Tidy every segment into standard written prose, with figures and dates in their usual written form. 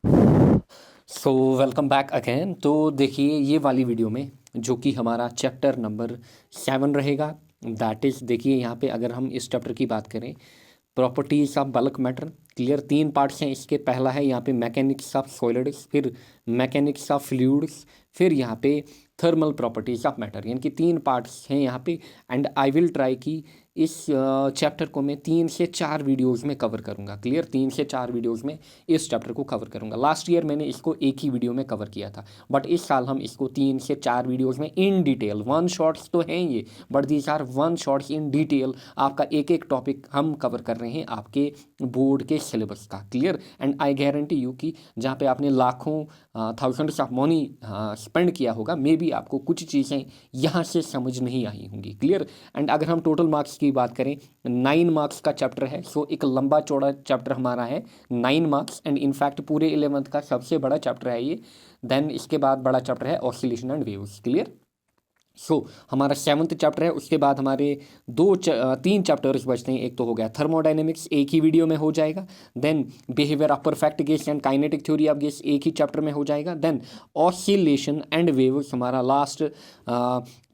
So welcome back again. तो देखिए ये वाली वीडियो में जो कि हमारा चैप्टर नंबर 7 रहेगा, दैट इज़ देखिए यहाँ पे अगर हम इस चैप्टर की बात करें, properties of bulk matter. Clear, 3 parts हैं इसके। पहला है यहाँ पे मैकेनिक्स ऑफ सॉलिड्स, फिर मैकेनिक्स ऑफ फ्लूइड्स, फिर यहाँ पे थर्मल प्रॉपर्टीज ऑफ मैटर, यानी कि 3 पार्ट्स हैं यहाँ पे। एंड आई विल ट्राई कि इस चैप्टर को मैं 3 से 4 वीडियोस में कवर करूँगा। क्लियर, 3 से 4 वीडियोस में इस चैप्टर को कवर करूँगा। लास्ट ईयर मैंने इसको एक ही वीडियो में कवर किया था, बट इस साल हम इसको 3 से 4 वीडियोस में इन डिटेल, वन शॉट्स तो हैं ये, but these are one shots in detail. आपका एक एक टॉपिक हम कवर कर रहे हैं आपके बोर्ड के सिलेबस का। Clear, and I guarantee you कि जहाँ पे आपने लाखों थाउजेंड्स ऑफ मनी स्पेंड किया होगा, मे बी आपको कुछ चीज़ें यहाँ से समझ नहीं आई होंगी। क्लियर, एंड अगर हम टोटल मार्क्स की बात करें, 9 मार्क्स का चैप्टर है। सो एक लंबा चौड़ा चैप्टर हमारा है, 9 मार्क्स, एंड इनफैक्ट पूरे 11th का सबसे बड़ा चैप्टर है ये। देन इसके बाद बड़ा चैप्टर है ऑसिलेशन एंड वेव्स। क्लियर, हमारा 7th चैप्टर है। उसके बाद हमारे 3 चैप्टर्स बचते हैं। एक तो हो गया थर्मोडाइनमिक्स, एक ही वीडियो में हो जाएगा। Then behaviour of perfect gas and kinetic theory of gas, एक ही चैप्टर में हो जाएगा। देन ऑसिलेशन एंड वेव्स हमारा लास्ट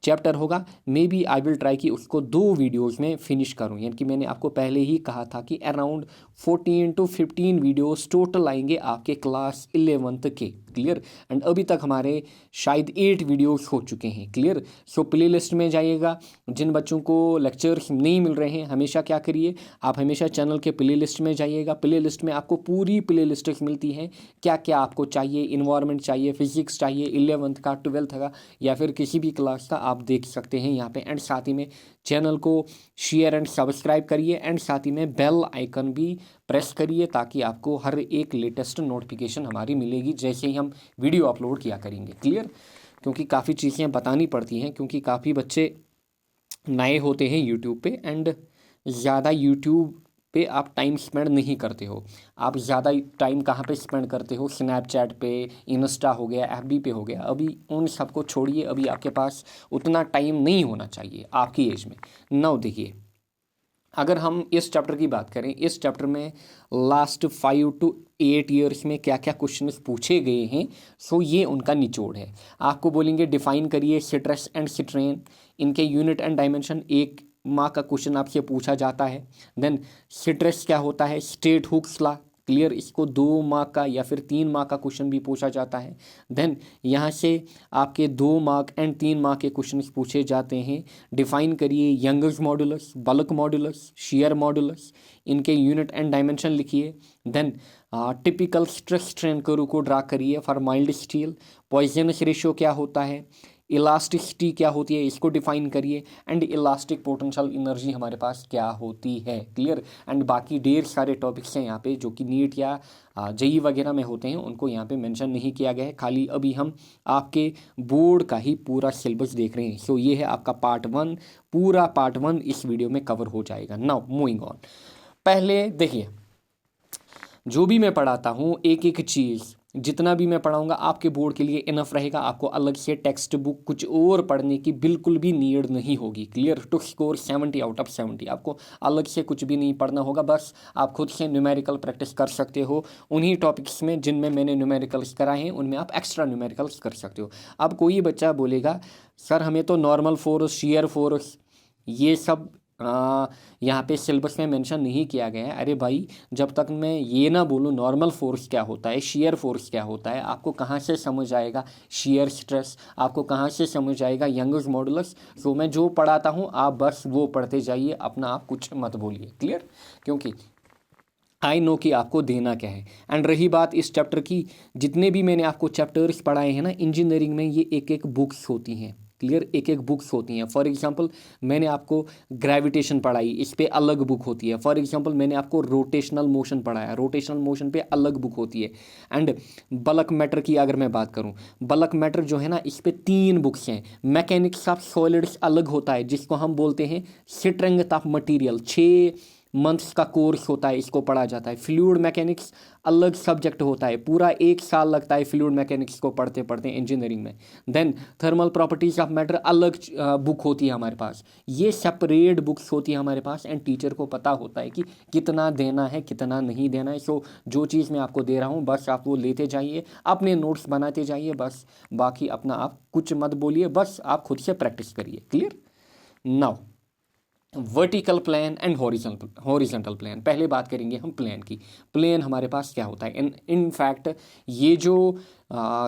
चैप्टर होगा। Maybe I will try कि उसको 2 वीडियोज़ में फिनिश करूँ, यानी कि मैंने आपको पहले ही कहा था कि अराउंड 14 to 15 वीडियोस टोटल आएंगे आपके क्लास 11th के। क्लियर, एंड अभी तक हमारे शायद 8 वीडियोस हो चुके हैं। क्लियर, सो प्ले लिस्ट में जाइएगा। जिन बच्चों को लेक्चर्स नहीं मिल रहे हैं, हमेशा क्या करिए, आप हमेशा चैनल के प्ले लिस्ट में जाइएगा। प्ले लिस्ट में आपको पूरी प्ले लिस्ट मिलती है, क्या क्या आपको चाहिए, इन्वायरमेंट चाहिए, फिजिक्स चाहिए, 11th का, 12th का, या फिर किसी भी क्लास का, आप देख सकते हैं यहाँ पे। एंड साथ ही में चैनल को शेयर एंड सब्सक्राइब करिए, एंड साथ ही में बेल आइकन भी प्रेस करिए, ताकि आपको हर एक लेटेस्ट नोटिफिकेशन हमारी मिलेगी जैसे ही हम वीडियो अपलोड किया करेंगे। क्लियर, क्योंकि काफ़ी चीज़ें बतानी पड़ती हैं, क्योंकि काफ़ी बच्चे नए होते हैं यूट्यूब पे, एंड ज़्यादा यूट्यूब पे आप टाइम स्पेंड नहीं करते हो। आप ज़्यादा टाइम कहाँ पे स्पेंड करते हो, स्नैपचैट पे, इंस्टा हो गया, एफबी पे हो गया। अभी उन सबको छोड़िए, अभी आपके पास उतना टाइम नहीं होना चाहिए आपकी एज में। नाउ देखिए, अगर हम इस चैप्टर की बात करें, इस चैप्टर में लास्ट 5 to 8 ईयर्स में क्या क्या क्वेश्चन पूछे गए हैं, सो ये उनका निचोड़ है। आपको बोलेंगे डिफाइन करिए स्ट्रेस एंड स्ट्रेन, इनके यूनिट एंड डायमेंशन, 1 मार्क का क्वेश्चन आपसे पूछा जाता है। देन स्ट्रेस क्या होता है, स्टेट हुक्स लॉ। क्लियर, इसको 2 मार्क का या फिर 3 मार्क का क्वेश्चन भी पूछा जाता है। देन यहाँ से आपके 2 मार्क एंड 3 मार्क के क्वेश्चन पूछे जाते हैं। डिफाइन करिए Young's modulus, bulk modulus, shear modulus, इनके यूनिट एंड डायमेंशन लिखिए। Then typical stress strain curve को ड्रा करिए for mild steel. Poisson's ratio क्या होता है, इलास्टिसिटी क्या होती है, इसको डिफाइन करिए। एंड इलास्टिक पोटेंशियल एनर्जी हमारे पास क्या होती है। क्लियर, एंड बाकी ढेर सारे टॉपिक्स हैं यहाँ पे जो कि नीट या जेई वगैरह में होते हैं, उनको यहाँ पे मेंशन नहीं किया गया है। खाली अभी हम आपके बोर्ड का ही पूरा सिलेबस देख रहे हैं। सो ये है आपका पार्ट 1, पूरा पार्ट 1 इस वीडियो में कवर हो जाएगा। Now moving on. पहले देखिए, जो भी मैं पढ़ाता हूँ, एक एक चीज़ जितना भी मैं पढ़ाऊँगा आपके बोर्ड के लिए इनफ रहेगा। आपको अलग से टेक्स्ट बुक कुछ और पढ़ने की बिल्कुल भी नीड नहीं होगी। Clear, to score 70 out of 70 आपको अलग से कुछ भी नहीं पढ़ना होगा। बस आप खुद से न्यूमेरिकल प्रैक्टिस कर सकते हो उन्हीं टॉपिक्स में जिनमें मैंने न्यूमेरिकल्स कराए हैं, उनमें आप एक्स्ट्रा न्यूमेरिकल्स कर सकते हो। अब कोई बच्चा बोलेगा सर हमें तो नॉर्मल फोर्स, शेयर फोर्स, ये सब यहाँ पे सिलेबस में मेंशन नहीं किया गया है। अरे भाई, जब तक मैं ये ना बोलूँ नॉर्मल फोर्स क्या होता है, शेयर फोर्स क्या होता है, आपको कहाँ से समझ आएगा शेयर स्ट्रेस, आपको कहाँ से समझ आएगा यंगर्स मॉडुलस। तो मैं जो पढ़ाता हूँ आप बस वो पढ़ते जाइए, अपना आप कुछ मत बोलिए। क्लियर, क्योंकि आई नो कि आपको देना क्या है। एंड रही बात इस चैप्टर की, जितने भी मैंने आपको चैप्टर्स पढ़ाए हैं ना इंजीनियरिंग में, ये एक एक बुक्स होती हैं। क्लियर, एक एक बुक्स होती हैं। फॉर एग्जांपल मैंने आपको ग्रेविटेशन पढ़ाई, इस पे अलग बुक होती है। फॉर एग्जांपल मैंने आपको रोटेशनल मोशन पढ़ाया, रोटेशनल मोशन पे अलग बुक होती है। एंड बल्क मैटर की अगर मैं बात करूं, बल्क मैटर जो है ना, इस पे 3 बुक्स हैं। मैकेनिक्स ऑफ सॉलिड्स अलग होता है, जिसको हम बोलते हैं स्ट्रेंथ ऑफ मटीरियल। 6 मंथ्स का कोर्स होता है, इसको पढ़ा जाता है। फ्लूइड मैकेनिक्स अलग सब्जेक्ट होता है, पूरा 1 साल लगता है फ्लूइड मैकेनिक्स को पढ़ते पढ़ते इंजीनियरिंग में। Then thermal properties of matter अलग बुक होती है हमारे पास। ये सेपरेट बुक्स होती है हमारे पास, एंड टीचर को पता होता है कि कितना देना है कितना नहीं देना है। सो जो चीज़ मैं आपको दे रहा हूँ बस आप वो लेते जाइए, अपने नोट्स बनाते जाइए, बस बाकी अपना आप कुछ मत बोलिए, बस आप खुद से प्रैक्टिस करिए। Clear? Now vertical plane and horizontal plane. पहले बात करेंगे हम प्लेन की। प्लेन हमारे पास क्या होता है? इन फैक्ट ये जो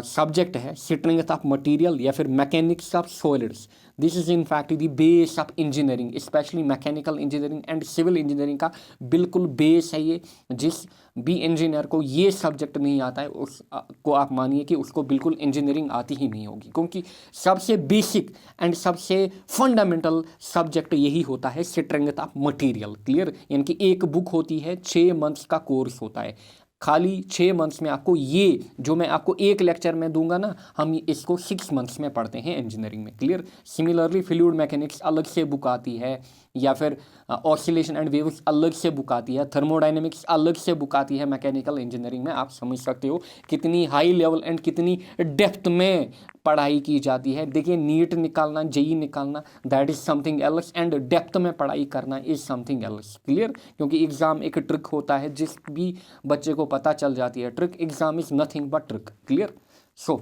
सब्जेक्ट है स्ट्रेंथ ऑफ मटेरियल या फिर mechanics of solids, this is in fact the base of engineering, especially mechanical engineering and civil engineering का बिल्कुल बेस है ये। जिस भी इंजीनियर को ये सब्जेक्ट नहीं आता है उसको आप मानिए कि उसको बिल्कुल इंजीनियरिंग आती ही नहीं होगी, क्योंकि सबसे बेसिक एंड सबसे फंडामेंटल सब्जेक्ट यही होता है स्ट्रेंथ ऑफ मटेरियल। क्लियर? यानी कि एक बुक होती है, 6 मंथ्स का कोर्स होता है, खाली 6 मंथ्स में आपको ये जो मैं आपको एक लेक्चर में दूंगा ना, हम इसको 6 मंथ्स में पढ़ते हैं इंजीनियरिंग में। क्लियर? सिमिलरली फ्लूइड मैकेनिक्स अलग से बुक आती है, या फिर ऑसिलेशन एंड वेव्स अलग से बुक आती है, थर्मोडायनेमिक्स अलग से बुक आती है मैकेनिकल इंजीनियरिंग में। आप समझ सकते हो कितनी हाई लेवल एंड कितनी डेप्थ में पढ़ाई की जाती है। देखिए, नीट निकालना, जेई निकालना, that is something else, and depth में पढ़ाई करना इज समथिंग एल्स। क्लियर? क्योंकि एग्जाम एक ट्रिक होता है, जिस भी बच्चे को पता चल जाती है trick, exam is nothing but trick. Clear? So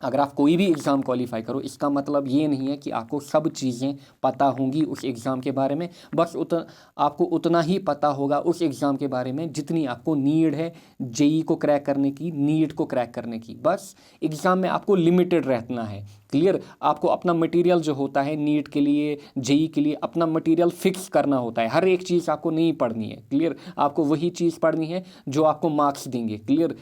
अगर आप कोई भी एग्ज़ाम क्वालिफाई करो, इसका मतलब ये नहीं है कि आपको सब चीज़ें पता होंगी उस एग्ज़ाम के बारे में। बस आपको उतना ही पता होगा उस एग्ज़ाम के बारे में जितनी आपको नीड है जेई को क्रैक करने की, नीट को क्रैक करने की। बस एग्ज़ाम में आपको लिमिटेड रहना है। क्लियर? आपको अपना मटेरियल जो होता है नीट के लिए, जेई के लिए, अपना मटेरियल फिक्स करना होता है। हर एक चीज़ आपको नहीं पढ़नी है। क्लियर? आपको वही चीज़ पढ़नी है जो आपको मार्क्स देंगे। क्लियर?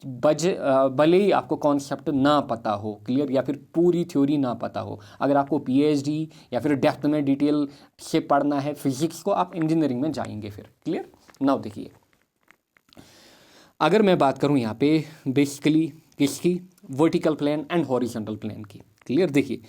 भले ही आपको कॉन्सेप्ट ना पता हो, क्लियर, या फिर पूरी थ्योरी ना पता हो, अगर आपको पीएचडी या फिर डेप्थ में डिटेल से पढ़ना है फिजिक्स को, आप इंजीनियरिंग में जाएंगे फिर। क्लियर? नाउ देखिए, अगर मैं बात करूं यहाँ पे बेसिकली किसकी, vertical plane and horizontal plane की। क्लियर? देखिए,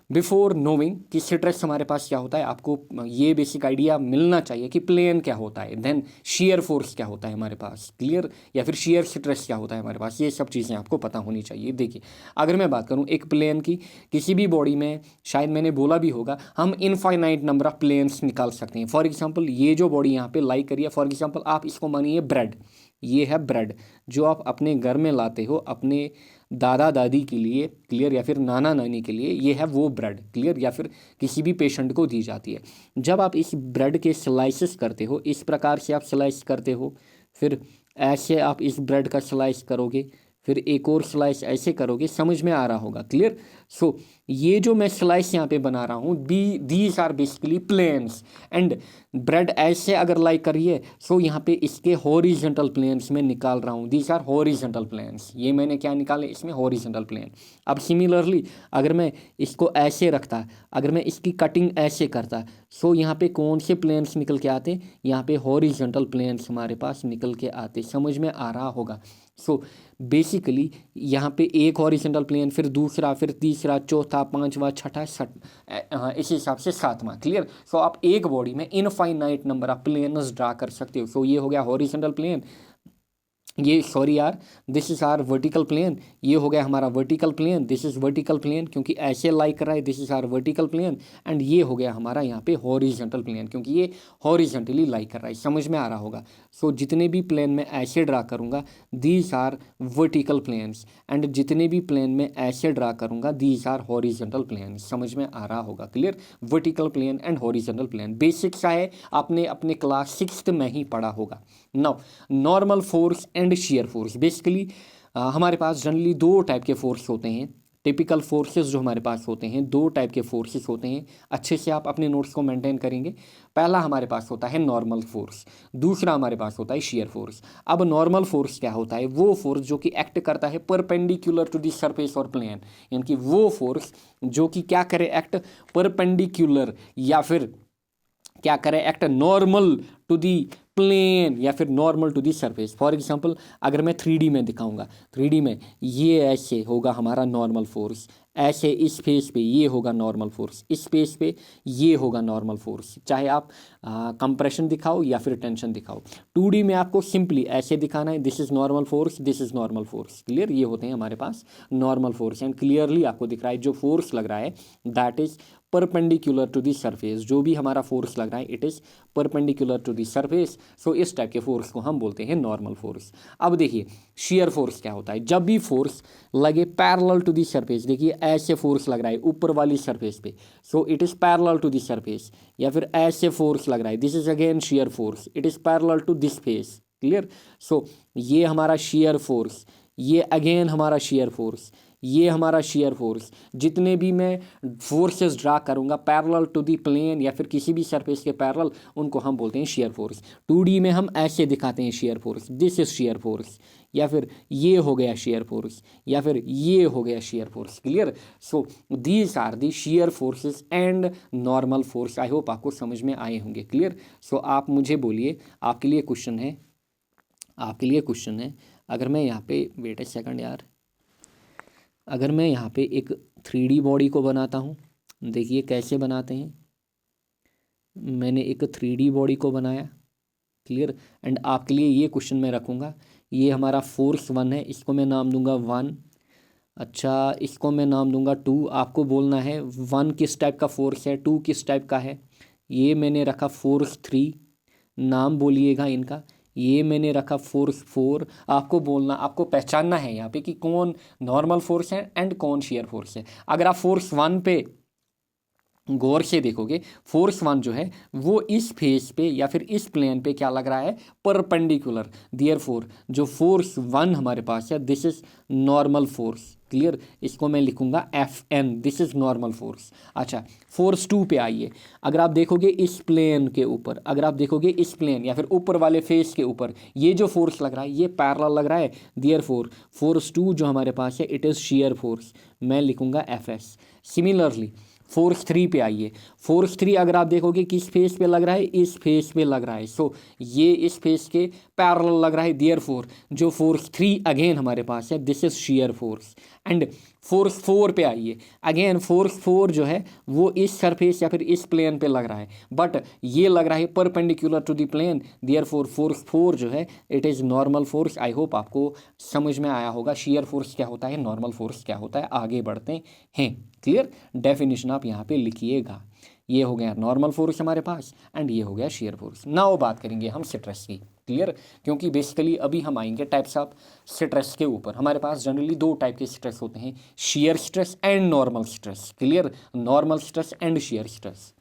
बिफोर नोइंग कि स्ट्रेस हमारे पास क्या होता है, आपको ये बेसिक आइडिया मिलना चाहिए कि प्लेन क्या होता है, देन शियर फोर्स क्या होता है हमारे पास। क्लियर? या फिर शियर स्ट्रेस क्या होता है हमारे पास, ये सब चीज़ें आपको पता होनी चाहिए। देखिए, अगर मैं बात करूँ एक प्लेन की, किसी भी बॉडी में, शायद मैंने बोला भी होगा, हम इनफाइनाइट नंबर ऑफ प्लेन्स निकाल सकते हैं। फॉर एग्जाम्पल, ये जो बॉडी यहाँ पे लाई करिए, फॉर एग्जाम्पल आप इसको मानिए ब्रेड, ये है ब्रेड जो आप अपने घर में लाते हो अपने दादा दादी के लिए, क्लियर, या फिर नाना नानी के लिए, ये है वो ब्रेड। क्लियर? या फिर किसी भी पेशेंट को दी जाती है। जब आप इस ब्रेड के स्लाइसेस करते हो, इस प्रकार से आप स्लाइस करते हो, फिर ऐसे आप इस ब्रेड का स्लाइस करोगे, फिर एक और स्लाइस ऐसे करोगे, समझ में आ रहा होगा। क्लियर? सो ये जो मैं स्लाइस यहाँ पे बना रहा हूँ, these are basically planes, and bread ऐसे अगर लाइक करिए, सो यहाँ पे इसके हॉरिजॉन्टल प्लेन्स में निकाल रहा हूँ। These are horizontal planes. ये मैंने क्या निकाले इसमें? Horizontal plane. अब सिमिलरली अगर मैं इसको ऐसे रखता, अगर मैं इसकी कटिंग ऐसे करता, सो यहाँ पे कौन से प्लेन्स निकल के आते? यहाँ पे हॉरिजॉन्टल प्लेन्स हमारे पास निकल के आते। समझ में आ रहा होगा? सो बेसिकली यहाँ पे एक हॉरिजॉन्टल प्लेन, फिर दूसरा, फिर तीसरा, चौथा, पांचवा, छठा, इसी हिसाब से सातवां। क्लियर? सो आप एक बॉडी में infinite number of planes draw कर सकते हो। सो ये हो गया हॉरिजॉन्टल प्लेन, ये सॉरी यार, this is our vertical plane, ये हो गया हमारा vertical plane, this is vertical plane क्योंकि ऐसे लाइक कर रहा है, this is our vertical plane, and ये हो गया हमारा यहाँ पे हॉरिजॉन्टल प्लेन क्योंकि ये हॉरिजॉन्टली लाइक कर रहा है। समझ में आ रहा होगा? सो जितने भी प्लेन में ऐसे ड्रा करूँगा, these are vertical planes, and जितने भी प्लेन में ऐसे ड्रा करूँगा, दीज आर हॉरिजॉन्टल प्लेन। समझ में आ रहा होगा? Clear? Vertical plane and horizontal plane basic सा है, आपने अपने क्लास 6th में ही पढ़ा होगा। Now normal force and shear force. Basically हमारे पास जनरली 2 टाइप के फोर्स होते हैं। टिपिकल फोर्सेस जो हमारे पास होते हैं, 2 टाइप के फोर्सेस होते हैं। अच्छे से आप अपने नोट्स को मेंटेन करेंगे। पहला हमारे पास होता है नॉर्मल फोर्स, दूसरा हमारे पास होता है शियर फोर्स। अब नॉर्मल फोर्स क्या होता है? वो फोर्स जो कि एक्ट करता है परपेंडिकुलर टू दी सरफेस और प्लेन, यानी कि वो फोर्स जो कि क्या करे, एक्ट परपेंडिकुलर, या फिर क्या करे, act normal to the plane या फिर normal to the surface. For example अगर मैं 3D में दिखाऊंगा, 3D में ये ऐसे होगा हमारा नॉर्मल फोर्स, ऐसे इस फेस पे ये होगा नॉर्मल फोर्स, इस फेस पे ये होगा नॉर्मल फोर्स, चाहे आप कंप्रेशन दिखाओ या फिर टेंशन दिखाओ। 2D में आपको सिंपली ऐसे दिखाना है, this is normal force, this is normal force, clear. ये होते हैं हमारे पास नॉर्मल फोर्स एंड क्लियरली आपको दिख रहा है जो फोर्स लग रहा है that is perpendicular to the surface. जो भी हमारा फोर्स लग रहा है it is perpendicular to the surface. So इस टाइप के फोर्स को हम बोलते हैं नॉर्मल फोर्स। अब देखिए शेयर फोर्स क्या होता है। जब भी फोर्स लगे पैरेलल टू दी सरफेस, देखिए ऐसे फोर्स लग रहा है ऊपर वाली सरफेस पे, so it is parallel to the surface. या फिर ऐसे फोर्स लग रहा है, this is again shear force, it is parallel to this face, clear. So ये हमारा शेयर फोर्स, ये अगेन हमारा शेयर फोर्स, ये हमारा शेयर फोर्स। जितने भी मैं फोर्सेस ड्रा करूंगा पैरेलल टू दी प्लेन या फिर किसी भी सरफेस के पैरेलल, उनको हम बोलते हैं शेयर फोर्स। 2D में हम ऐसे दिखाते हैं shear force, this is shear force, या फिर ये हो गया शेयर फोर्स, या फिर ये हो गया shear force, clear. So these are the shear forces and normal force. I hope आपको समझ में आए होंगे, क्लियर। सो आप मुझे बोलिए, आपके लिए क्वेश्चन है, आपके लिए क्वेश्चन है, अगर मैं यहाँ पे वेट ए सेकंड यार, अगर मैं यहाँ पे एक 3D बॉडी को बनाता हूँ, देखिए कैसे बनाते हैं। मैंने एक 3D बॉडी को बनाया, क्लियर। एंड आपके लिए ये क्वेश्चन मैं रखूँगा, ये हमारा फोर्स 1 है, इसको मैं नाम दूंगा 1। अच्छा, इसको मैं नाम दूंगा 2। आपको बोलना है 1 किस टाइप का फोर्स है, 2 किस टाइप का है। ये मैंने रखा फोर्स 3, नाम बोलिएगा इनका। ये मैंने रखा फोर्स 4। आपको बोलना, आपको पहचानना है यहाँ पे कि कौन नॉर्मल फोर्स है एंड कौन शेयर फोर्स है। अगर आप फोर्स 1 पे गौर से देखोगे, फोर्स 1 जो है वो इस फेस पे या फिर इस प्लेन पे क्या लग रहा है, परपेंडिकुलर। देयरफॉर जो फोर्स 1 हमारे पास है this is normal force, clear. इसको मैं लिखूंगा Fn, this is normal force. अच्छा, फोर्स 2 पे आइए। अगर आप देखोगे इस प्लेन के ऊपर, अगर आप देखोगे इस प्लेन या फिर ऊपर वाले फेस के ऊपर, ये जो फोर्स लग रहा है ये पैरेलल लग रहा है। देयरफॉर फोर्स 2 जो हमारे पास है इट इज़ शेयर फोर्स, मैं लिखूंगा Fs। सिमिलरली फोर्स 3 पे आइए। फोर्स 3 अगर आप देखोगे किस फेस पे लग रहा है, इस फेस पे लग रहा है। सो ये इस फेस के पैरेलल लग रहा है। देयरफॉर जो फोर्स 3 अगेन हमारे पास है this is shear force. And force 4 पे आइए। अगेन फोर्स 4 जो है वो इस सरफेस या फिर इस प्लेन पे लग रहा है, बट ये लग रहा है perpendicular to the plane. Therefore force 4 जो है it is normal force. I hope आपको समझ में आया होगा शेयर फोर्स क्या होता है, नॉर्मल फोर्स क्या होता है। आगे बढ़ते हैं, क्लियर। डेफिनेशन आप यहाँ पे लिखिएगा। ये हो गया नॉर्मल फोर्स हमारे पास एंड ये हो गया शेयर फोर्स। नाउ बात करेंगे हम स्ट्रेस की, क्लियर। क्योंकि बेसिकली अभी हम आएंगे टाइप्स ऑफ स्ट्रेस के ऊपर। हमारे पास जनरली 2 टाइप के स्ट्रेस होते हैं, shear stress and normal stress, clear. Normal stress and shear stress.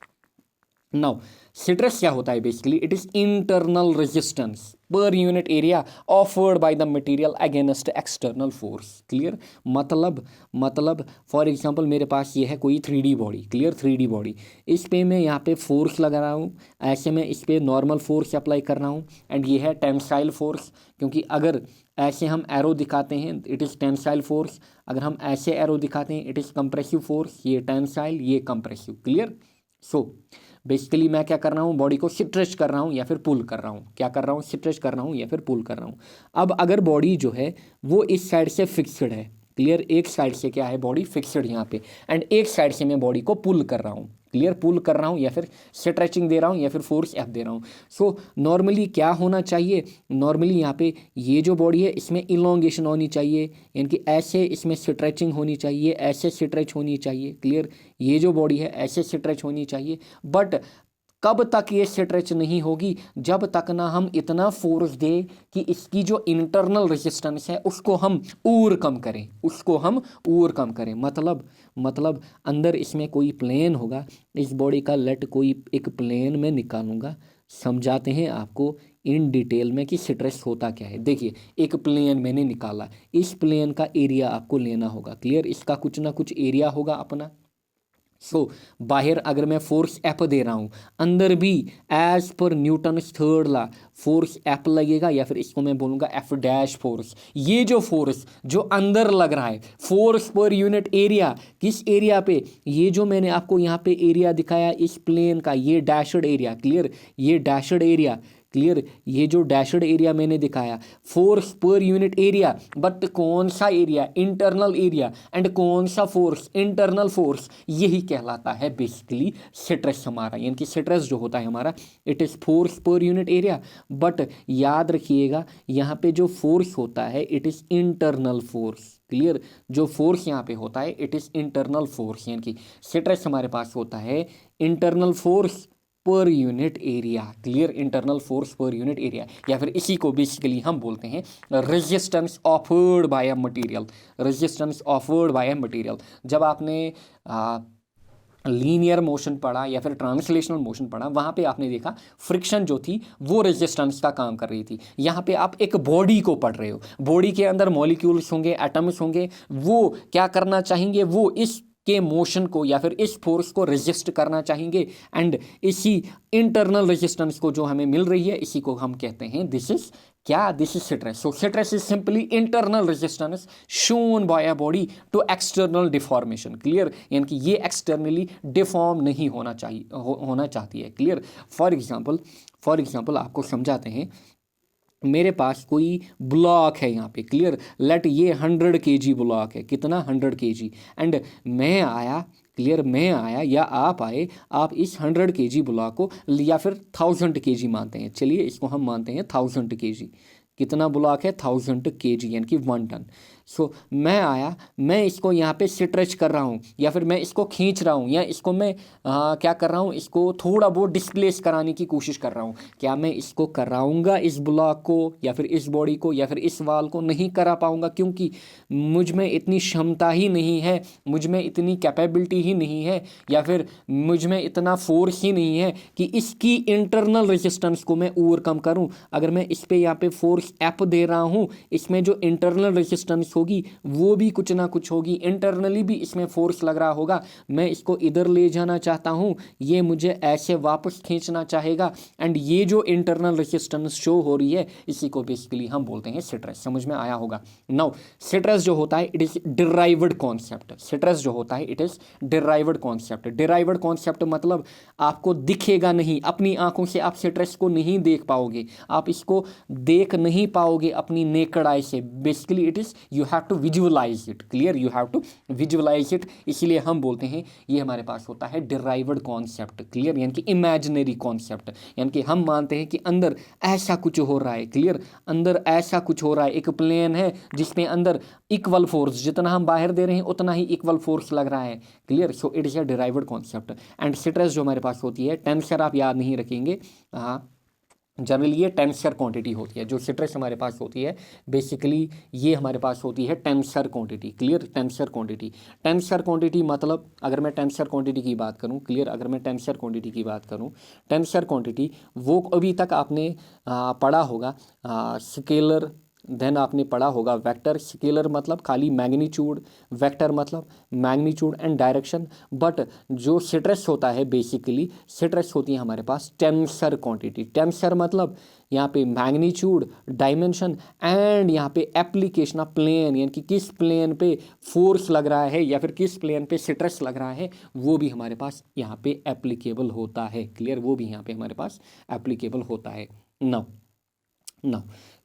Now stress क्या होता है basically, it is internal resistance पर unit area offered by the material against external force, clear. मतलब for example मेरे पास ये है कोई 3D body, clear. 3D body, इस पे मैं यहाँ पे फोर्स लगा रहा हूँ, ऐसे में इस पे नॉर्मल फोर्स अप्लाई कर रहा हूँ एंड ये है टेंसाइल फोर्स। क्योंकि अगर ऐसे हम एरो दिखाते हैं इट इज़ टेंसाइल फोर्स, अगर हम ऐसे एरो दिखाते हैं इट इज़ कंप्रेसिव फोर्स। ये टेंसाइल, ये कंप्रेसिव, क्लियर। सो बेसिकली मैं क्या कर रहा हूँ, बॉडी को स्ट्रेच कर रहा हूँ या फिर पुल कर रहा हूँ। क्या कर रहा हूँ, स्ट्रेच कर रहा हूँ या फिर पुल कर रहा हूँ। अब अगर बॉडी जो है वो इस साइड से फिक्सड है, क्लियर। एक साइड से क्या है, बॉडी फिक्सड यहाँ पे, एंड एक साइड से मैं बॉडी को पुल कर रहा हूँ, क्लियर। पुल कर रहा हूँ या फिर स्ट्रेचिंग दे रहा हूँ या फिर फोर्स F दे रहा हूँ। सो नॉर्मली क्या होना चाहिए, नॉर्मली यहाँ पे ये जो बॉडी है इसमें इलोंगेशन होनी चाहिए, यानी कि ऐसे इसमें स्ट्रेचिंग होनी चाहिए, ऐसे स्ट्रेच होनी चाहिए, क्लियर। ये जो बॉडी है ऐसे स्ट्रेच होनी चाहिए। बट कब तक ये स्ट्रेच नहीं होगी, जब तक ना हम इतना फोर्स दें कि इसकी जो इंटरनल रेजिस्टेंस है उसको हम और कम करें, उसको हम और कम करें। मतलब अंदर इसमें कोई प्लेन होगा, इस बॉडी का लेट कोई एक प्लेन में निकालूंगा। समझाते हैं आपको इन डिटेल में कि स्ट्रेस होता क्या है। देखिए एक प्लेन मैंने निकाला, इस प्लेन का एरिया आपको लेना होगा, क्लियर। इसका कुछ ना कुछ एरिया होगा अपना। सो बाहर अगर मैं फोर्स F दे रहा हूँ, अंदर भी as per Newton's third law force F लगेगा, या फिर इसको मैं बोलूँगा F डैश फोर्स। ये जो फोर्स जो अंदर लग रहा है, फोर्स पर यूनिट एरिया, किस एरिया पे, ये जो मैंने आपको यहाँ पे एरिया दिखाया इस प्लेन का, ये डैशड एरिया, क्लियर। ये डैशड एरिया क्लियर, ये जो डैशड एरिया मैंने दिखाया, force per unit area, but कौन सा एरिया, इंटरनल एरिया, एंड कौन सा फोर्स, इंटरनल फोर्स, यही कहलाता है बेसिकली स्ट्रेस हमारा। यानी कि स्ट्रेस जो होता है हमारा, it is force per unit area, but याद रखिएगा यहाँ पे जो फोर्स होता है it is internal force. Clear, जो फोर्स यहाँ पे होता है इट इज़ इंटरनल फोर्स, यानी कि स्ट्रेस हमारे पास होता है internal force per unit area. Clear, internal force per unit area, या फिर इसी को बेसिकली हम बोलते हैं resistance offered by a material. Resistance offered by a material, जब आपने लीनियर मोशन पढ़ा या फिर ट्रांसलेशनल मोशन पढ़ा, वहाँ पे आपने देखा फ्रिक्शन जो थी वो रेजिस्टेंस का काम कर रही थी। यहाँ पे आप एक बॉडी को पढ़ रहे हो, बॉडी के अंदर मॉलिक्यूल्स होंगे, एटम्स होंगे, वो क्या करना चाहेंगे, वो इस के मोशन को या फिर इस फोर्स को रेजिस्ट करना चाहेंगे, एंड इसी इंटरनल रेजिस्टेंस को जो हमें मिल रही है इसी को हम कहते हैं दिस इज क्या, this is stress. So stress is simply internal resistance shown by a body to external deformation. Clear, यानी कि ये एक्सटर्नली डिफॉर्म नहीं होना चाहिए, होना चाहती है। क्लियर, फॉर एग्जाम्पल आपको समझाते हैं, मेरे पास कोई ब्लॉक है यहाँ पे, क्लियर, लेट ये 100 kg ब्लॉक है, कितना, 100 kg, एंड मैं आया, क्लियर, मैं आया या आप आए, आप इस 100 kg ब्लॉक को या फिर 1000 kg मानते हैं, चलिए इसको हम मानते हैं 1000 kg, कितना ब्लॉक है, 1000 kg, यानी कि 1 टन। सो मैं आया, मैं इसको यहाँ पे स्ट्रेच कर रहा हूँ या फिर मैं इसको खींच रहा हूँ, या इसको मैं क्या कर रहा हूँ, इसको थोड़ा बहुत डिस्प्लेस कराने की कोशिश कर रहा हूँ। क्या मैं इसको कराऊंगा, इस ब्लॉक को या फिर इस बॉडी को या फिर इस वाल को, नहीं करा पाऊंगा, क्योंकि मुझ में इतनी क्षमता ही नहीं है, मुझ में इतनी कैपेबिलिटी ही नहीं है, या फिर मुझ में इतना फोर्स ही नहीं है कि इसकी इंटरनल रेजिस्टेंस को मैं ओवरकम करूँ। अगर मैं इस पर यहाँ पे फोर्स एफ दे रहा हूँ, इसमें जो इंटरनल रेजिस्टेंस होगी वो भी कुछ ना कुछ होगी, इंटरनली भी इसमें फोर्स लग रहा होगा। मैं इसको इधर ले जाना चाहता हूँ, ये मुझे ऐसे वापस खींचना चाहेगा, एंड ये जो इंटरनल रेजिस्टेंस शो हो रही है इसी को बेसिकली हम बोलते हैं स्ट्रेस। समझ में आया होगा। नाउ स्ट्रेस जो होता है it is derived concept. Stress जो होता है it is derived concept. Derived concept मतलब आपको दिखेगा नहीं, अपनी आंखों से आप स्ट्रेस को नहीं देख पाओगे, आप इसको देख नहीं पाओगे अपनी नेकड आई से। Basically it is you have to visualise it. Clear, you have to visualise it, इसलिए हम बोलते हैं ये हमारे पास होता है डिराइव्ड कॉन्सेप्ट। क्लियर, यानी कि इमेजिनरी कॉन्सेप्ट, यानी कि हम मानते हैं कि अंदर ऐसा कुछ हो रहा है। क्लियर, अंदर ऐसा कुछ हो रहा है, एक प्लेन है जिसमें अंदर इक्वल फोर्स, जितना हम बाहर दे रहे हैं उतना ही इक्वल फोर्स लग रहा है। Clear, so it is a derived concept. And stress जो हमारे पास होती है, टेंसर आप याद नहीं रखेंगे, हाँ जनरली ये टेंसर क्वांटिटी होती है। जो स्ट्रेस हमारे पास होती है बेसिकली ये हमारे पास होती है tensor quantity. Clear, tensor quantity. Tensor quantity मतलब अगर मैं टेंसर क्वांटिटी की बात करूं, क्लियर, अगर मैं टेंसर क्वांटिटी की बात करूं, टेंसर क्वांटिटी वो अभी तक आपने पढ़ा होगा स्केलर, देन आपने पढ़ा होगा वेक्टर। स्केलर मतलब खाली मैग्नीट्यूड, वेक्टर मतलब मैग्नीट्यूड एंड डायरेक्शन। बट जो स्ट्रेस होता है बेसिकली स्ट्रेस होती है हमारे पास टेंसर क्वांटिटी। टेंसर मतलब यहाँ पे मैग्नीट्यूड, डायमेंशन एंड यहाँ पे एप्लीकेशन ऑफ प्लेन, यानी कि किस प्लेन पे फोर्स लग रहा है या फिर किस प्लेन पे स्ट्रेस लग रहा है, वो भी हमारे पास यहाँ पे एप्लीकेबल होता है। क्लियर, वो भी यहाँ पे हमारे पास एप्लीकेबल होता है। नाउ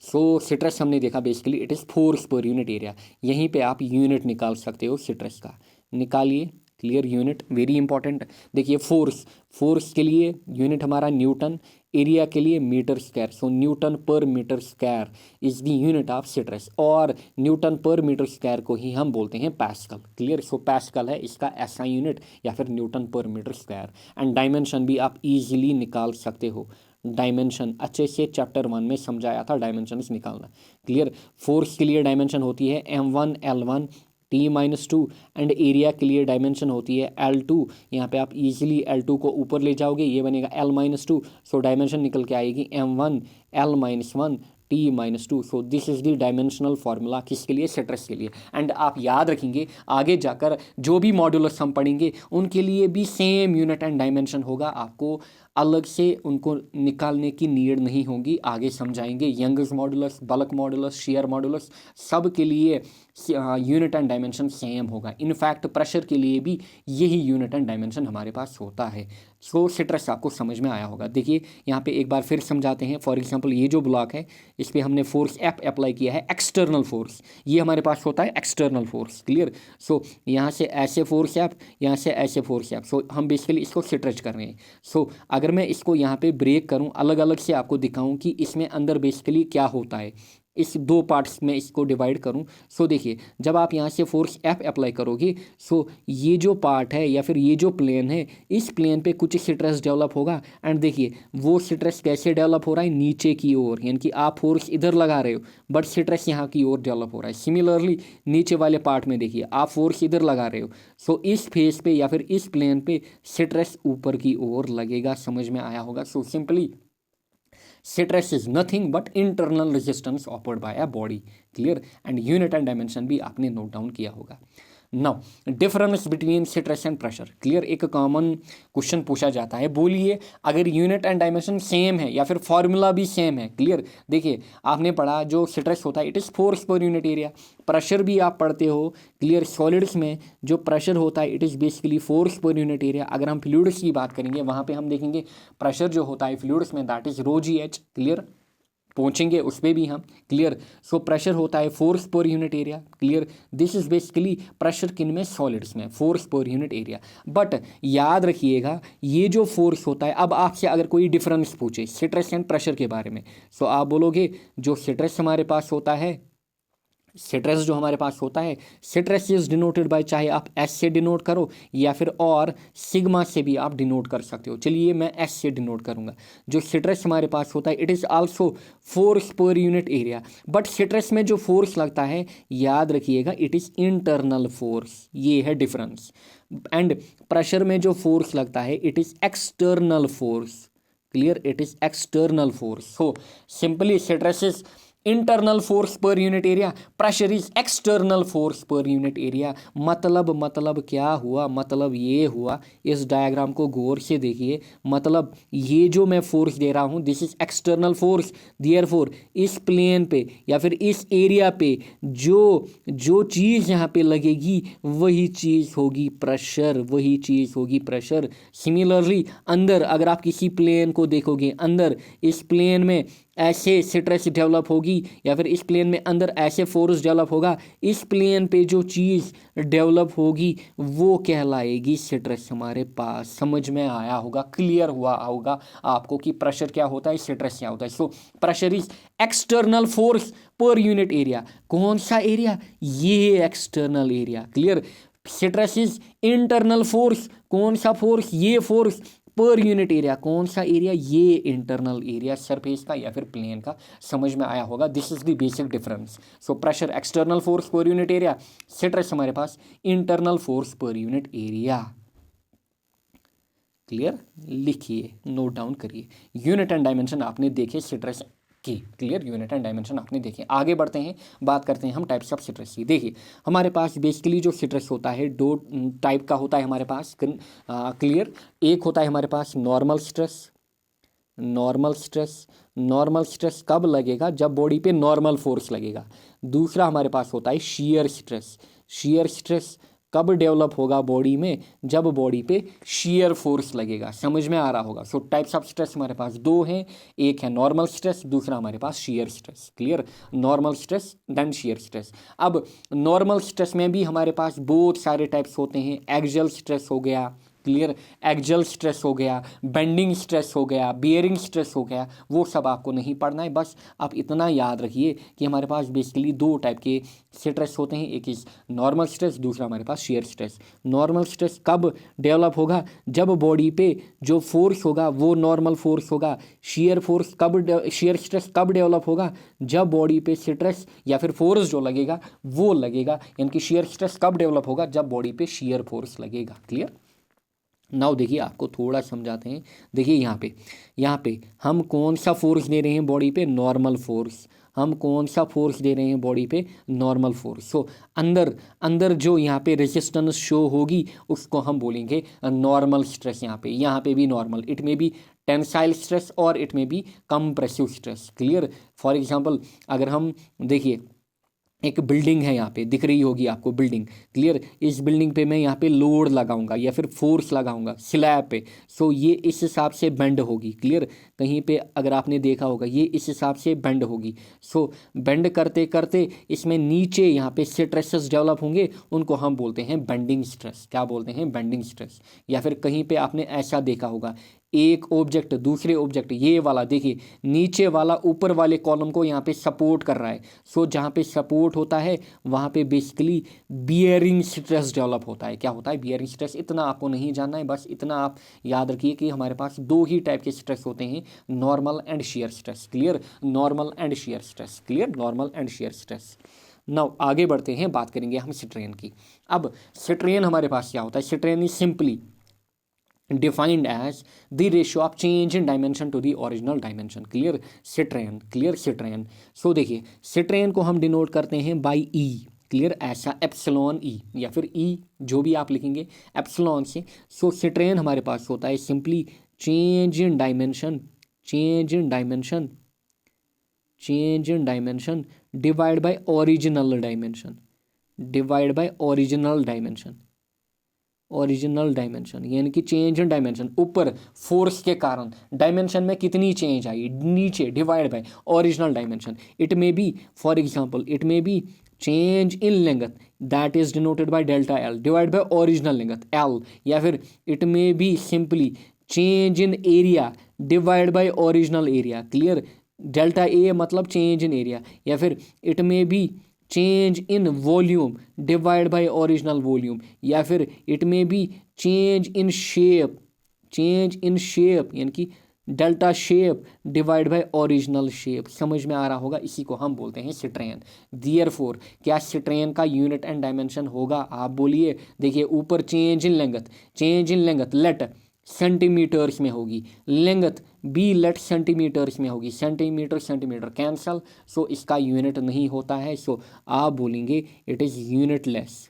सो स्ट्रेस हमने देखा basically it is force per unit area. यहीं पे आप यूनिट निकाल सकते हो स्ट्रेस का, निकालिए। Clear, unit very important. देखिए फोर्स के लिए यूनिट हमारा न्यूटन, एरिया के लिए metre square. So newton per metre square is the unit of stress, और न्यूटन पर मीटर स्क्वायर को ही हम बोलते हैं पास्कल। क्लियर, सो पास्कल है इसका एसआई यूनिट या फिर Newton per metre square. And dimension भी आप इजीली निकाल सकते हो। डायमेंशन अच्छे से चैप्टर 1 में समझाया था डायमेंशन निकालना। क्लियर, फोर्स के लिए डायमेंशन होती है m1 L1 T-2 and area के लिए डायमेंशन होती है L2। यहाँ पे आप इजीली L2 को ऊपर ले जाओगे, ये बनेगा L-2। सो डायमेंशन निकल के आएगी m1 L-1 T-2। So this is the dimensional formula किसके लिए, स्ट्रेस के लिए। एंड आप याद रखेंगे आगे जाकर जो भी मॉड्यूलस हम पढ़ेंगे उनके लिए भी सेम यूनिट एंड डायमेंशन होगा। आपको अलग से उनको निकालने की नीड नहीं होगी, आगे समझाएंगे। Young's modulus, bulk modulus, shear modulus, सब के लिए यूनिट एंड डायमेंशन सेम होगा। इनफैक्ट प्रेशर के लिए भी यही यूनिट एंड डायमेंशन हमारे पास होता है। सो स्ट्रेस आपको समझ में आया होगा। देखिए यहाँ पे एक बार फिर समझाते हैं। फॉर एग्जांपल ये जो ब्लॉक है इस पर हमने फोर्स एफ अप्लाई किया है, एक्सटर्नल फोर्स, ये हमारे पास होता है एक्सटर्नल फोर्स। क्लियर। सो यहाँ से ऐसे फोर्स एफ, यहाँ से ऐसे फोर्स एफ। सो हम बेसिकली इसको स्ट्रेच कर रहे हैं। सो अगर मैं इसको यहाँ पे ब्रेक करूँ, अलग अलग से आपको दिखाऊँ कि इसमें अंदर बेसिकली क्या होता है, इस दो पार्ट्स में इसको डिवाइड करूं। सो देखिए जब आप यहाँ से फोर्स एफ अप्लाई करोगे, सो ये जो पार्ट है या फिर ये जो प्लेन है, इस प्लेन पे कुछ स्ट्रेस डेवलप होगा। एंड देखिए वो स्ट्रेस कैसे डेवलप हो रहा है, नीचे की ओर, यानी कि आप फोर्स इधर लगा रहे हो बट स्ट्रेस यहाँ की ओर डेवलप हो रहा है। सिमिलरली नीचे वाले पार्ट में देखिए आप फोर्स इधर लगा रहे हो, सो इस फेस पे या फिर इस प्लेन पे स्ट्रेस ऊपर की ओर लगेगा। समझ में आया होगा। So simply stress is nothing but internal resistance offered by a body. Clear. And unit and dimension भी आपने नोट डाउन किया होगा। Now difference between stress and pressure. Clear. एक कॉमन क्वेश्चन पूछा जाता है, बोलिए अगर यूनिट एंड डायमेंशन सेम है या फिर फॉर्मूला भी सेम है। क्लियर। देखिए आपने पढ़ा जो स्ट्रेस होता है it is force per unit area, pressure भी आप पढ़ते हो। क्लियर। सॉलिड्स में जो प्रेशर होता है it is basically force per unit area. अगर हम फ्लूइड्स की बात करेंगे वहाँ पे हम देखेंगे प्रेशर जो होता है फ्लूइड्स में that is rho g h. Clear. पहुंचेंगे उस पर भी हम। क्लियर। सो प्रेशर होता है force per unit area. Clear. This is basically pressure किन में, सॉलिड्स में, force per unit area. But याद रखिएगा ये जो फोर्स होता है, अब आपसे अगर कोई डिफरेंस पूछे स्ट्रेस एंड प्रेशर के बारे में, सो आप बोलोगे जो स्ट्रेस हमारे पास होता है, स्ट्रेस जो हमारे पास होता है, स्ट्रेस इज डिनोटेड बाय, चाहे आप एस से डिनोट करो या फिर और सिग्मा से भी आप डिनोट कर सकते हो। चलिए मैं एस से डिनोट करूंगा। जो स्ट्रेस हमारे पास होता है it is also force per unit area, but stress में जो फोर्स लगता है याद रखिएगा इट इज़ इंटरनल फोर्स, ये है डिफरेंस। एंड प्रेशर में जो फोर्स लगता है it is external force. Clear. It is external force. So simply stress is internal force per unit area, pressure is external force per unit area. मतलब क्या हुआ, मतलब ये हुआ, इस डायग्राम को गौर से देखिए। मतलब ये जो मैं फोर्स दे रहा हूँ this is external force, therefore इस प्लेन पे या फिर इस एरिया पे जो चीज़ यहाँ पे लगेगी वही चीज़ होगी प्रेशर, वही चीज़ होगी प्रेशर। सिमिलरली अंदर अगर आप किसी प्लेन को देखोगे, अंदर इस प्लेन में ऐसे स्ट्रेस डेवलप होगी या फिर इस प्लेन में अंदर ऐसे फोर्स डेवलप होगा, इस प्लेन पे जो चीज़ डेवलप होगी वो कहलाएगी स्ट्रेस हमारे पास। समझ में आया होगा, क्लियर हुआ होगा आपको कि प्रेशर क्या होता है, स्ट्रेस क्या होता है। So pressure is external force per unit area. कौन सा एरिया, ये external area. Clear. Stress is internal force, कौन सा फोर्स, ये फोर्स पर यूनिट एरिया, कौन सा एरिया, ये इंटरनल एरिया सरफेस का या फिर प्लेन का। समझ में आया होगा। This is the basic difference. So pressure external force per unit area, stress हमारे पास internal force per unit area. Clear. लिखिए, नोट डाउन करिए। यूनिट एंड डायमेंशन आपने देखे स्ट्रेस की। क्लियर। यूनिट एंड डायमेंशन आपने देखे। आगे बढ़ते हैं, बात करते हैं हम टाइप्स ऑफ स्ट्रेस की। देखिए हमारे पास बेसिकली जो स्ट्रेस होता है दो टाइप का होता है हमारे पास। क्लियर। एक होता है हमारे पास नॉर्मल स्ट्रेस। नॉर्मल स्ट्रेस कब लगेगा, जब बॉडी पे नॉर्मल फोर्स लगेगा। दूसरा हमारे पास होता है शियर स्ट्रेस। शियर स्ट्रेस कब डेवलप होगा बॉडी में, जब बॉडी पे शियर फोर्स लगेगा। समझ में आ रहा होगा। सो टाइप्स ऑफ स्ट्रेस हमारे पास दो हैं, एक है नॉर्मल स्ट्रेस, दूसरा हमारे पास shear stress. Clear. Normal stress then shear stress. अब नॉर्मल स्ट्रेस में भी हमारे पास बहुत सारे टाइप्स होते हैं। एक्सियल स्ट्रेस हो गया, क्लियर, एक्सियल स्ट्रेस हो गया, बेंडिंग स्ट्रेस हो गया, बियरिंग स्ट्रेस हो गया, वो सब आपको नहीं पढ़ना है। बस आप इतना याद रखिए कि हमारे पास बेसिकली दो टाइप के स्ट्रेस होते हैं, एक इज नॉर्मल स्ट्रेस, दूसरा हमारे पास शियर स्ट्रेस। नॉर्मल स्ट्रेस कब डेवलप होगा, जब बॉडी पे जो फोर्स होगा वो नॉर्मल फोर्स होगा। शियर स्ट्रेस कब डेवलप होगा, जब बॉडी पे स्ट्रेस या फिर फोर्स जो लगेगा वो लगेगा। यानी कि शियर स्ट्रेस कब डेवलप होगा, जब बॉडी पे शियर फोर्स लगेगा। क्लियर। नाउ देखिए आपको थोड़ा समझाते हैं। देखिए यहाँ पे हम कौन सा फोर्स दे रहे हैं बॉडी पे, नॉर्मल फोर्स। हम कौन सा फोर्स दे रहे हैं बॉडी पे, नॉर्मल फोर्स। सो अंदर जो यहाँ पे रेजिस्टेंस शो होगी उसको हम बोलेंगे नॉर्मल स्ट्रेस। यहाँ पे भी normal, it may be tensile stress और it may be compressive stress. Clear. For example अगर हम देखिए एक बिल्डिंग है, यहाँ पे दिख रही होगी आपको बिल्डिंग। क्लियर। इस बिल्डिंग पे मैं यहाँ पे लोड लगाऊंगा या फिर फोर्स लगाऊंगा स्लैब पे, सो ये इस हिसाब से बेंड होगी। क्लियर। कहीं पे अगर आपने देखा होगा ये इस हिसाब से बेंड होगी। सो बेंड करते करते इसमें नीचे यहाँ पे स्ट्रेसेस डेवलप होंगे, उनको हम बोलते हैं बेंडिंग स्ट्रेस। क्या बोलते हैं? Bending stress. या फिर कहीं पे आपने ऐसा देखा होगा, एक ऑब्जेक्ट दूसरे ऑब्जेक्ट, ये वाला देखिए नीचे वाला ऊपर वाले कॉलम को यहाँ पे सपोर्ट कर रहा है। सो जहाँ पे सपोर्ट होता है वहाँ पे बेसिकली बियरिंग स्ट्रेस डेवलप होता है। क्या होता है? Bearing stress. इतना आपको नहीं जानना है, बस इतना आप याद रखिए कि हमारे पास दो ही टाइप के स्ट्रेस होते हैं, normal and shear stress. Clear. Normal and shear stress. Clear. Normal and shear stress. Now आगे बढ़ते हैं, बात करेंगे हम स्ट्रेन की। अब स्ट्रेन हमारे पास क्या होता है? Strain is simply defined as the ratio of change in dimension to the original dimension। Clear. Strain. Clear. Strain. So देखिए स्ट्रेन को हम डिनोट करते हैं बाई ई। क्लियर। ऐसा एप्सिलॉन ई या फिर ई जो भी आप लिखेंगे एप्सिलॉन से। सो स्ट्रेन हमारे पास होता है simply change in dimension, change in dimension, change in dimension divide by original dimension, divide by original dimension, original dimension यानी कि चेंज इन डायमेंशन। ऊपर फोर्स के कारण डायमेंशन में कितनी चेंज आई, नीचे divide by original dimension. It may B for example it may be change in length that is denoted by delta L divide by original length L. या फिर it may be simply change in area divide by original area. Clear. Delta A मतलब change in area. या फिर it may be change in volume divide by original volume. या फिर it may be change in shape, change in shape यानी कि delta shape divide by original shape. समझ में आ रहा होगा, इसी को हम बोलते हैं स्ट्रेन। देयरफॉर क्या स्ट्रेन का यूनिट एंड डायमेंशन होगा? आप बोलिए। देखिए ऊपर change in length, change in length let centimetres में होगी, लेंथ बी लेट सेंटीमीटर्स में होगी, सेंटीमीटर सेंटीमीटर कैंसल। सो इसका यूनिट नहीं होता है। सो आप बोलेंगे इट इज़ यूनिटलेस।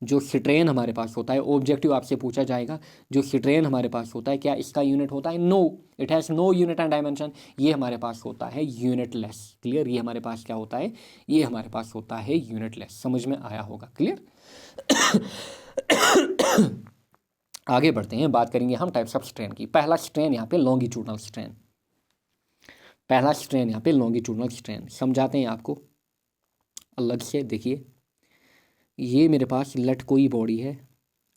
जो स्ट्रेन हमारे पास होता है, ऑब्जेक्टिव आपसे पूछा जाएगा, जो स्ट्रेन हमारे पास होता है क्या इसका यूनिट होता है? No, it has no unit and dimension. ये हमारे पास होता है यूनिटलेस। क्लियर। ये हमारे पास क्या होता है? ये हमारे पास होता है यूनिटलेस। समझ में आया होगा। क्लियर। आगे बढ़ते हैं, बात करेंगे हम टाइप्स ऑफ स्ट्रेन की। पहला स्ट्रेन यहाँ पे लॉन्गिट्यूडनल स्ट्रेन, पहला स्ट्रेन यहाँ पे लॉन्गिट्यूडनल स्ट्रेन समझाते हैं आपको अलग से। देखिए ये मेरे पास लेट कोई बॉडी है,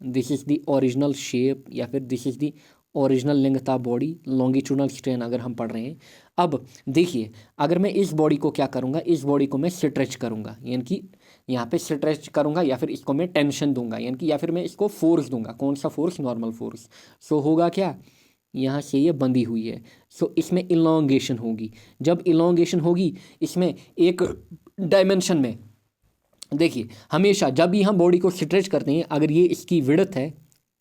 this is the original shape या फिर this is the original length of body. Longitudinal strain अगर हम पढ़ रहे हैं, अब देखिए अगर मैं इस बॉडी को क्या करूँगा, इस बॉडी को मैं स्ट्रेच करूँगा यानी कि यहाँ पे स्ट्रेच करूँगा, या फिर इसको मैं टेंशन दूंगा यानी कि, या फिर मैं इसको फोर्स दूंगा। कौन सा फोर्स? Normal force. सो होगा क्या, यहाँ से ये बंधी हुई है, सो इसमें इलोंगेशन होगी। जब इलोंगेशन होगी इसमें एक डायमेंशन में, देखिए हमेशा जब भी हम बॉडी को स्ट्रेच करते हैं, अगर ये इसकी विड्थ है,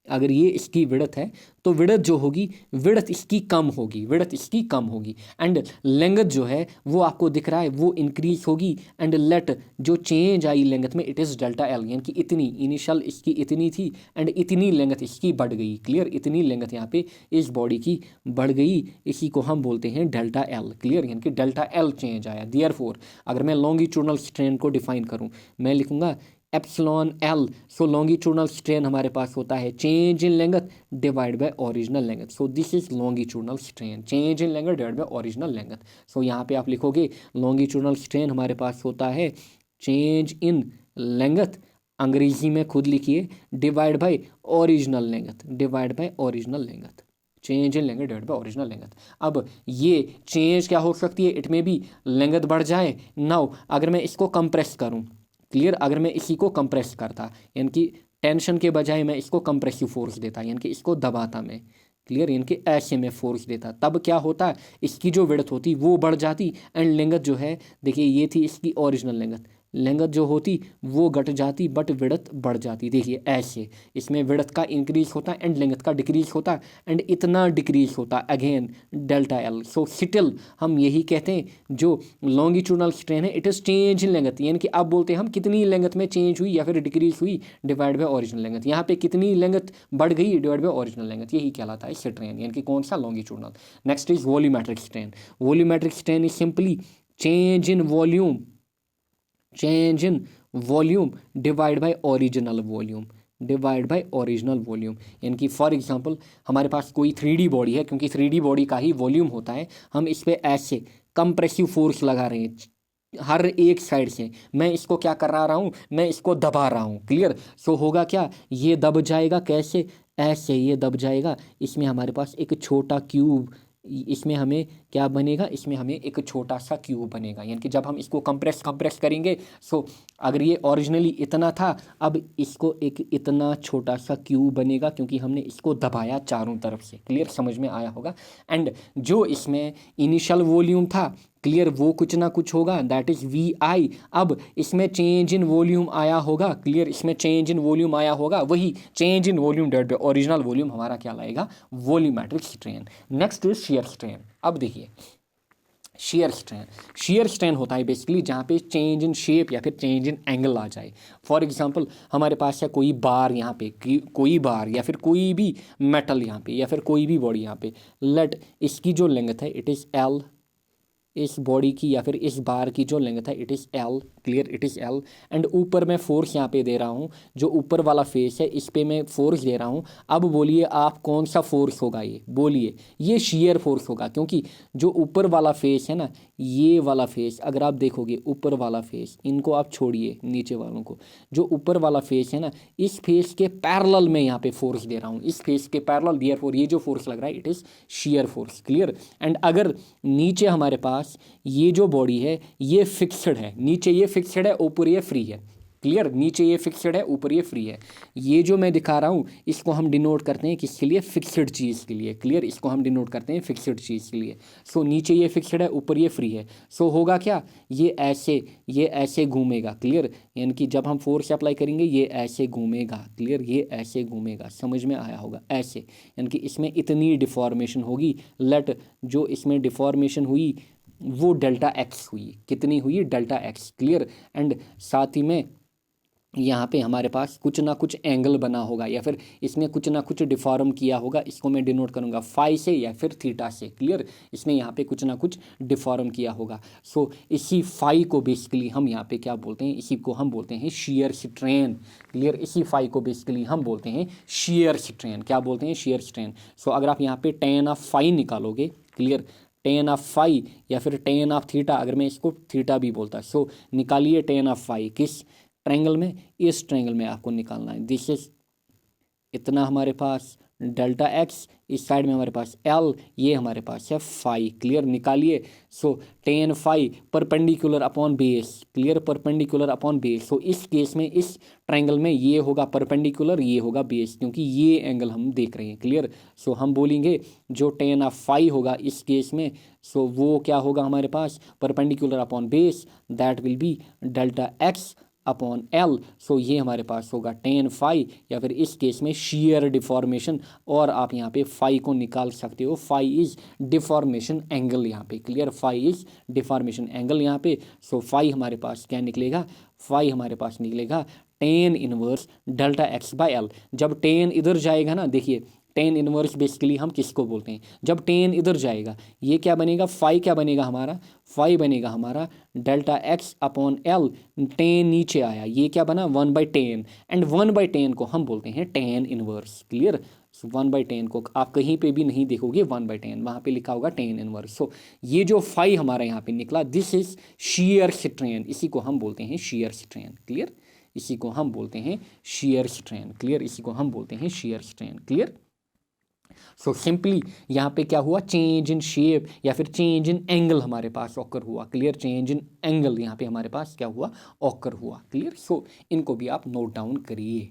अगर ये इसकी विड्थ है तो विड्थ जो होगी, विड्थ इसकी कम होगी, विड्थ इसकी कम होगी। एंड लेंथ जो है वो आपको दिख रहा है वो इंक्रीज होगी। एंड लेट जो चेंज आई लेंथ में, इट इज़ डेल्टा एल यानी कि इतनी, इनिशियल इसकी इतनी थी एंड इतनी लेंथ इसकी बढ़ गई। क्लियर। इतनी लेंथ यहाँ पे इस बॉडी की बढ़ गई, इसी को हम बोलते हैं डेल्टा एल। क्लियर। यानी कि डेल्टा एल चेंज आया। देयरफॉर अगर मैं लॉन्गिट्यूडनल स्ट्रेन को डिफाइन करूँ, मैं लिखूंगा epsilon L. So longitudinal strain हमारे पास होता है change in length divide by original length. So this is longitudinal strain, change in length divide by original length. So यहाँ पे आप लिखोगे लॉन्गिट्यूडनल स्ट्रेन हमारे पास होता है चेंज इन लेंथ, अंग्रेजी में खुद लिखिए, divide by original length, divide by original length, change in length divide by original length. अब ये चेंज क्या हो सकती है, इट में भी लेंथ बढ़ जाए। नाउ अगर मैं इसको कंप्रेस करूँ, क्लियर, अगर मैं इसी को कंप्रेस करता यानी कि टेंशन के बजाय मैं इसको कंप्रेसिव फोर्स देता यानी कि इसको दबाता मैं, क्लियर, यानी कि ऐसे में फोर्स देता, तब क्या होता है इसकी जो विड्थ होती वो बढ़ जाती एंड लेंथ जो है, देखिए ये थी इसकी ओरिजिनल लेंथ, लेंथ जो होती वो घट जाती बट विड्थ बढ़ जाती। देखिए ऐसे इसमें विड्थ का इंक्रीज होता है एंड लेंथ का डिक्रीज होता है एंड इतना डिक्रीज होता है again delta L. So still हम यही कहते हैं जो लॉन्गिट्यूडनल स्ट्रेन है it is change in length, यानी कि अब बोलते हैं हम कितनी लेंथ में चेंज हुई या फिर डिक्रीज हुई डिवाइड बाय ओरिजिनल लेंथ। यहाँ पे कितनी लेंथ बढ़ गई डिवाइड बाय ओरिजिनल लेंथ, यही कहलाता है स्ट्रेन, यानी कि कौन सा longitudinal. Next is volumetric strain. Volumetric strain is simply change in volume, change in volume divide by original volume, divide by original volume. यानी कि फॉर एग्जांपल हमारे पास कोई 3D बॉडी है, क्योंकि 3D बॉडी का ही वॉल्यूम होता है, हम इस पर ऐसे कंप्रेसिव फोर्स लगा रहे हैं हर एक साइड से, मैं इसको क्या कर रहा हूँ, मैं इसको दबा रहा हूँ। क्लियर। सो होगा क्या, ये दब जाएगा, कैसे, ऐसे ये दब जाएगा। इसमें हमारे पास एक छोटा क्यूब, इसमें हमें क्या बनेगा, इसमें हमें एक छोटा सा क्यूब बनेगा। यानी कि जब हम इसको कंप्रेस करेंगे, सो अगर ये ओरिजिनली इतना था, अब इसको एक इतना छोटा सा क्यूब बनेगा क्योंकि हमने इसको दबाया चारों तरफ से। क्लियर, समझ में आया होगा। एंड जो इसमें इनिशियल वॉल्यूम था, क्लियर, वो कुछ ना कुछ होगा, दैट इज वी आई। अब इसमें चेंज इन वॉल्यूम आया होगा, क्लियर, इसमें चेंज इन वॉल्यूम आया होगा, वही change in volume divide by original volume हमारा क्या लाएगा, volumetric strain. Next is shear strain. अब देखिए शियर स्ट्रेन, शियर स्ट्रेन होता है बेसिकली जहाँ पे चेंज इन शेप या फिर चेंज इन एंगल आ जाए। फॉर एग्जांपल हमारे पास है कोई बार, यहाँ पे कोई बार या फिर कोई भी मेटल यहाँ पे या फिर कोई भी बॉडी यहाँ पे, लेट इसकी जो लेंथ है इट इज़ एल, इस बॉडी की या फिर इस बार की जो लेंथ है it is L, clear, it is L. And ऊपर मैं फोर्स यहाँ पे दे रहा हूँ, जो ऊपर वाला फेस है इस पे मैं फोर्स दे रहा हूँ। अब बोलिए आप कौन सा फोर्स होगा, ये बोलिए, ये शियर फोर्स होगा, क्योंकि जो ऊपर वाला फेस है ना, ये वाला फेस अगर आप देखोगे, ऊपर वाला फेस, इनको आप छोड़िए नीचे वालों को, जो ऊपर वाला फेस है ना, इस फेस के पैरेलल में यहाँ पे फोर्स दे रहा हूँ, इस फेस के पैरेलल, देयरफॉर ये जो फोर्स लग रहा है it is shear force. Clear. And अगर नीचे हमारे पास ये जो बॉडी है ये फिक्स्ड है, नीचे ये फिक्स्ड है, ऊपर ये फ्री है। क्लियर, नीचे ये फिक्स्ड है, ऊपर ये फ्री है। ये जो मैं दिखा रहा हूँ इसको हम डिनोट करते हैं किसके लिए, फिक्स्ड चीज़ के लिए। क्लियर, इसको हम डिनोट करते हैं फिक्स्ड चीज़ के लिए। सो नीचे ये फिक्स्ड है, ऊपर ये फ्री है। सो होगा क्या, ये ऐसे घूमेगा। क्लियर, यानी कि जब हम फोर्स अप्लाई करेंगे ये ऐसे घूमेगा। क्लियर, ये ऐसे घूमेगा, समझ में आया होगा, ऐसे, यानी कि इसमें इतनी डिफॉर्मेशन होगी। लेट जो इसमें डिफॉर्मेशन हुई वो डेल्टा एक्स हुई, कितनी हुई, डेल्टा एक्स। क्लियर। एंड साथ ही में यहाँ पे हमारे पास कुछ ना कुछ एंगल बना होगा या फिर इसने कुछ ना कुछ डिफॉर्म किया होगा, इसको मैं डिनोट करूँगा फाई से या फिर थीटा से। क्लियर, इसने यहाँ पे कुछ ना कुछ डिफॉर्म किया होगा। सो इसी फाई को बेसिकली हम यहाँ पे क्या बोलते हैं, इसी को हम बोलते हैं शियर स्ट्रेन। क्लियर, इसी फाई को बेसिकली हम बोलते हैं शियर स्ट्रेन। क्या बोलते हैं, शियर स्ट्रेन। सो अगर आप यहाँ पे टेन ऑफ फाई निकालोगे, क्लियर, टेन ऑफ फाई या फिर टेन ऑफ थीटा, अगर मैं इसको थीटा भी बोलता, सो निकालिए टेन ऑफ फाई, किस ट्रायंगल में, इस ट्रायंगल में आपको निकालना है। दिस इज इतना हमारे पास डेल्टा एक्स, इस साइड में हमारे पास एल, ये हमारे पास है फाई। क्लियर, निकालिए। So tan phi perpendicular upon base. Clear, perpendicular upon base. So इस केस में इस ट्रायंगल में ये होगा परपेंडिकुलर, ये होगा बेस, क्योंकि ये एंगल हम देख रहे हैं। क्लियर। सो हम बोलेंगे जो टेन ऑफ फाई होगा इस केस में, सो वो क्या होगा हमारे पास, perpendicular upon base, that will be delta x upon L. So ये हमारे पास होगा टेन फाई या फिर इस केस में शियर डिफॉर्मेशन, और आप यहाँ पे फाई को निकाल सकते हो, फाई इज डिफॉर्मेशन एंगल यहाँ पे। Clear, phi is deformation angle यहाँ पे। सो फाई हमारे पास क्या निकलेगा, फाई हमारे पास निकलेगा tan inverse delta x by L. जब टेन इधर जाएगा ना, देखिए टेन इनवर्स बेसिकली हम किसको बोलते हैं, जब टेन इधर जाएगा ये क्या बनेगा, फाई क्या बनेगा हमारा, फाई बनेगा हमारा delta x upon L. Ten नीचे आया, ये क्या बना, 1/10, एंड 1/10 को हम बोलते हैं टेन इनवर्स। क्लियर, 1/10 को आप कहीं पे भी नहीं देखोगे 1/10, वहाँ पे लिखा होगा टेन इनवर्स। सो ये जो फाई हमारा यहाँ पे निकला, दिस इज शियर स्ट्रेन, इसी को हम बोलते हैं शियर स्ट्रेन। क्लियर, इसी को हम बोलते हैं शियर स्ट्रेन। क्लियर, इसी को हम बोलते हैं shear strain. Clear. So simply यहाँ पे क्या हुआ, चेंज इन शेप या फिर चेंज इन एंगल हमारे पास ऑकर हुआ। क्लियर, चेंज इन एंगल यहाँ पे हमारे पास क्या हुआ, ऑकर हुआ। क्लियर। सो इनको भी आप नोट डाउन करिए।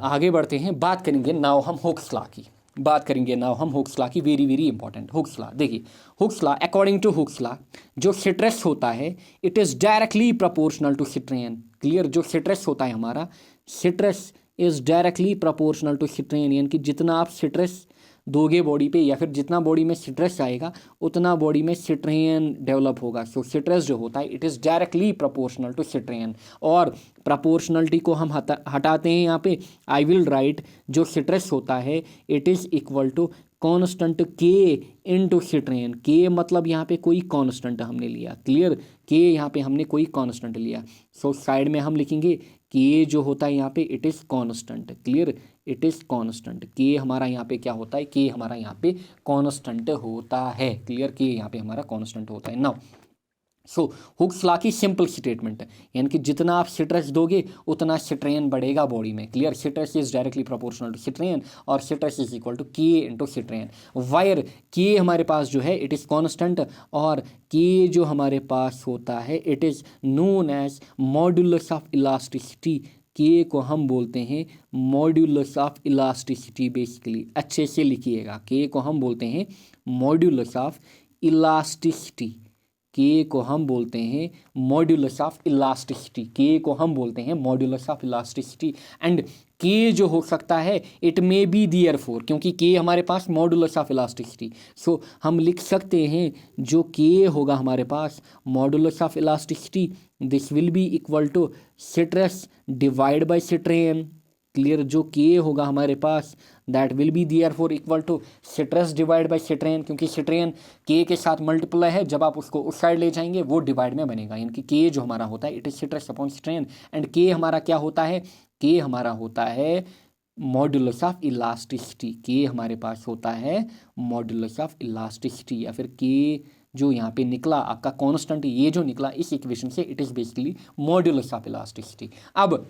आगे बढ़ते हैं, बात करेंगे नाउ हम हुक्स लॉ की। बात करेंगे नाउ हम हुक्स लॉ की, very very important Hooke's law. देखिए Hooke's law, according to Hooke's law जो स्ट्रेस होता है it is directly proportional to strain. Clear, जो स्ट्रेस होता है हमारा, stress is directly proportional to strain, यानी कि जितना आप स्ट्रेस दोगे बॉडी पे या फिर जितना बॉडी में स्ट्रेस आएगा उतना बॉडी में स्ट्रेन डेवलप होगा। सो स्ट्रेस जो होता है it is directly proportional to strain. और प्रोपोर्शनलिटी को हम हटाते हैं यहाँ पे, आई विल राइट जो स्ट्रेस होता है it is equal to constant K into strain. K मतलब यहाँ पे कोई कांस्टेंट हमने लिया। क्लियर, के यहाँ पे हमने कोई कांस्टेंट लिया। सो साइड में हम लिखेंगे के जो होता है यहाँ पे it is constant. Clear, it is constant. के हमारा यहाँ पे क्या होता है, के हमारा यहाँ पे कांस्टेंट होता है। क्लियर, के यहाँ पे हमारा कांस्टेंट होता है। नाउ सो हुक्स लॉ की सिंपल स्टेटमेंट है, यानी कि जितना आप स्ट्रेस दोगे उतना स्ट्रेन बढ़ेगा बॉडी में। Clear, stress is directly proportional to strain और stress is equal to K into strain. Wire के हमारे पास जो है इट इज़ कांस्टेंट और के जो हमारे पास होता है it is known as modulus of elasticity. K को हम बोलते हैं मॉड्यूलस ऑफ इलास्टिसिटी। बेसिकली अच्छे से लिखिएगा, के को हम बोलते हैं मॉड्यूलस ऑफ इलास्टिसिटी। के को हम बोलते हैं मॉड्यूलस ऑफ इलास्टिसिटी। के को हम बोलते हैं मॉड्यूलस ऑफ इलास्टिसिटी। एंड के जो हो सकता है इट मे बी देयरफॉर, क्योंकि के हमारे पास मॉड्यूलस ऑफ इलास्टिसिटी, सो हम लिख सकते हैं जो के होगा हमारे पास modulus of elasticity this will be equal to stress divide by strain. Clear, जो के होगा हमारे पास that will be therefore equal to stress divide by strain, क्योंकि स्ट्रेन के साथ मल्टीप्लाई है, जब आप उसको उस साइड ले जाएंगे वो डिवाइड में बनेगा, यानी कि के जो हमारा होता है it is stress upon strain. And के हमारा क्या होता है, के हमारा होता है मॉड्यूलस ऑफ इलास्टिसिटी। के हमारे पास होता है मॉड्यूलस ऑफ इलास्टिसिटी, या फिर के जो यहाँ पे निकला आपका कांस्टेंट, ये जो निकला इस इक्वेशन से it is basically modulus of elasticity. अब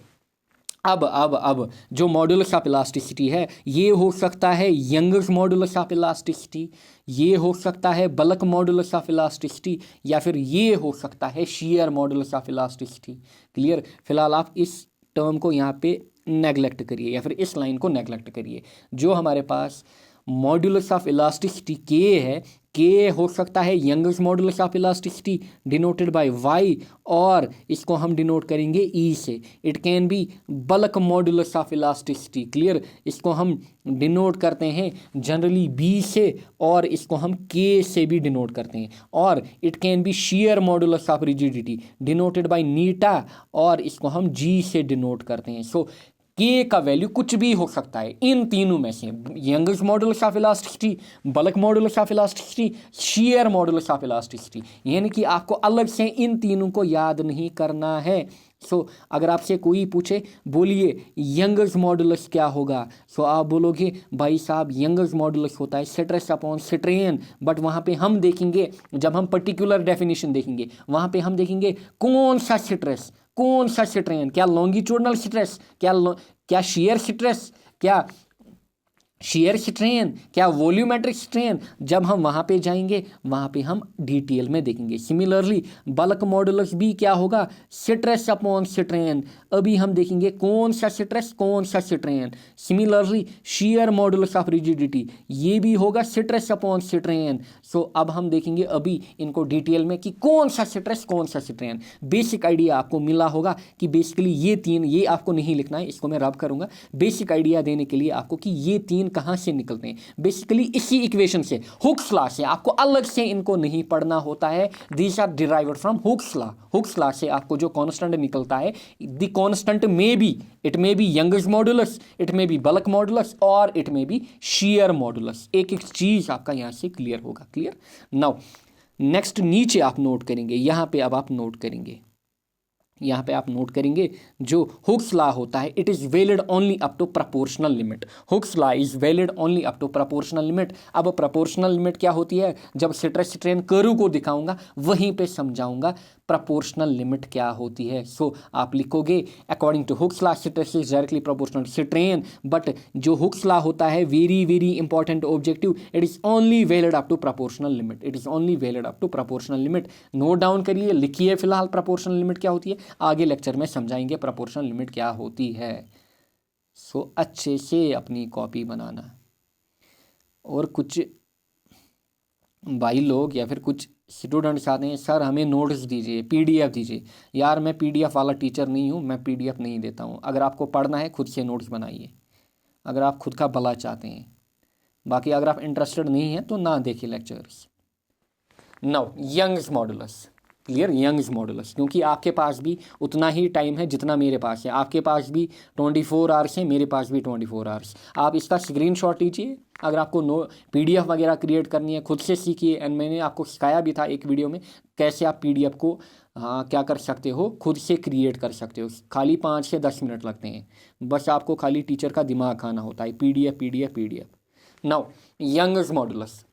जो मॉड्यूलस ऑफ इलास्टिसिटी है ये हो सकता है यंगर्स मॉड्यूलस ऑफ इलास्टिसिटी, ये हो सकता है बल्क मॉड्यूलस ऑफ इलास्टिसिटी, या फिर ये हो सकता है share modulus of elasticity. Clear, फिलहाल आप इस टर्म को यहाँ पे नेगलेक्ट करिए या फिर इस लाइन को नेगलेक्ट करिए। जो हमारे पास मॉड्यूलस ऑफ इलास्टिसिटी के है, के हो सकता है Young's modulus of elasticity denoted by Y, और इसको हम डिनोट करेंगे ई से। It can be bulk modulus of elasticity. Clear, इसको हम डिनोट करते हैं जनरली बी से, और इसको हम के से भी डिनोट करते हैं। और it can be shear modulus of rigidity denoted by eta, और इसको हम जी से डिनोट करते हैं। सो के का वैल्यू कुछ भी हो सकता है इन तीनों में से, youngers modulus of elasticity, bulk modulus of elasticity, share modulus of elasticity, यानी कि आपको अलग से इन तीनों को याद नहीं करना है। सो अगर आपसे कोई पूछे बोलिए यंगर्स मॉड्यूलस क्या होगा, सो आप बोलोगे भाई साहब यंगर्स मॉड्यूलस होता है स्ट्रेस अपॉन स्ट्रेन, बट वहाँ पे हम देखेंगे, जब हम पर्टिकुलर डेफिनेशन देखेंगे वहाँ पे हम देखेंगे कौन सा स्ट्रेस कौन सा स्ट्रेन, क्या लॉन्गिट्यूडनल स्ट्रेस, क्या शेयर स्ट्रेस, क्या शेयर स्ट्रेन, क्या वॉल्यूमेट्रिक स्ट्रेन, जब हम वहाँ पे जाएंगे वहाँ पे हम डिटेल में देखेंगे। सिमिलरली बल्क मॉड्यूलस भी क्या होगा, स्ट्रेस अपॉन स्ट्रेन, अभी हम देखेंगे कौन सा स्ट्रेस कौन सा strain. Similarly share modulus of rigidity ये भी होगा स्ट्रेस अपॉन स्ट्रेन। सो अब हम देखेंगे अभी इनको डिटेल में कि कौन सा स्ट्रेस कौन सा स्ट्रेन। बेसिक आइडिया आपको मिला होगा कि बेसिकली ये तीन, ये आपको नहीं लिखना है, इसको मैं रब करूँगा बेसिक आइडिया देने के लिए आपको कि ये तीन कहाँ से निकलते हैं। बेसिकली इसी इक्वेशन से, हुक्स लॉ से, आपको अलग से इनको नहीं पढ़ना होता है। These are derived from Hooke's law. Hooke's law से आपको जो कांस्टेंट निकलता है, the constant may be, it may be Young's modulus, it may be bulk modulus, और it may be shear modulus. एक एक चीज आपका यहाँ से क्लियर होगा। क्लियर, नाउ नेक्स्ट नीचे आप नोट करेंगे, यहाँ पे अब आप नोट करेंगे, यहाँ पे आप नोट करेंगे जो हुक्स लॉ होता है it is valid only up to proportional limit. Hooke's law is valid only up to proportional limit. अब प्रोपोर्शनल लिमिट क्या होती है, जब स्ट्रेस स्ट्रेन कर्व को दिखाऊंगा वहीं पे समझाऊंगा प्रोपोर्शनल लिमिट क्या होती है। सो आप लिखोगे according to Hooke's law stress is directly proportional to strain, but जो हुक्स लॉ होता है very very important objective, it is only valid up to proportional limit. It is only valid up to proportional limit. Note down करिए, लिखिए फिलहाल proportional limit क्या होती है, आगे लेक्चर में समझाएंगे प्रोपोर्शनल लिमिट क्या होती है। सो अच्छे से अपनी कॉपी बनाना। और कुछ भाई लोग या फिर कुछ स्टूडेंट्स आते हैं, सर हमें नोट्स दीजिए, पीडीएफ दीजिए। यार मैं पीडीएफ वाला टीचर नहीं हूँ, मैं पीडीएफ नहीं देता हूँ। अगर आपको पढ़ना है खुद से नोट्स बनाइए, अगर आप खुद का भला चाहते हैं। बाकी अगर आप इंटरेस्टेड नहीं हैं तो ना देखिए lectures. Now Young's modulus, clear, Young's modulus, क्योंकि आपके पास भी उतना ही टाइम है जितना मेरे पास है। आपके पास भी 24 आवर्स है, मेरे पास भी 24 आवर्स। आप इसका स्क्रीनशॉट लीजिए। अगर आपको पीडीएफ वगैरह क्रिएट करनी है खुद से सीखिए। एंड मैंने आपको सिखाया भी था एक वीडियो में कैसे आप पीडीएफ को क्या कर सकते हो, खुद से क्रिएट कर सकते हो। खाली 5 से 10 मिनट लगते हैं, बस आपको खाली टीचर का दिमाग खाना होता है। PDF PDF PDF. Now Young's modulus,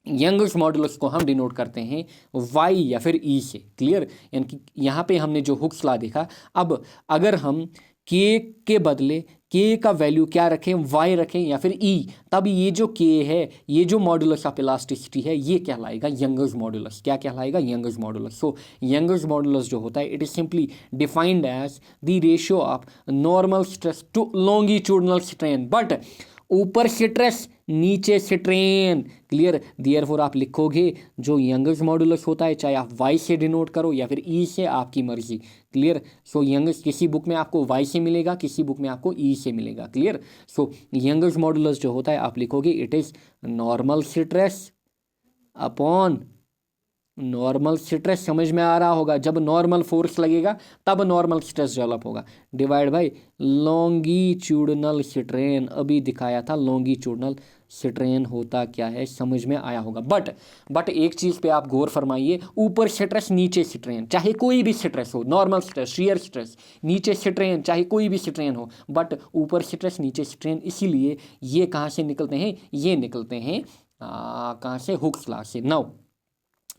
Young's modulus को हम डिनोट करते हैं वाई या फिर ई से, क्लियर। यानी कि यहाँ पे हमने जो हुक्स लॉ देखा, अब अगर हम के बदले के का वैल्यू क्या रखें, वाई रखें या फिर ई, तब ये जो के है, ये जो मॉडुलस ऑफ इलास्टिसिटी है, ये कहलाएगा यंग्स मॉडुलस। क्या कहलाएगा? Young's modulus. So Young's modulus जो होता है, it is simply defined as the ratio of normal stress to longitudinal strain, but ऊपर स्ट्रेस नीचे स्ट्रेन, क्लियर। देयरफॉर आप लिखोगे जो यंग्स मॉडुलस होता है, चाहे आप वाई से डिनोट करो या फिर ई से, आपकी मर्जी, क्लियर। सो यंग्स किसी बुक में आपको वाई से मिलेगा, किसी बुक में आपको ई से मिलेगा, क्लियर। सो यंग्स मॉडुलस जो होता है आप लिखोगे it is normal stress upon normal stress, समझ में आ रहा होगा। जब नॉर्मल फोर्स लगेगा तब नॉर्मल स्ट्रेस डेवलप होगा, डिवाइड बाय लॉन्गिट्यूडनल स्ट्रेन। अभी दिखाया था लॉन्गिट्यूडनल स्ट्रेन होता क्या है, समझ में आया होगा। बट एक चीज़ पे आप गौर फरमाइए, ऊपर स्ट्रेस नीचे स्ट्रेन, चाहे कोई भी स्ट्रेस हो, नॉर्मल स्ट्रेस, शियर स्ट्रेस, नीचे स्ट्रेन, चाहे कोई भी स्ट्रेन हो, बट ऊपर स्ट्रेस नीचे स्ट्रेन। इसीलिए ये कहाँ से निकलते हैं? ये निकलते हैं कहाँ से? हुक्स लॉ से। नाउ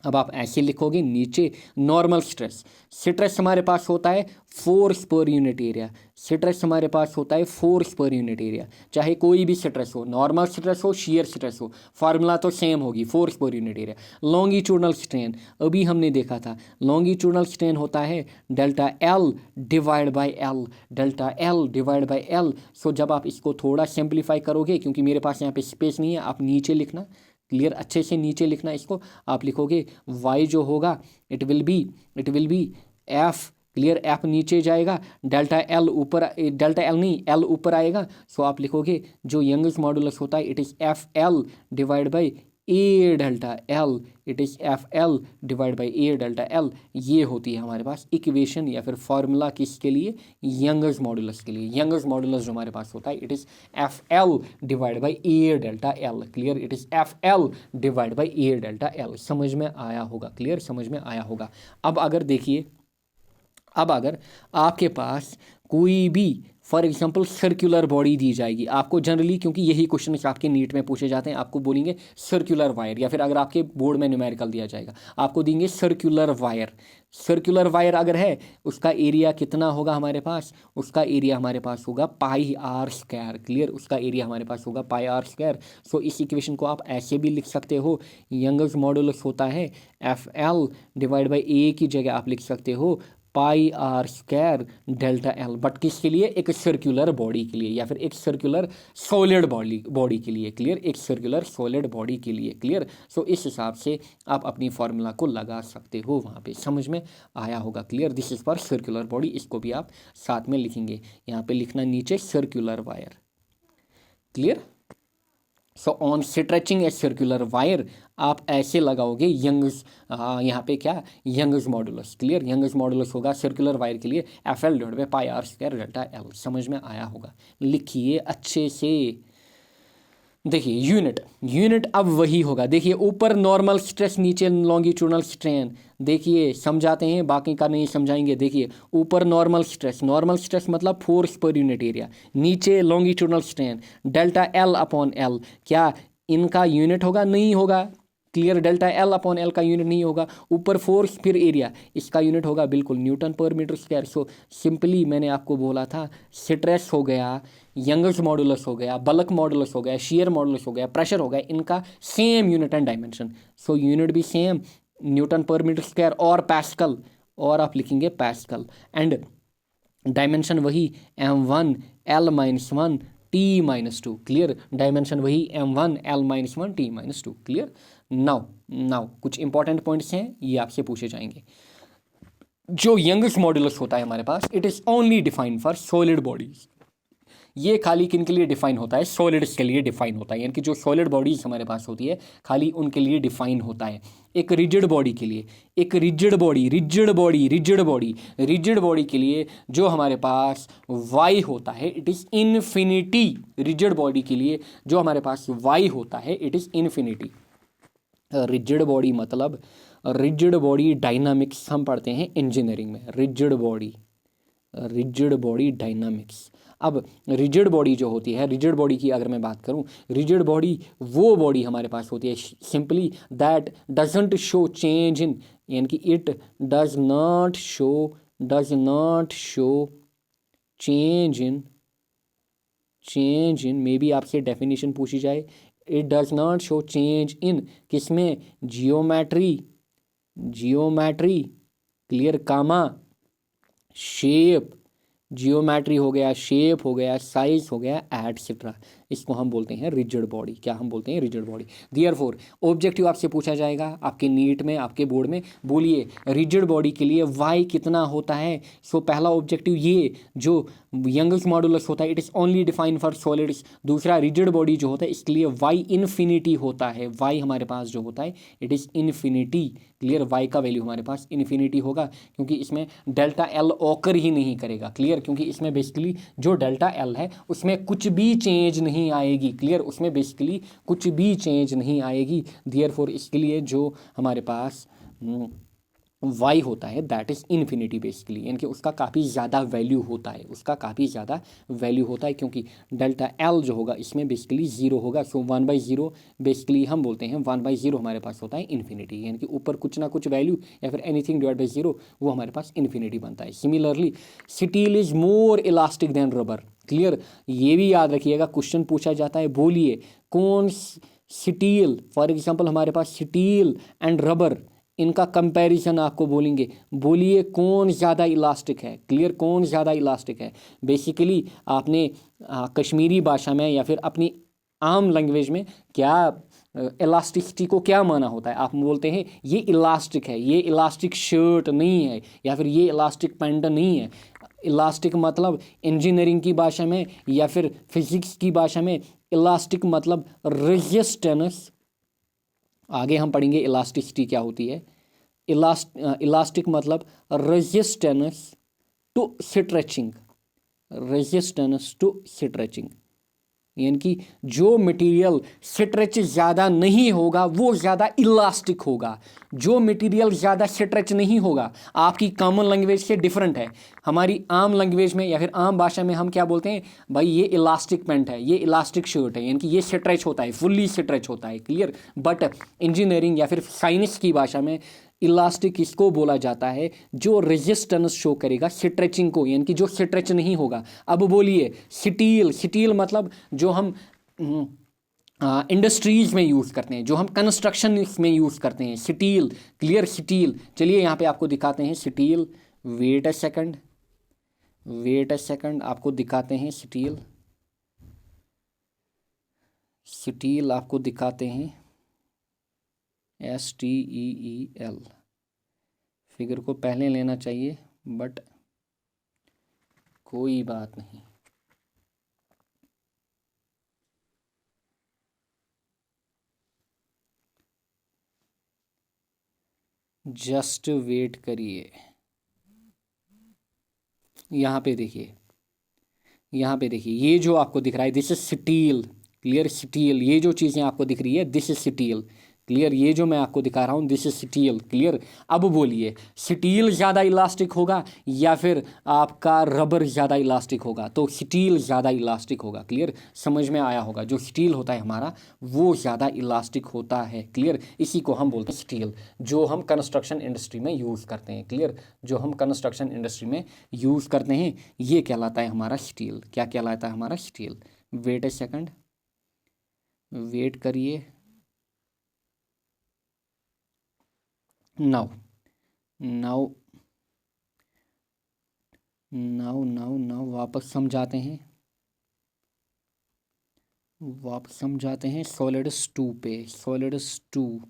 अब आप ऐसे लिखोगे, नीचे नॉर्मल स्ट्रेस, स्ट्रेस हमारे पास होता है force per unit area, stress हमारे पास होता है फोर्स पर यूनिट एरिया, चाहे कोई भी स्ट्रेस हो, नॉर्मल स्ट्रेस हो, शियर स्ट्रेस हो, फार्मूला तो सेम होगी, force per unit area. Longitudinal strain अभी हमने देखा था, लॉन्गिट्यूडनल स्ट्रेन होता है delta L divide by L, delta L divide by L. So जब आप इसको थोड़ा सिंप्लीफाई करोगे, क्योंकि मेरे पास यहाँ पे स्पेस नहीं है, आप नीचे लिखना, क्लियर, अच्छे से नीचे लिखना इसको। आप लिखोगे y जो होगा it will B f, clear, f नीचे जाएगा, डेल्टा एल ऊपर, डेल्टा एल नहीं, एल ऊपर आएगा। सो आप लिखोगे जो यंग्स मॉडुलस होता है it is F L divide by A delta L, it is F L divide by A delta L. ये होती है हमारे पास इक्वेशन या फिर फॉर्मूला किसके लिए? यंग्स मॉडुलस के लिए। यंग्स मॉडुलस जो हमारे पास होता है it is F L divide by A delta L, clear, it is F L divide by A delta L. समझ में आया होगा, क्लियर, समझ में आया होगा। अब अगर देखिए, अब अगर आपके पास कोई भी फॉर एग्जांपल सर्कुलर बॉडी दी जाएगी आपको जनरली, क्योंकि यही क्वेश्चन आपके नीट में पूछे जाते हैं, आपको बोलेंगे सर्कुलर वायर, या फिर अगर आपके बोर्ड में न्यूमेरिकल दिया जाएगा आपको देंगे सर्कुलर वायर। सर्कुलर वायर अगर है, उसका एरिया कितना होगा हमारे पास? उसका एरिया हमारे पास होगा पाई आर स्क्वायर, क्लियर, उसका एरिया हमारे पास होगा पाई आर स्क्वायर। सो इस इक्वेशन को आप ऐसे भी लिख सकते हो, यंग्स मॉडुलस होता है F L divide by A की जगह आप लिख सकते हो pi R square delta L, but किसके लिए? एक सर्कुलर बॉडी के लिए, या फिर एक सर्कुलर सॉलिड बॉडी के लिए, क्लियर, एक सर्कुलर सॉलिड बॉडी के लिए, क्लियर। सो इस हिसाब से आप अपनी फार्मूला को लगा सकते हो वहाँ पे, समझ में आया होगा, clear. This is for circular body, इसको भी आप साथ में लिखेंगे, यहाँ पे लिखना नीचे circular wire, clear. So on stretching a circular wire आप ऐसे लगाओगे यंग्स, यहाँ पे क्या? Young's modulus, clear, Young's modulus होगा सर्कुलर वायर के लिए F L divide by pi R square delta L. समझ में आया होगा, लिखिए अच्छे से। देखिए यूनिट अब वही होगा। देखिए ऊपर नॉर्मल स्ट्रेस, नीचे लॉन्गिट्यूडनल स्ट्रेन। देखिए समझाते हैं, बाकी का नहीं समझाएंगे। देखिए ऊपर नॉर्मल स्ट्रेस मतलब फोर्स पर यूनिट एरिया, नीचे longitudinal strain delta L upon L. क्या इनका यूनिट होगा? नहीं होगा, clear, delta L upon L का यूनिट नहीं होगा। ऊपर फोर्स फिर एरिया, इसका यूनिट होगा बिल्कुल Newton per metre square. So simply मैंने आपको बोला था स्ट्रेस हो गया, यंग्स मॉडुलस हो गया, बल्क मॉडुलस हो गया, शियर मॉडुलस हो गया, प्रेशर हो गया, इनका same unit and dimension. So unit भी same, Newton per metre square और पैस्कल, और आप लिखेंगे पैस्कल, एंड डायमेंशन वही M1 L-1 T-2, clear. Dimension वही M1 L-1 T-2, clear. Now now कुछ इंपॉर्टेंट पॉइंट्स हैं, ये आपसे पूछे जाएंगे। जो यंगस्ट मॉड्यूलस होता है हमारे पास, it is only defined for solid bodies. ये खाली किन के लिए डिफाइन होता है? सॉलिड्स के लिए डिफाइन होता है, यानी कि जो सॉलिड बॉडीज हमारे पास होती है खाली उनके लिए डिफाइन होता है। एक रिजिड बॉडी के लिए, एक रिजिड बॉडी के लिए जो हमारे पास वाई होता है it is infinity. Rigid body के लिए जो हमारे पास वाई होता है it is infinity. Rigid body मतलब, रिजिड बॉडी डायनामिक्स हम पढ़ते हैं इंजीनियरिंग में। Rigid body dynamics. अब रिजिड बॉडी जो होती है, रिजिड बॉडी की अगर मैं बात करूं, रिजिड बॉडी वो बॉडी हमारे पास होती है simply that doesn't show change in, यानी कि it does not show change in may be आपसे डेफिनेशन पूछी जाए, it does not show change in किसमें? जियोमेट्री, क्लियर, कामा, शेप, जियोमेट्री हो गया, शेप हो गया, साइज हो गया, एटसेट्रा। इसको हम बोलते हैं रिजिड बॉडी। क्या हम बोलते हैं? Rigid body. देयरफॉर ऑब्जेक्टिव आपसे पूछा जाएगा आपके नीट में, आपके बोर्ड में, बोलिए रिजिड बॉडी के लिए वाई कितना होता है? सो पहला ऑब्जेक्टिव ये जो यंगस्ट मॉडुलस होता है it is only defined for solids. दूसरा रिजिड बॉडी जो होता है इसके लिए वाई इन्फिनिटी होता है। वाई हमारे पास जो होता है it is infinity, clear. Y का वैल्यू हमारे पास इन्फिनिटी होगा क्योंकि इसमें डेल्टा एल ऑकर ही नहीं करेगा, क्लियर। क्योंकि इसमें बेसिकली जो डेल्टा एल है उसमें कुछ भी चेंज नहीं आएगी, क्लियर। उसमें बेसिकली कुछ भी चेंज नहीं आएगी। देयरफॉर इसके लिए जो हमारे पास वाई होता है दैट इज़ इन्फिनिटी बेसिकली, यानी कि उसका काफ़ी ज़्यादा वैल्यू होता है, क्योंकि डेल्टा एल जो होगा इसमें बेसिकली ज़ीरो होगा। सो 1/0 बेसिकली हम बोलते हैं 1/0 हमारे पास होता है इन्फिनिटी, यानी कि ऊपर कुछ ना कुछ वैल्यू या फिर एनीथिंग डिवाइड बाई 0 वो हमारे पास इन्फिनिटी बनता है। Similarly steel is more elastic than rubber, clear. ये भी याद रखिएगा, क्वेश्चन पूछा जाता है, बोलिए कौन स्टील, फॉर एग्जांपल हमारे पास स्टील एंड रबर, इनका कंपैरिजन आपको बोलेंगे, बोलिए कौन ज़्यादा इलास्टिक है, क्लियर, कौन ज़्यादा इलास्टिक है। बेसिकली आपने कश्मीरी भाषा में या फिर अपनी आम लैंग्वेज में क्या इलास्टिसिटी को क्या माना होता है? आप बोलते हैं ये इलास्टिक है, ये इलास्टिक शर्ट नहीं है, या फिर ये इलास्टिक पैंट नहीं है। इलास्टिक मतलब इंजीनियरिंग की भाषा में या फिर फिजिक्स की भाषा में इलास्टिक मतलब रेजिस्टेंस। आगे हम पढ़ेंगे इलास्टिसिटी क्या होती है। इलास्टिक मतलब रेजिस्टेंस टू स्ट्रेचिंग, यानी कि जो मटेरियल स्ट्रेच ज़्यादा नहीं होगा वो ज़्यादा इलास्टिक होगा। जो मटेरियल ज़्यादा स्ट्रेच नहीं होगा, आपकी कॉमन लैंग्वेज से डिफरेंट है। हमारी आम लैंग्वेज में या फिर आम भाषा में हम क्या बोलते हैं? भाई ये इलास्टिक पैंट है, ये इलास्टिक शर्ट है, यानी कि ये स्ट्रेच होता है, फुल्ली स्ट्रेच होता है, क्लियर। बट इंजीनियरिंग या फिर साइंस की भाषा में इलास्टिक किसको बोला जाता है? जो रेजिस्टेंस शो करेगा स्ट्रेचिंग को, यानी कि जो स्ट्रेच नहीं होगा। अब बोलिए स्टील मतलब जो हम इंडस्ट्रीज़ में यूज़ करते हैं, जो हम कंस्ट्रक्शन में यूज़ करते हैं, स्टील, क्लियर, स्टील। चलिए यहाँ पे आपको दिखाते हैं स्टील, वेट अ सेकंड, आपको दिखाते हैं स्टील आपको दिखाते हैं STEEL। फिगर को पहले लेना चाहिए बट कोई बात नहीं। जस्ट वेट करिए। यहाँ पे देखिए ये जो आपको दिख रहा है this is steel, clear, steel. ये जो चीज़ें आपको दिख रही है दिस इज स्टील, क्लियर। ये जो मैं आपको दिखा रहा हूँ दिस इज स्टील, क्लियर। अब बोलिए स्टील ज़्यादा इलास्टिक होगा या फिर आपका रबर ज़्यादा इलास्टिक होगा? तो स्टील ज़्यादा इलास्टिक होगा, क्लियर। समझ में आया होगा, जो स्टील होता है हमारा वो ज़्यादा इलास्टिक होता है, क्लियर। इसी को हम बोलते हैं स्टील, जो हम कंस्ट्रक्शन इंडस्ट्री में यूज़ करते हैं, क्लियर। जो हम कंस्ट्रक्शन इंडस्ट्री में यूज़ करते हैं ये कहलाता है हमारा स्टील। क्या कहलाता है हमारा? स्टील। वेट ए सेकंड, वेट करिए। नाउ वापस समझाते हैं। वापस हम जाते हैं सॉलिड्स टू पे। सॉलिड्स टू,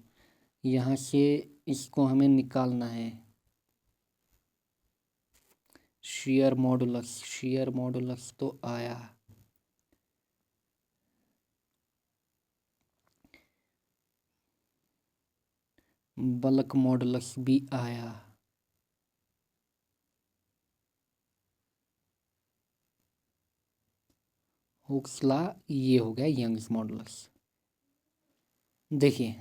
यहाँ से इसको हमें निकालना है। शेयर मॉडुलस, शेयर मॉडुलस तो आया, बल्क मॉडुलस भी आया, हुक्स लॉ, ये हो गया यंग्स मॉडुलस। देखिए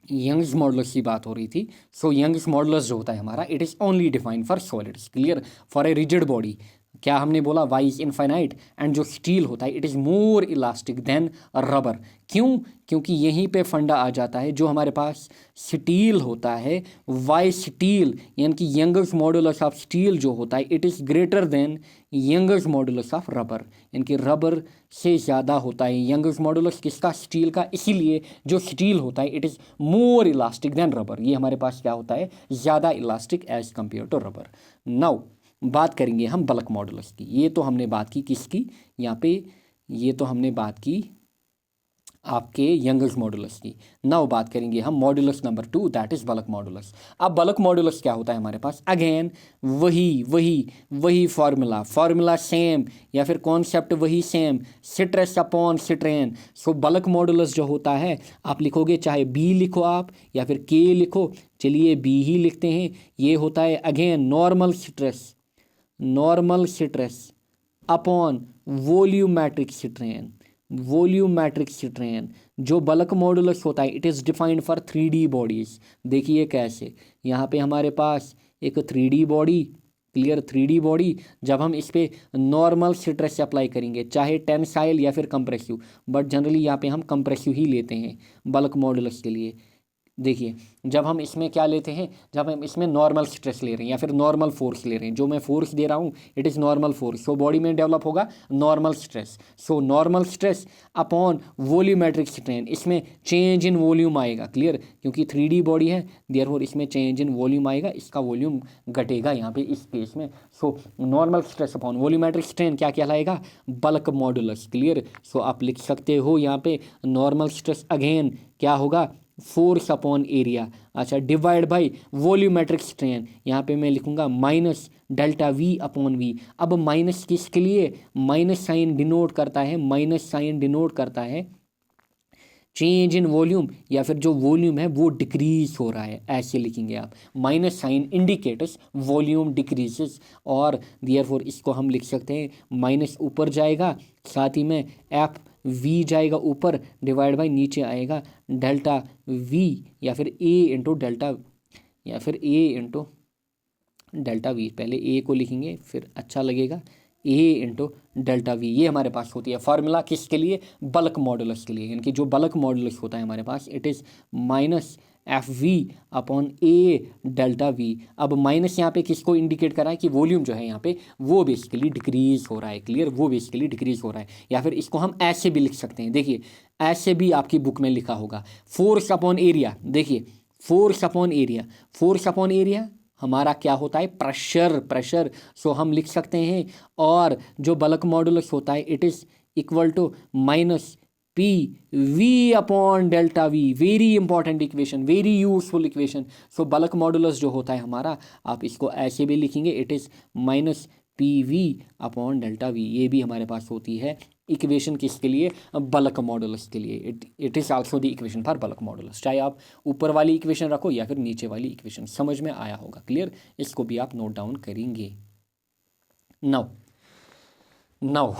यंग्स मॉडुलस की बात हो रही थी। सो यंग्स मॉडुलस जो होता है हमारा, it is only defined for solids, clear. For a rigid body क्या हमने बोला, वाई इज इनफाइनाइट, एंड जो स्टील होता है it is more elastic than rubber. क्यों? क्योंकि यहीं पे फंडा आ जाता है, जो हमारे पास स्टील होता है, वाई स्टील यानी कि यंग्स मॉडुलस ऑफ स्टील जो होता है it is greater than Young's modulus of rubber, यानी कि रबर से ज़्यादा होता है यंग्स मॉडुलस किसका, स्टील का। इसीलिए जो स्टील होता है it is more elastic than rubber, ये हमारे पास क्या होता है, ज़्यादा elastic as compared to rubber. Now बात करेंगे हम बल्क मॉडुलस की। ये तो हमने बात की किसकी, यहाँ पे ये तो हमने बात की आपके यंग्स मॉडुलस की। नाउ बात करेंगे हम modulus number 2, that is bulk modulus. अब बल्क मॉडुलस क्या होता है हमारे पास, अगेन वही वही वही फार्मूला, फार्मूला सेम या फिर कॉन्सेप्ट वही सेम, स्ट्रेस अपॉन स्ट्रेन। सो बल्क मॉडुलस जो होता है आप लिखोगे, चाहे बी लिखो आप या फिर के लिखो, चलिए बी ही लिखते हैं। ये होता है again normal stress, normal stress upon volumetric strain, volumetric strain. जो बल्क मॉडुलस होता है it is defined for 3D bodies. देखिए कैसे, यहाँ पे हमारे पास एक 3D body, clear 3D body, जब हम इस पर नॉर्मल स्ट्रेस अप्लाई करेंगे, चाहे टेंसाइल या फिर कंप्रेसिव, बट जनरली यहाँ पे हम कंप्रेसिव ही लेते हैं बल्क मॉडुलस के लिए। देखिए जब हम इसमें क्या लेते हैं, जब हम इसमें नॉर्मल स्ट्रेस ले रहे हैं या फिर नॉर्मल फोर्स ले रहे हैं, जो मैं फोर्स दे रहा हूँ it is normal force, so body में डेवलप होगा normal stress. So normal stress upon volumetric strain, इसमें चेंज इन वॉल्यूम आएगा, क्लियर, क्योंकि 3D बॉडी है देयरफॉर इसमें चेंज इन वॉल्यूम आएगा, इसका वॉल्यूम घटेगा यहाँ पे इस केस में। So normal stress upon volumetric strain क्या कहलाएगा, बल्क मॉडुलस, क्लियर। सो आप लिख सकते हो यहाँ पे नॉर्मल स्ट्रेस अगेन क्या होगा, फोर्स अपॉन एरिया, अच्छा डिवाइड बाई वॉल्यूमेट्रिक स्ट्रेन, यहाँ पे मैं लिखूंगा minus delta V upon V. अब माइनस किसके लिए, माइनस साइन डिनोट करता है, माइनस साइन डिनोट करता है चेंज इन वॉल्यूम, या फिर जो वॉल्यूम है वो डिक्रीज हो रहा है, ऐसे लिखेंगे आप। Minus sign indicators volume decreases, और देयरफॉर इसको हम लिख सकते हैं माइनस ऊपर जाएगा, साथ ही में एफ वी जाएगा ऊपर, डिवाइड बाई नीचे आएगा डेल्टा वी या फिर ए इंटू डेल्टा, या फिर ए इंटू डेल्टा वी। पहले ए को लिखेंगे फिर अच्छा लगेगा, ए इंटू डेल्टा वी। ये हमारे पास होती है फार्मूला किसके लिए, बल्क मॉडुलस के लिए, यानी कि जो बल्क मॉडुलस होता है हमारे पास it is minus F V upon A delta V. अब माइनस यहाँ पे किसको इंडिकेट कर रहा है कि वॉल्यूम जो है यहाँ पे वो बेसिकली डिक्रीज हो रहा है, क्लियर, वो बेसिकली डिक्रीज हो रहा है। या फिर इसको हम ऐसे भी लिख सकते हैं, देखिए ऐसे भी आपकी बुक में लिखा होगा, फोर्स अपॉन एरिया। देखिए force upon area, force upon area हमारा क्या होता है, प्रेशर, प्रेशर। सो हम लिख सकते हैं, और जो बल्क मॉडुलस होता है it is equal to minus P V upon delta V. Very important equation, very useful equation. So bulk modulus जो होता है हमारा, आप इसको ऐसे भी लिखेंगे, it is minus P V upon delta V. ये भी हमारे पास होती है इक्वेशन किसके लिए, बल्क मॉडुलस के लिए। It is also the equation for bulk modulus. चाहे आप ऊपर वाली इक्वेशन रखो या फिर नीचे वाली इक्वेशन, समझ में आया होगा, क्लियर। इसको भी आप नोट डाउन करेंगे। नाउ नाउ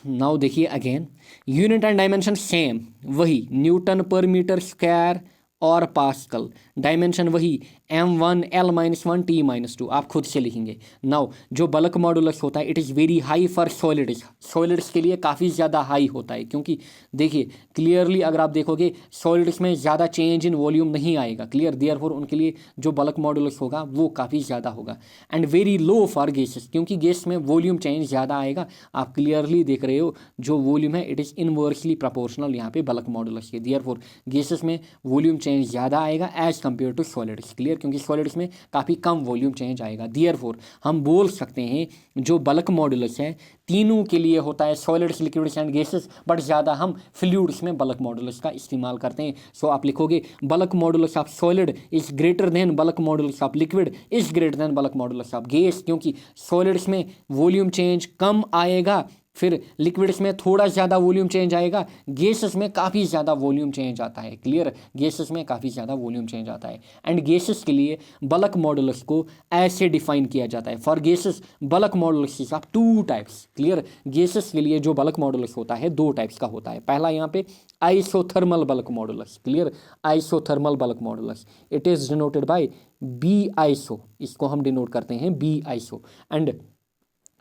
नाउ देखिए again unit and dimension same, वही न्यूटन पर मीटर स्क्वायर और पास्कल, डायमेंशन वही m1 l-1 t-2, आप खुद से लिखेंगे। नाउ जो बल्क मॉडुलस होता है it is very high for solids, solids के लिए काफ़ी ज़्यादा हाई होता है, क्योंकि देखिए क्लियरली अगर आप देखोगे सॉलिड्स में ज़्यादा चेंज इन वॉल्यूम नहीं आएगा, क्लियर, देयरफॉर उनके लिए जो बल्क मॉडुलस होगा वो काफ़ी ज़्यादा होगा। And very low for gases, क्योंकि गैस में वॉल्यूम चेंज ज़्यादा आएगा, आप क्लियरली देख रहे हो जो वॉल्यूम है इट इज़ इनवर्सली प्रोपोर्शनल यहाँ पे बल्क मॉडुलस के, देयरफॉर गैसेस में वॉल्यूम चेंज ज़्यादा आएगा as compared to solids, clear, क्योंकि सॉलिड्स में काफ़ी कम वॉल्यूम चेंज आएगा। देयरफॉर हम बोल सकते हैं जो बल्क मॉडुलस है तीनों के लिए होता है, solids, liquids and gases, but ज़्यादा हम फ्लूइड्स में बल्क मॉडुलस का इस्तेमाल करते हैं। सो आप लिखोगे bulk modulus of solid is greater than bulk modulus of liquid is greater than bulk modulus of gas, क्योंकि सॉलिड्स में वॉल्यूम चेंज कम आएगा, फिर लिक्विड्स में थोड़ा ज़्यादा वॉल्यूम चेंज आएगा, गैसेस में काफ़ी ज़्यादा वॉल्यूम चेंज आता है, क्लियर, गैसेस में काफ़ी ज़्यादा वॉल्यूम चेंज आता है। एंड गैसेस के लिए बल्क मॉडुलस को ऐसे डिफाइन किया जाता है, for gases bulk modulus is of 2 types, clear, gases के लिए जो बल्क मॉडुलस होता है 2 टाइप्स का होता है। पहला यहाँ पे isothermal bulk modulus, clear, isothermal bulk modulus, it is denoted by B iso, इसको हम डिनोट करते हैं बी आइसो। एंड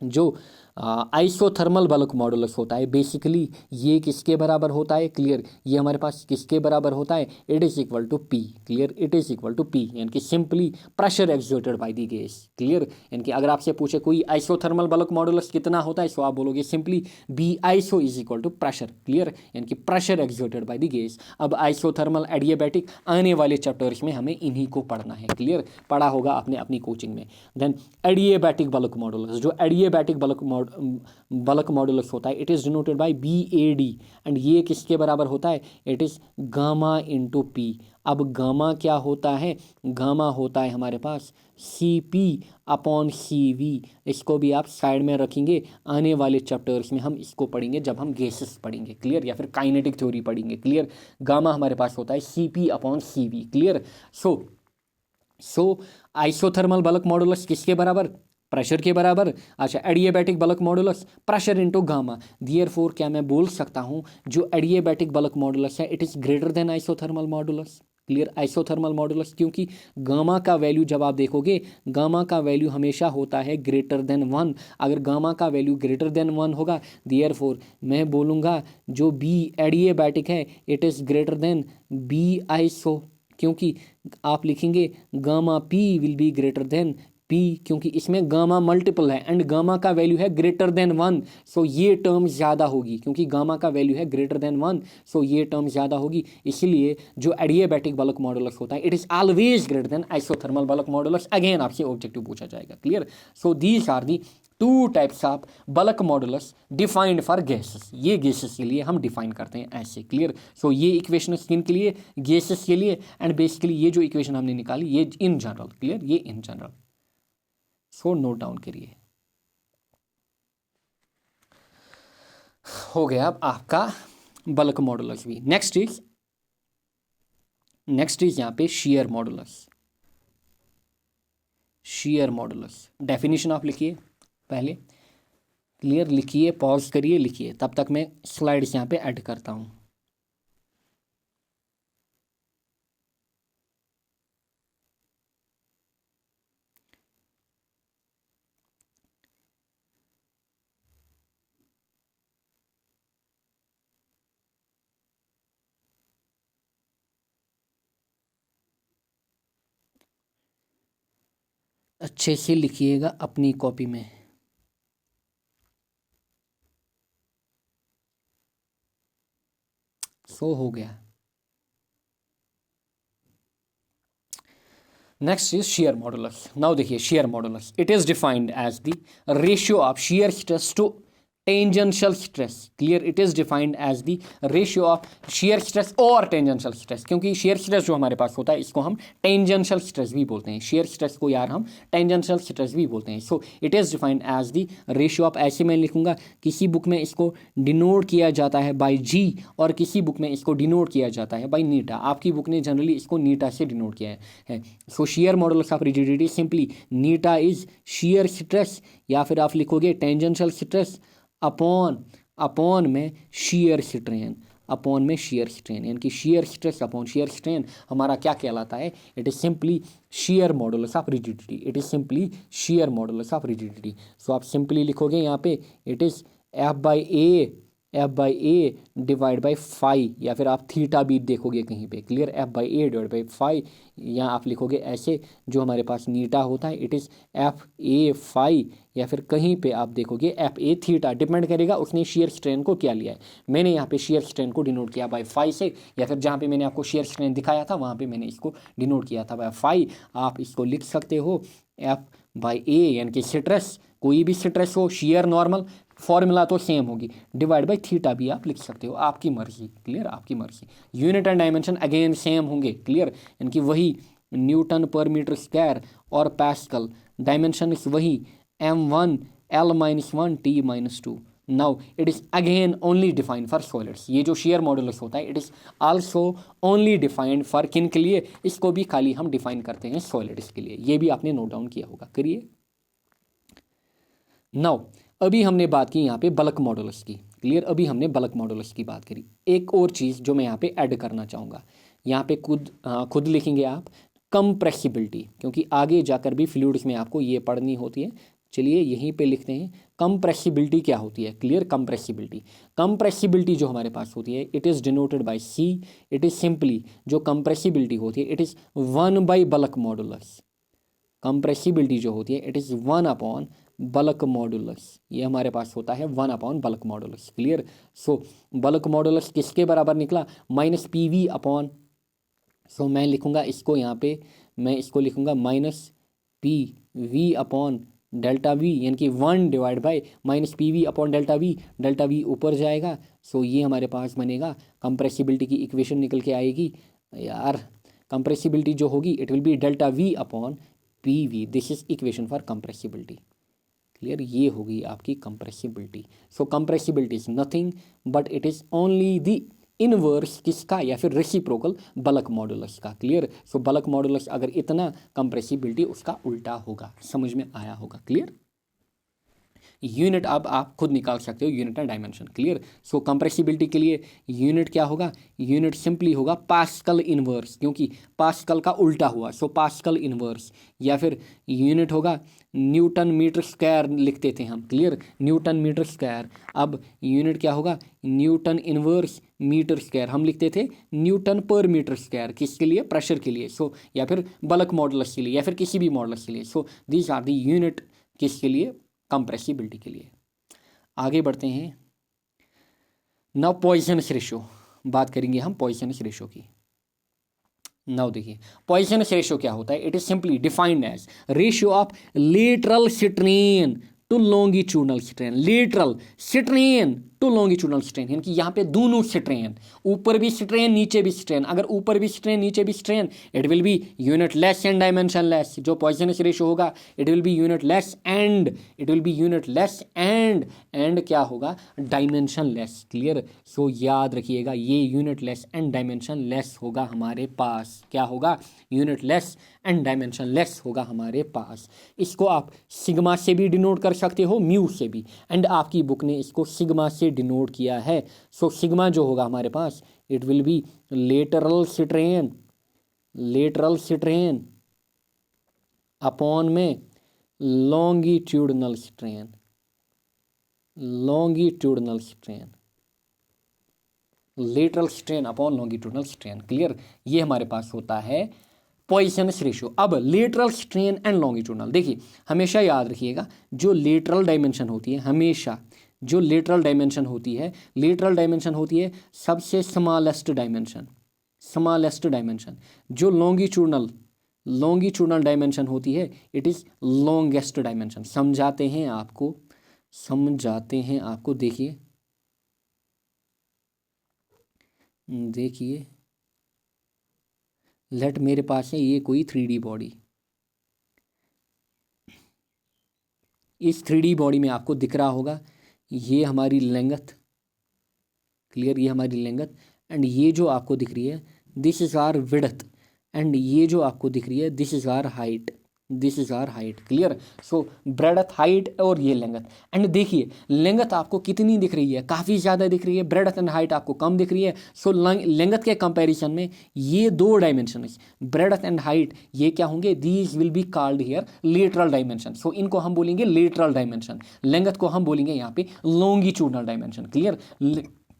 जो आइसोथर्मल बल्क मॉडुलस होता है बेसिकली ये किसके बराबर होता है, क्लियर, ये हमारे पास किसके बराबर होता है, it is equal to P, clear, it is equal to P, यानी कि simply pressure exerted by the gas, clear, यानी कि अगर आपसे पूछे कोई आइसोथर्मल बल्क मॉडुलस कितना होता है, सो आप बोलोगे simply B iso is equal to pressure, clear, यानी कि pressure exerted by the gas. अब आइसोथर्मल एडियाबैटिक आने वाले चैप्टर्स में हमें इन्हीं को पढ़ना है, क्लियर, पढ़ा होगा आपने अपनी कोचिंग में। देन एडियाबैटिक बल्क मॉडुलस, जो एडियाबैटिक बल्क मॉडुलस होता है it is denoted by B A D, and ये किसके बराबर होता है, it is gamma into P. अब गामा क्या होता है, गामा होता है हमारे पास C P upon C V, इसको भी आप साइड में रखेंगे, आने वाले चैप्टर्स में हम इसको पढ़ेंगे जब हम गैसेस पढ़ेंगे, क्लियर, या फिर काइनेटिक थ्योरी पढ़ेंगे, क्लियर। गामा हमारे पास होता है C P upon C V, clear. So isothermal bulk modulus किसके बराबर, प्रेशर के बराबर। अच्छा, adiabatic bulk modulus pressure into gamma, therefore क्या मैं बोल सकता हूँ जो एडियाबैटिक बल्क मॉडुलस है it is greater than isothermal modulus, clear, isothermal modulus, क्योंकि गामा का वैल्यू जब आप देखोगे गामा का वैल्यू हमेशा होता है ग्रेटर देन 1, अगर गामा का वैल्यू ग्रेटर देन 1 होगा देयरफॉर मैं बोलूँगा जो बी एडियाबैटिक है it is greater than B iso, क्योंकि आप लिखेंगे gamma P will be greater than P, क्योंकि इसमें गामा मल्टीपल है एंड गामा का वैल्यू है ग्रेटर देन 1, सो ये टर्म ज़्यादा होगी, क्योंकि गामा का वैल्यू है ग्रेटर देन 1, सो ये टर्म ज़्यादा होगी, इसलिए जो एडियाबैटिक बल्क मॉडुलस होता है it is always greater than isothermal bulk modulus. Again आपसे ऑब्जेक्टिव पूछा जाएगा, clear. So these are the 2 types of bulk modulus defined for gases, ये गैसेस के लिए हम डिफाइन करते हैं ऐसे, क्लियर। सो ये इक्वेशन किन के लिए, गैसेस के लिए, एंड बेसिकली ये जो इक्वेशन हमने निकाली ये इन जनरल, क्लियर, ये in general. So note down करिए, हो गया अब आपका बल्क मॉडुलस भी। नेक्स्ट इज यहाँ पे share modulus, shear modulus definition आप लिखिए पहले, क्लियर, लिखिए, पॉज करिए, लिखिए, तब तक मैं स्लाइड्स यहाँ पे ऐड करता हूँ। अच्छे से लिखिएगा अपनी कॉपी में। सो हो गया। Next is shear modulus. Now देखिए shear modulus it is defined as the ratio of shear stress to tangential stress, clear, it is defined as the ratio of shear stress और tangential stress, क्योंकि shear stress जो हमारे पास होता है इसको हम टेंजेंशियल स्ट्रेस भी बोलते हैं, शेयर स्ट्रेस को यार हम टेंजेंशियल स्ट्रेस भी बोलते हैं। So it is defined as the ratio of, ऐसे मैं लिखूंगा, किसी बुक में इसको डिनोट किया जाता है बाई जी और किसी बुक में इसको डिनोट किया जाता है बाई नीटा, आपकी बुक ने जनरली इसको नीटा से डिनोट किया है। So shear modulus of rigidity simply नीटा इज शेयर स्ट्रेस, या फिर आप लिखोगे टेंजेंशियल स्ट्रेस अपॉन में शेयर स्ट्रेन, अपॉन में शेयर स्ट्रेन, यानी कि shear stress upon shear strain हमारा क्या कहलाता है, it is simply shear modulus of rigidity, it is simply shear modulus of rigidity. So आप सिंपली लिखोगे यहाँ पे it is F by A F by A divide by phi, या फिर आप थीटा भी देखोगे कहीं पे, clear, F by A divide by phi, या आप लिखोगे ऐसे, जो हमारे पास नीटा होता है it is F A phi, या फिर कहीं पे आप देखोगे एफ ए थीटा, डिपेंड करेगा उसने शेयर स्ट्रेन को क्या लिया है। मैंने यहाँ पे शेयर स्ट्रेन को डिनोट किया बाय फाई से, या फिर जहाँ पे मैंने आपको शेयर स्ट्रेन दिखाया था वहाँ पे मैंने इसको डिनोट किया था बाय फाई। आप इसको लिख सकते हो एफ बाई ए, यानी कि सिट्रस, कोई भी सिट्रस हो, शेयर नॉर्मल, फॉर्मूला तो सेम होगी, डिवाइड बाई थीटा भी आप लिख सकते हो, आपकी मर्जी, क्लियर, आपकी मर्जी। Unit and dimension again same होंगे, क्लियर, यानी वही न्यूटन पर मीटर स्क्वायर और पास्कल, डायमेंशन वही m1 l-1 t-2। Now it is again only defined for solids, ये जो शेयर मॉडुलस होता है it is also only defined for किन के लिए, इसको भी खाली हम डिफाइन करते हैं सॉलिड्स के लिए, ये भी आपने नोट डाउन किया होगा, करिए। नाउ अभी हमने बात की यहाँ पे बल्क मॉडुलस की, क्लियर, अभी हमने बल्क मॉडुलस की बात करी। एक और चीज़ जो मैं यहाँ पे ऐड करना चाहूँगा, यहाँ पे खुद लिखेंगे आप कंप्रेसिबिलिटी, क्योंकि आगे जाकर भी फ्लूइड्स में आपको ये पढ़नी होती है। चलिए यहीं पे लिखते हैं कंप्रेसिबिलिटी क्या होती है, क्लियर, कंप्रेसिबिलिटी जो हमारे पास होती है it is denoted by C, it is simply, जो कंप्रेसिबिलिटी होती है it is 1 bulk modulus, compressibility जो होती है इट इज़ 1 बल्क मॉडुलस, ये हमारे पास होता है 1 बल्क मॉडुलस, क्लियर। सो बल्क मॉडुलस किसके बराबर निकला, माइनस पी वी अपॉन, सो मैं लिखूँगा इसको यहाँ पे, मैं इसको लिखूँगा minus P V upon delta we, यानी कि 1 divide by minus P V upon delta we ऊपर जाएगा। सो ये हमारे पास बनेगा, कंप्रेसिबिलिटी की इक्वेशन निकल के आएगी यार, कंप्रेसिबिलिटी जो होगी it will be delta V upon P V, this is equation for compressibility, clear, ये होगी आपकी compressibility. So compressibility is nothing but it is only the inverse किसका, या फिर रेसिप्रोकल बल्क मॉडुलस का, क्लियर। सो बल्क मॉडुलस अगर इतना, compressibility उसका उल्टा होगा, समझ में आया होगा, क्लियर। यूनिट अब आप खुद निकाल सकते हो, unit and dimension, clear. So compressibility के लिए यूनिट क्या होगा, यूनिट सिंपली होगा पास्कल इनवर्स, क्योंकि पास्कल का उल्टा हुआ, सो पास्कल इनवर्स, या फिर यूनिट होगा न्यूटन मीटर स्क्वायर लिखते थे हम, क्लियर, न्यूटन मीटर स्क्वायर। अब यूनिट क्या होगा, न्यूटन इनवर्स मीटर स्क्वायर, हम लिखते थे न्यूटन पर मीटर स्क्वायर, किसके लिए, प्रेशर के लिए, सो या फिर बल्क मॉडुलस के लिए, या फिर किसी भी मॉडुलस के लिए। So these are the unit किसके लिए, कंप्रेसिबिलिटी के लिए। आगे बढ़ते हैं, नाउ पॉइजनस रेशो, बात करेंगे हम पॉइजनस रेशो की। नाउ देखिए पॉइजनस रेशो क्या होता है, it is simply defined as ratio of lateral strain to longitudinal strain, lateral strain to longitudinal strain, यानी कि यहाँ पे दोनों स्ट्रेन, ऊपर भी स्ट्रेन नीचे भी स्ट्रेन, अगर ऊपर भी स्ट्रेन नीचे भी strain it will B unit less and dimension less, जो पॉइजनस रेशो होगा it will B unit less and, it will B unit less and क्या होगा, डायमेंशन लेस, क्लियर। सो याद रखिएगा ये unit less and dimension less होगा हमारे पास, क्या होगा, unit less and dimension less होगा हमारे पास। इसको आप सिग्मा से भी डिनोट कर सकते हो, म्यू से भी, एंड आपकी बुक ने इसको सिग्मा से डिनोट किया है। सो सिग्मा जो होगा हमारे पास it will be lateral strain upon में longitudinal strain, lateral strain upon longitudinal strain, clear, ये हमारे पास होता है पॉइजनस रेशियो। अब लेटरल स्ट्रेन एंड लॉन्गिट्यूडनल, देखिए हमेशा याद रखिएगा जो लेटरल डायमेंशन होती है, हमेशा जो लेटरल डायमेंशन होती है सबसे स्मॉलेस्ट डायमेंशन, जो लॉन्गिट्यूडनल डायमेंशन होती है इट इज़ लॉन्गेस्ट डायमेंशन। समझाते हैं आपको, देखिए लेट मेरे पास है ये कोई 3D बॉडी, इस 3D बॉडी में आपको दिख रहा होगा ये हमारी लेंथ, क्लियर, ये हमारी लेंथ, एंड ये जो आपको दिख रही है this is our width, and ये जो आपको दिख रही है this is our height, this is our height, clear. So breadth height और ये लेंथ, एंड देखिए लेंथ आपको कितनी दिख रही है, काफ़ी ज़्यादा दिख रही है, ब्रेडथ एंड हाइट आपको कम दिख रही है। सो लेंथ के कंपैरिजन में ये दो डायमेंशन ब्रेडथ एंड हाइट ये क्या होंगे, these will be called here lateral dimension. So इनको हम बोलेंगे लेटरल डायमेंशन, लेंथ को हम बोलेंगे यहाँ पे लॉन्गिट्यूडनल डायमेंशन, क्लियर।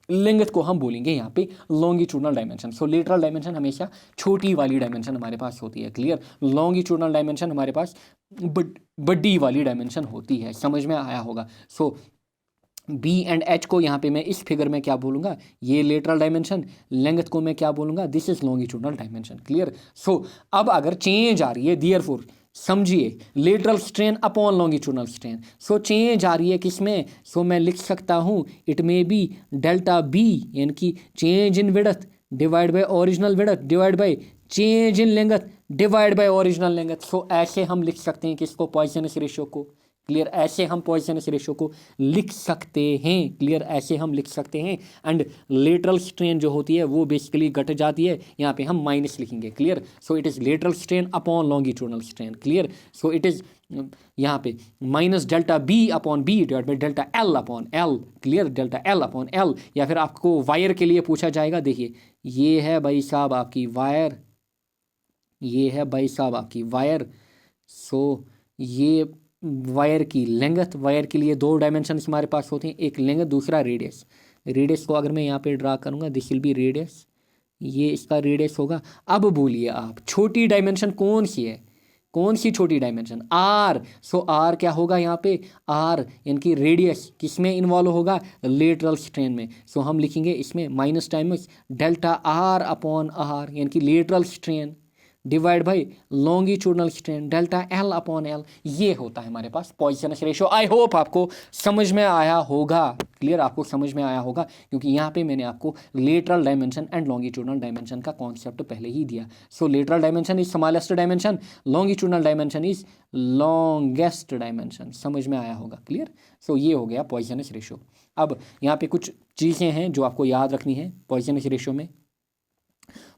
लेंथ को हम बोलेंगे यहाँ पे लॉन्गिट्यूडनल डायमेंशन। सो लेटरल डायमेंशन हमेशा छोटी वाली डायमेंशन हमारे पास होती है, क्लियर। लॉन्गिट्यूडनल डायमेंशन हमारे पास बड़ी वाली डायमेंशन होती है, समझ में आया होगा। सो बी एंड एच को यहाँ पे मैं इस फिगर में क्या बोलूँगा, ये लेटरल डायमेंशन, लेंथ को मैं क्या बोलूँगा, this is longitudinal dimension, clear. So अब अगर चेंज आ रही है, देयरफॉर समझिए lateral strain upon longitudinal strain, so change आ रही है किसमें, सो मैं लिख सकता हूँ it may be delta B, यानी कि change in width divide by original width divide by change in length divide by original length. So ऐसे हम लिख सकते हैं किसको, पॉइसनस रेशियो को, क्लियर। ऐसे हम पॉइसनस रेशियो को लिख सकते हैं, क्लियर, ऐसे हम लिख सकते हैं। एंड लेटरल स्ट्रेन जो होती है वो बेसिकली घट जाती है, यहाँ पे हम माइनस लिखेंगे, clear. So it is lateral strain upon longitudinal strain, clear. So it is यहाँ पे minus delta B upon B divide by delta L upon L, clear, delta L upon L. या फिर आपको वायर के लिए पूछा जाएगा, देखिए ये है भाई साहब आपकी वायर, ये है भाई साहब आपकी वायर। सो ये वायर की लेंथ, वायर के लिए दो डायमेंशन हमारे पास होते हैं, एक लेंथ दूसरा रेडियस। रेडियस को अगर मैं यहाँ पे ड्रा करूँगा, दिस विल बी रेडियस, ये इसका रेडियस होगा। अब बोलिए आप छोटी डायमेंशन कौन सी है, कौन सी छोटी डायमेंशन, आर। सो आर क्या होगा यहाँ पे, आर यानी कि रेडियस किस में इन्वॉल्व होगा, लेटरल स्ट्रेन में। सो हम लिखेंगे इसमें minus times delta R upon R, यानी कि lateral strain divide by longitudinal strain delta L upon L. ये होता है हमारे पास पॉइसनस रेशियो। आई होप आपको समझ में आया होगा, क्लियर, आपको समझ में आया होगा, क्योंकि यहाँ पे मैंने आपको lateral dimension and longitudinal dimension का कॉन्सेप्ट पहले ही दिया। So lateral dimension is smallest dimension, longitudinal dimension is longest dimension, समझ में आया होगा, क्लियर। सो ये हो गया पॉइसनस रेशियो। अब यहाँ पे कुछ चीज़ें हैं जो आपको याद रखनी है पॉइसनस रेशियो में।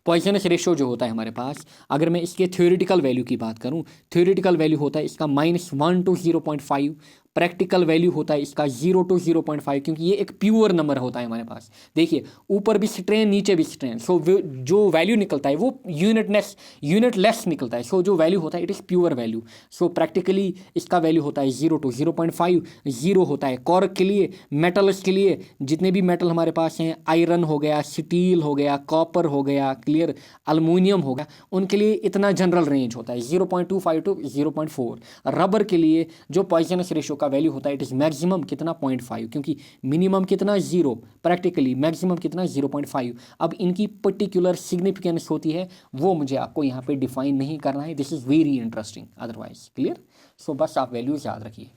पॉइसनस रेशियो जो होता है हमारे पास, अगर मैं इसके थ्योरेटिकल वैल्यू की बात करूं, थ्योरेटिकल वैल्यू होता है इसका -1 to 0.5, प्रैक्टिकल वैल्यू होता है इसका 0 to 0.5, क्योंकि ये एक प्योर नंबर होता है हमारे पास। देखिए ऊपर भी स्ट्रेन नीचे भी स्ट्रेन, सो जो वैल्यू निकलता है वो यूनिटलेस निकलता है। सो जो वैल्यू होता है it is pure value. So practically इसका वैल्यू होता है 0 to 0.5। 0 होता है कॉर्क के लिए, मेटल्स के लिए, जितने भी मेटल हमारे पास हैं, आयरन हो गया, स्टील हो गया, कॉपर हो गया, क्लियर, अल्मोनियम हो गया, उनके लिए इतना जनरल रेंज होता है 0.25 to 0.4। रबर के लिए जो पॉइसनस रेशियो का वैल्यू होता है इट इज़ मैक्सिमम कितना 0.5, क्योंकि मिनिमम कितना 0, प्रैक्टिकली मैक्सिमम कितना 0.5। अब इनकी पर्टिकुलर सिग्निफिकेंस होती है वो मुझे आपको यहाँ पे डिफाइन नहीं करना है, this is very interesting otherwise, clear. So बस आप वैल्यूज याद रखिए।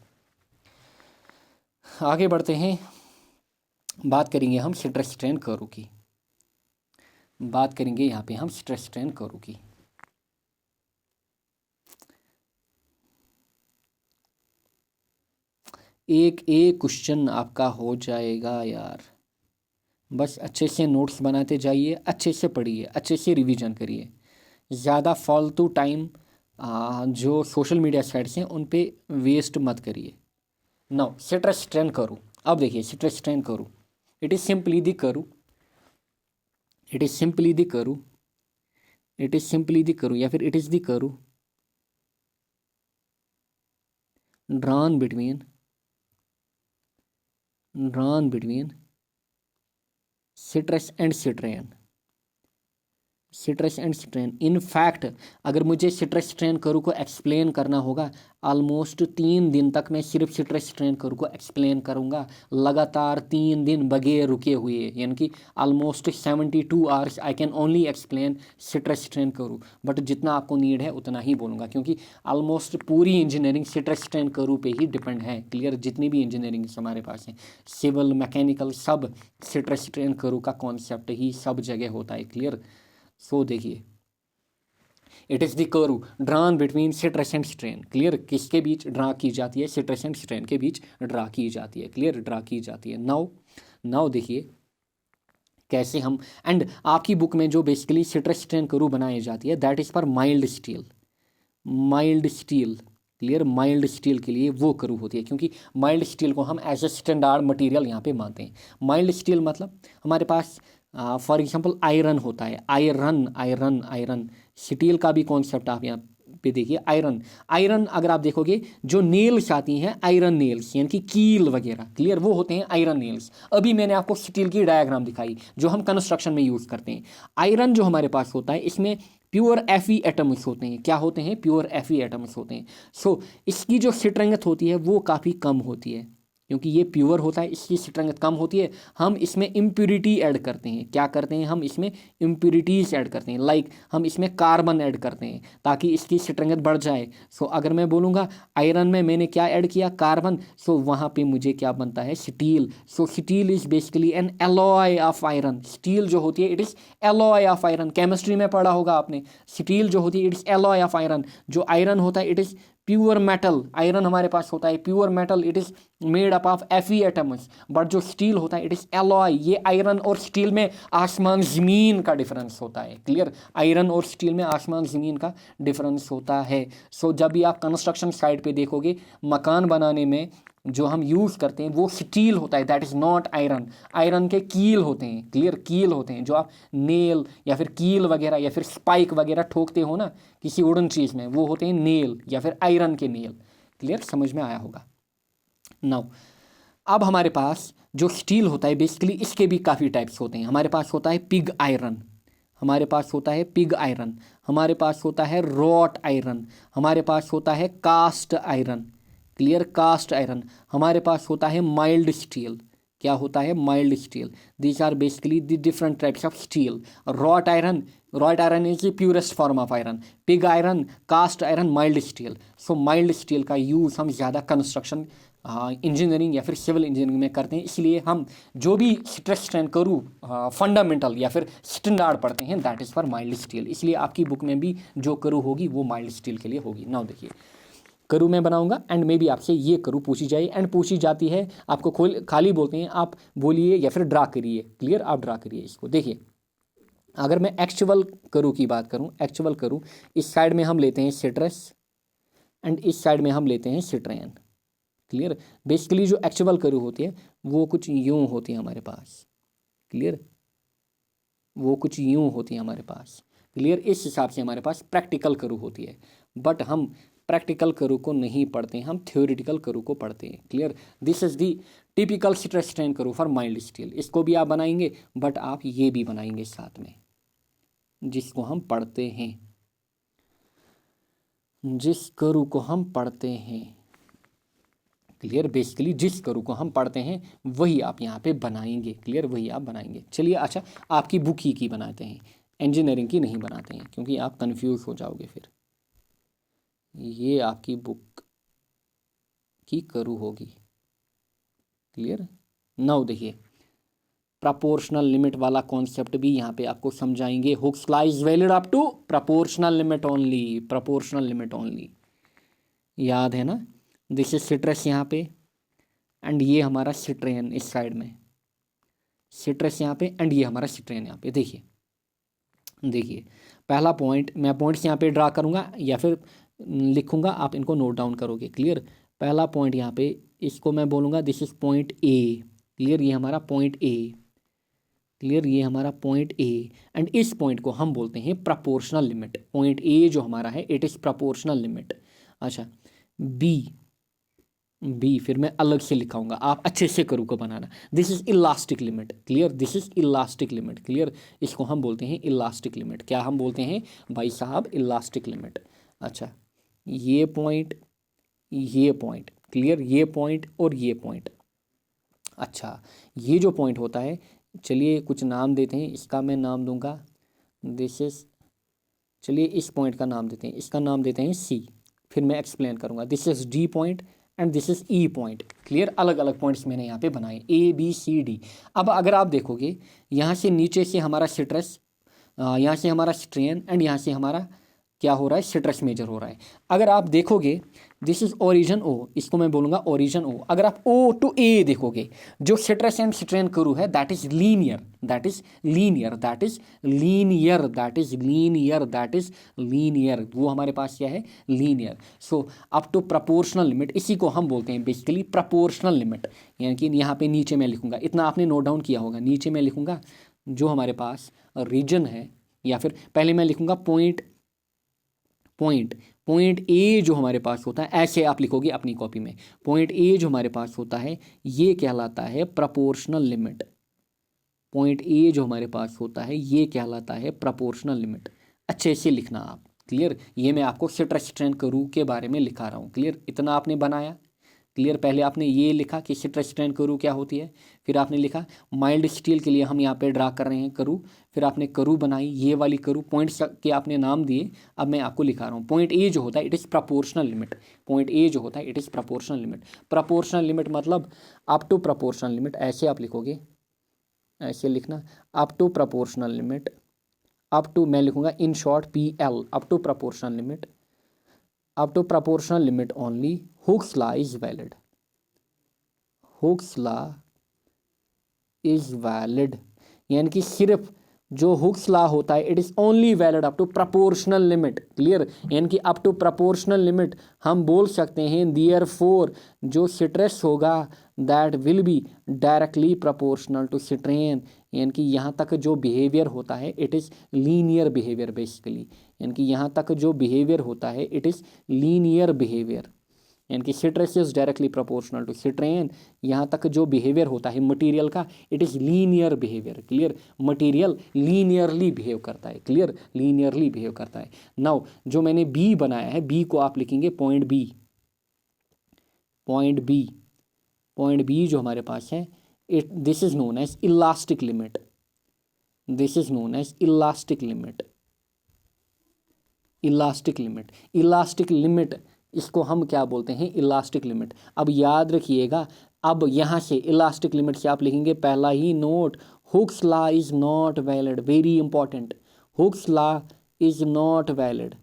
आगे बढ़ते हैं, बात करेंगे हम स्ट्रेस स्ट्रेन कर्व की, बात करेंगे यहाँ पे हम स्ट्रेस स्ट्रेन कर्व की। एक क्वेश्चन आपका हो जाएगा यार, बस अच्छे से नोट्स बनाते जाइए, अच्छे से पढ़िए, अच्छे से रिवीजन करिए, ज़्यादा फालतू टाइम जो सोशल मीडिया साइट्स हैं उन पे वेस्ट मत करिए। नाउ स्ट्रेस स्ट्रेन कर्व, अब देखिए stress strain curve, it is simply the curve, it is simply the curve, it is simply the curve, या फिर it is the curve drawn between stress and strain, stress and strain. In fact अगर मुझे stress strain curve को explain करना होगा, almost 3 दिन तक मैं सिर्फ स्ट्रेस स्ट्रेन कर्व को एक्सप्लेन करूंगा, लगातार 3 दिन बगैर रुके हुए, यानी कि almost 72 hours I can only explain stress strain curve. But जितना आपको नीड है उतना ही बोलूँगा, क्योंकि ऑलमोस्ट पूरी इंजीनियरिंग स्ट्रेस स्ट्रेन कर्व पे ही डिपेंड है, क्लियर। जितनी भी इंजीनियरिंग हमारे पास है, सिविल, मैकेनिकल, सब स्ट्रेस स्ट्रेन कर्व का कॉन्सेप्ट ही सब जगह होता है, क्लियर। सो देखिए it is the curve drawn between stress and strain, clear. किसके बीच ड्रा की जाती है, स्ट्रेस एंड स्ट्रेन के बीच ड्रा की जाती है, क्लियर, ड्रा की जाती है। नाउ देखिए कैसे हम, एंड आपकी बुक में जो बेसिकली स्ट्रेस स्ट्रेन कर्व बनाई जाती है that is for mild steel, mild steel, clear, mild steel के लिए वो करू होती है, क्योंकि माइल्ड स्टील को हम एज ए स्टैंडर्ड मटेरियल यहाँ पे मानते हैं। माइल्ड स्टील मतलब हमारे पास फॉर एग्जांपल आयरन होता है, आयरन आयरन आयरन, स्टील का भी कॉन्सेप्ट आप यहाँ पे देखिए। आयरन, आयरन अगर आप देखोगे जो नेल्स आती हैं आयरन नेल्स यानी कि कील वगैरह, क्लियर, वो होते हैं आयरन नेल्स। अभी मैंने आपको स्टील की डायग्राम दिखाई जो हम कंस्ट्रक्शन में यूज़ करते हैं। आयरन जो हमारे पास होता है इसमें प्योर Fe एटम्स होते हैं। क्या होते हैं? प्योर Fe एटम्स होते हैं। सो इसकी जो स्ट्रेंथ होती है वो काफ़ी कम होती है, क्योंकि ये प्योर होता है, इसकी स्ट्रेंथ कम होती है। हम इसमें इम्प्योरिटी ऐड करते हैं। क्या करते हैं? हम इसमें इम्प्योरिटीज़ ऐड करते हैं, लाइक हम इसमें कार्बन ऐड करते हैं ताकि इसकी स्ट्रेंथ बढ़ जाए। सो अगर मैं बोलूँगा आयरन में मैंने क्या ऐड किया? कार्बन। सो वहाँ पे मुझे क्या बनता है? Steel. So steel is basically N alloy of iron. Steel जो होती है it is alloy of iron. Chemistry में पढ़ा होगा आपने, स्टील जो होती है it is alloy of iron. जो आयरन होता है it is pure metal. Iron हमारे पास होता है pure metal, it is made up of Fe atoms. But जो स्टील होता है इट इज़ एलॉय। ये आयरन और स्टील में आसमान ज़मीन का डिफरेंस होता है, क्लियर। आयरन और स्टील में आसमान ज़मीन का डिफरेंस होता है। सो जब भी आप कंस्ट्रक्शन साइट पे देखोगे मकान बनाने में जो हम यूज़ करते हैं वो स्टील होता है, that is not iron. Iron के कील होते हैं, क्लियर, कील होते हैं। जो आप नेल या फिर कील वगैरह या फिर स्पाइक वगैरह ठोकते हो ना किसी वुडन चीज़ में, वो होते हैं नेल या फिर आयरन के नेल। क्लियर, समझ में आया होगा। नाउ अब हमारे पास जो स्टील होता है बेसिकली इसके भी काफ़ी टाइप्स होते हैं। हमारे पास होता है पिग आयरन, हमारे पास होता है पिग आयरन, हमारे पास होता है रॉट आयरन, हमारे पास होता है cast iron, clear, cast iron, हमारे पास होता है माइल्ड स्टील। क्या होता है? Mild steel. These are basically the different types of steel. Wrought iron, wrought iron is the purest form of iron. Pig iron, cast iron, mild steel. So mild steel का use हम ज़्यादा construction engineering या फिर civil engineering में करते हैं। इसलिए हम जो भी स्ट्रेस स्ट्रेन करूँ फंडामेंटल या फिर स्टैंडर्ड पढ़ते हैं that is for mild steel. इसलिए आपकी बुक में भी जो करू होगी वो माइल्ड स्टील के लिए होगी। नाउ देखिए, करू मैं बनाऊंगा एंड मे भी आपसे ये करू पूछी जाए एंड पूछी जाती है, आपको खाली बोलते हैं आप बोलिए या फिर ड्रा करिए। क्लियर, आप ड्रा करिए इसको। देखिए अगर मैं एक्चुअल करू की बात करूं, एक्चुअल करू इस साइड में हम लेते हैं सिट्रस एंड इस साइड में हम लेते हैं सिट्रेन। क्लियर, बेसिकली जो एक्चुअल करू होती है वो कुछ यूं होती है हमारे पास, क्लियर, वो कुछ यूं होती है हमारे पास। क्लियर, इस हिसाब से हमारे पास प्रैक्टिकल करू होती है। बट हम प्रैक्टिकल करू को नहीं पढ़ते हैं, हम थ्योरेटिकल करू को पढ़ते हैं। Clear, this is the typical stress strain करू फॉर माइल्ड स्टील। इसको भी आप बनाएंगे बट आप ये भी बनाएंगे साथ में जिसको हम पढ़ते हैं, जिस करू को हम पढ़ते हैं। क्लियर, बेसिकली जिस करू को हम पढ़ते हैं वही आप यहाँ पे बनाएंगे। क्लियर, वही आप बनाएंगे। चलिए अच्छा, आपकी बुक ही की बनाते हैं, इंजीनियरिंग की नहीं बनाते हैं क्योंकि आप कंफ्यूज हो जाओगे फिर। ये आपकी बुक की करू होगी। क्लियर, नाउ देखिए प्रपोर्शनल लिमिट वाला कॉन्सेप्ट भी यहाँ पे आपको समझाएंगे। Hooke's law is valid up to proportional limit only, proportional limit only, याद है ना। दिस इज सिट्रस यहाँ पे एंड ये हमारा सिट्रेन इस साइड में, सिट्रस यहाँ पे एंड ये हमारा सिट्रेन यहाँ पे। देखिए देखिए पहला पॉइंट, मैं पॉइंट्स यहाँ पे ड्रा करूँगा या फिर लिखूँगा, आप इनको नोट डाउन करोगे। क्लियर, पहला पॉइंट यहाँ पे इसको मैं बोलूँगा this is point A. Clear, ये हमारा पॉइंट ए। क्लियर, ये हमारा पॉइंट ए एंड इस पॉइंट को हम बोलते हैं प्रपोर्शनल लिमिट। पॉइंट ए जो हमारा है इट इज़ प्रपोर्शनल लिमिट। अच्छा, बी फिर मैं अलग से लिखाऊंगा, आप अच्छे से करू को बनाना। This is elastic limit. Clear, this is elastic limit. Clear, इसको हम बोलते हैं इलास्टिक लिमिट। क्या हम बोलते हैं भाई साहब? Elastic limit. अच्छा, ये पॉइंट, ये पॉइंट, क्लियर, ये पॉइंट और ये पॉइंट। अच्छा, ये जो पॉइंट होता है, चलिए कुछ नाम देते हैं, इसका मैं नाम दूंगा दिस इज, चलिए इस पॉइंट का नाम देते हैं, इसका नाम देते हैं सी, फिर मैं एक्सप्लेन करूंगा। This is D point and this is E point. Clear, अलग अलग पॉइंट्स मैंने यहाँ पे बनाए ए बी सी डी। अब अगर आप देखोगे यहाँ से नीचे से हमारा सिट्रस, यहाँ से हमारा स्ट्रेन एंड यहाँ से हमारा क्या हो रहा है, स्ट्रेस मेजर हो रहा है। अगर आप देखोगे दिस इज ओरिजिन ओ, इसको मैं बोलूँगा ओरिजिन ओ। अगर आप ओ टू ए देखोगे, जो स्ट्रेस एंड स्ट्रेन कर्व है that is linear, that is linear, that is linear, that is linear, that is linear, वो हमारे पास क्या है, linear. So up to proportional limit, इसी को हम बोलते हैं बेसिकली प्रोपोर्शनल लिमिट। यानी कि यहाँ पे नीचे मैं लिखूंगा, इतना आपने नोट डाउन किया होगा, नीचे मैं लिखूंगा जो हमारे पास रीजन है, या फिर पहले मैं लिखूंगा पॉइंट ए जो हमारे पास होता है, ऐसे आप लिखोगे अपनी कॉपी में, पॉइंट ए जो हमारे पास होता है ये कहलाता है प्रोपोर्शनल लिमिट। पॉइंट ए जो हमारे पास होता है ये कहलाता है प्रोपोर्शनल लिमिट। अच्छे से लिखना आप, क्लियर। ये मैं आपको स्ट्रेस स्ट्रेन कर्व के बारे में लिखा रहा हूँ, क्लियर। इतना आपने बनाया, क्लियर। पहले आपने ये लिखा कि स्ट्रेस स्ट्रेन कर्व क्या होती है, फिर आपने लिखा माइल्ड स्टील के लिए हम यहाँ पे ड्रा कर रहे हैं कर्व, फिर आपने कर्व बनाई, ये वाली कर्व, पॉइंट्स के आपने नाम दिए। अब मैं आपको लिखा रहा हूँ पॉइंट ए जो होता है it is proportional limit. Point A जो होता है it is proportional limit. Proportional limit मतलब अप टू प्रोपोर्शनल लिमिट, ऐसे आप लिखोगे, ऐसे लिखना, up to proportional limit, up to मैं लिखूंगा in short PL, up to proportional limit, up to proportional limit only Hooke's law is valid, Hooke's law is valid। यानी कि सिर्फ जो हुक्स लॉ होता है it is only valid up to proportional limit, clear. यानी कि up to proportional limit हम बोल सकते हैं देयरफॉर जो स्ट्रेस होगा that will be directly proportional to strain. यानी कि यहाँ तक जो बिहेवियर होता है it is linear behaviour basically. यानी कि यहाँ तक जो बिहेवियर होता है इट इज़ लीनियर बिहेवियर। यानी कि stress is directly proportional to strain. यहाँ तक जो बिहेवियर होता है मटेरियल का it is linear behaviour, clear. Material linearly behave करता है, क्लियर, लीनियरली बिहेव करता है। नाउ जो मैंने बी बनाया है, बी को आप लिखेंगे point B, point B, point B जो हमारे पास है it this is known as elastic limit, this is known as elastic limit, elastic limit, elastic limit, इसको हम क्या बोलते हैं, इलास्टिक लिमिट। अब याद रखिएगा, अब यहाँ से इलास्टिक लिमिट से आप लिखेंगे पहला ही note, Hooke's law is not valid, very important, Hooke's law is not valid,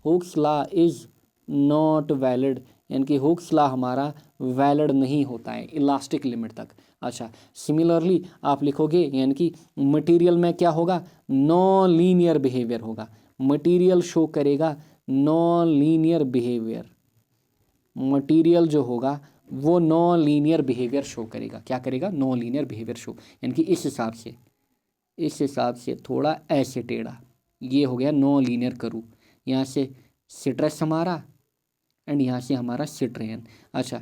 Hooke's law is not valid. यानी कि हुक्स लॉ हमारा वैलिड नहीं होता है इलास्टिक लिमिट तक। अच्छा, सिमिलरली आप लिखोगे यानी कि मटेरियल में क्या होगा, नॉन लीनियर बिहेवियर होगा, मटेरियल शो करेगा नॉन लीनियर बिहेवियर, मटेरियल जो होगा वो नॉन लीनियर बिहेवियर शो करेगा। क्या करेगा, नॉन लीनियर बिहेवियर शो। यानी कि इस हिसाब से थोड़ा ऐसे टेढ़ा, ये हो गया नॉन लीनियर कर्व। यहाँ से स्ट्रेस हमारा एंड यहाँ से हमारा स्ट्रेन। अच्छा,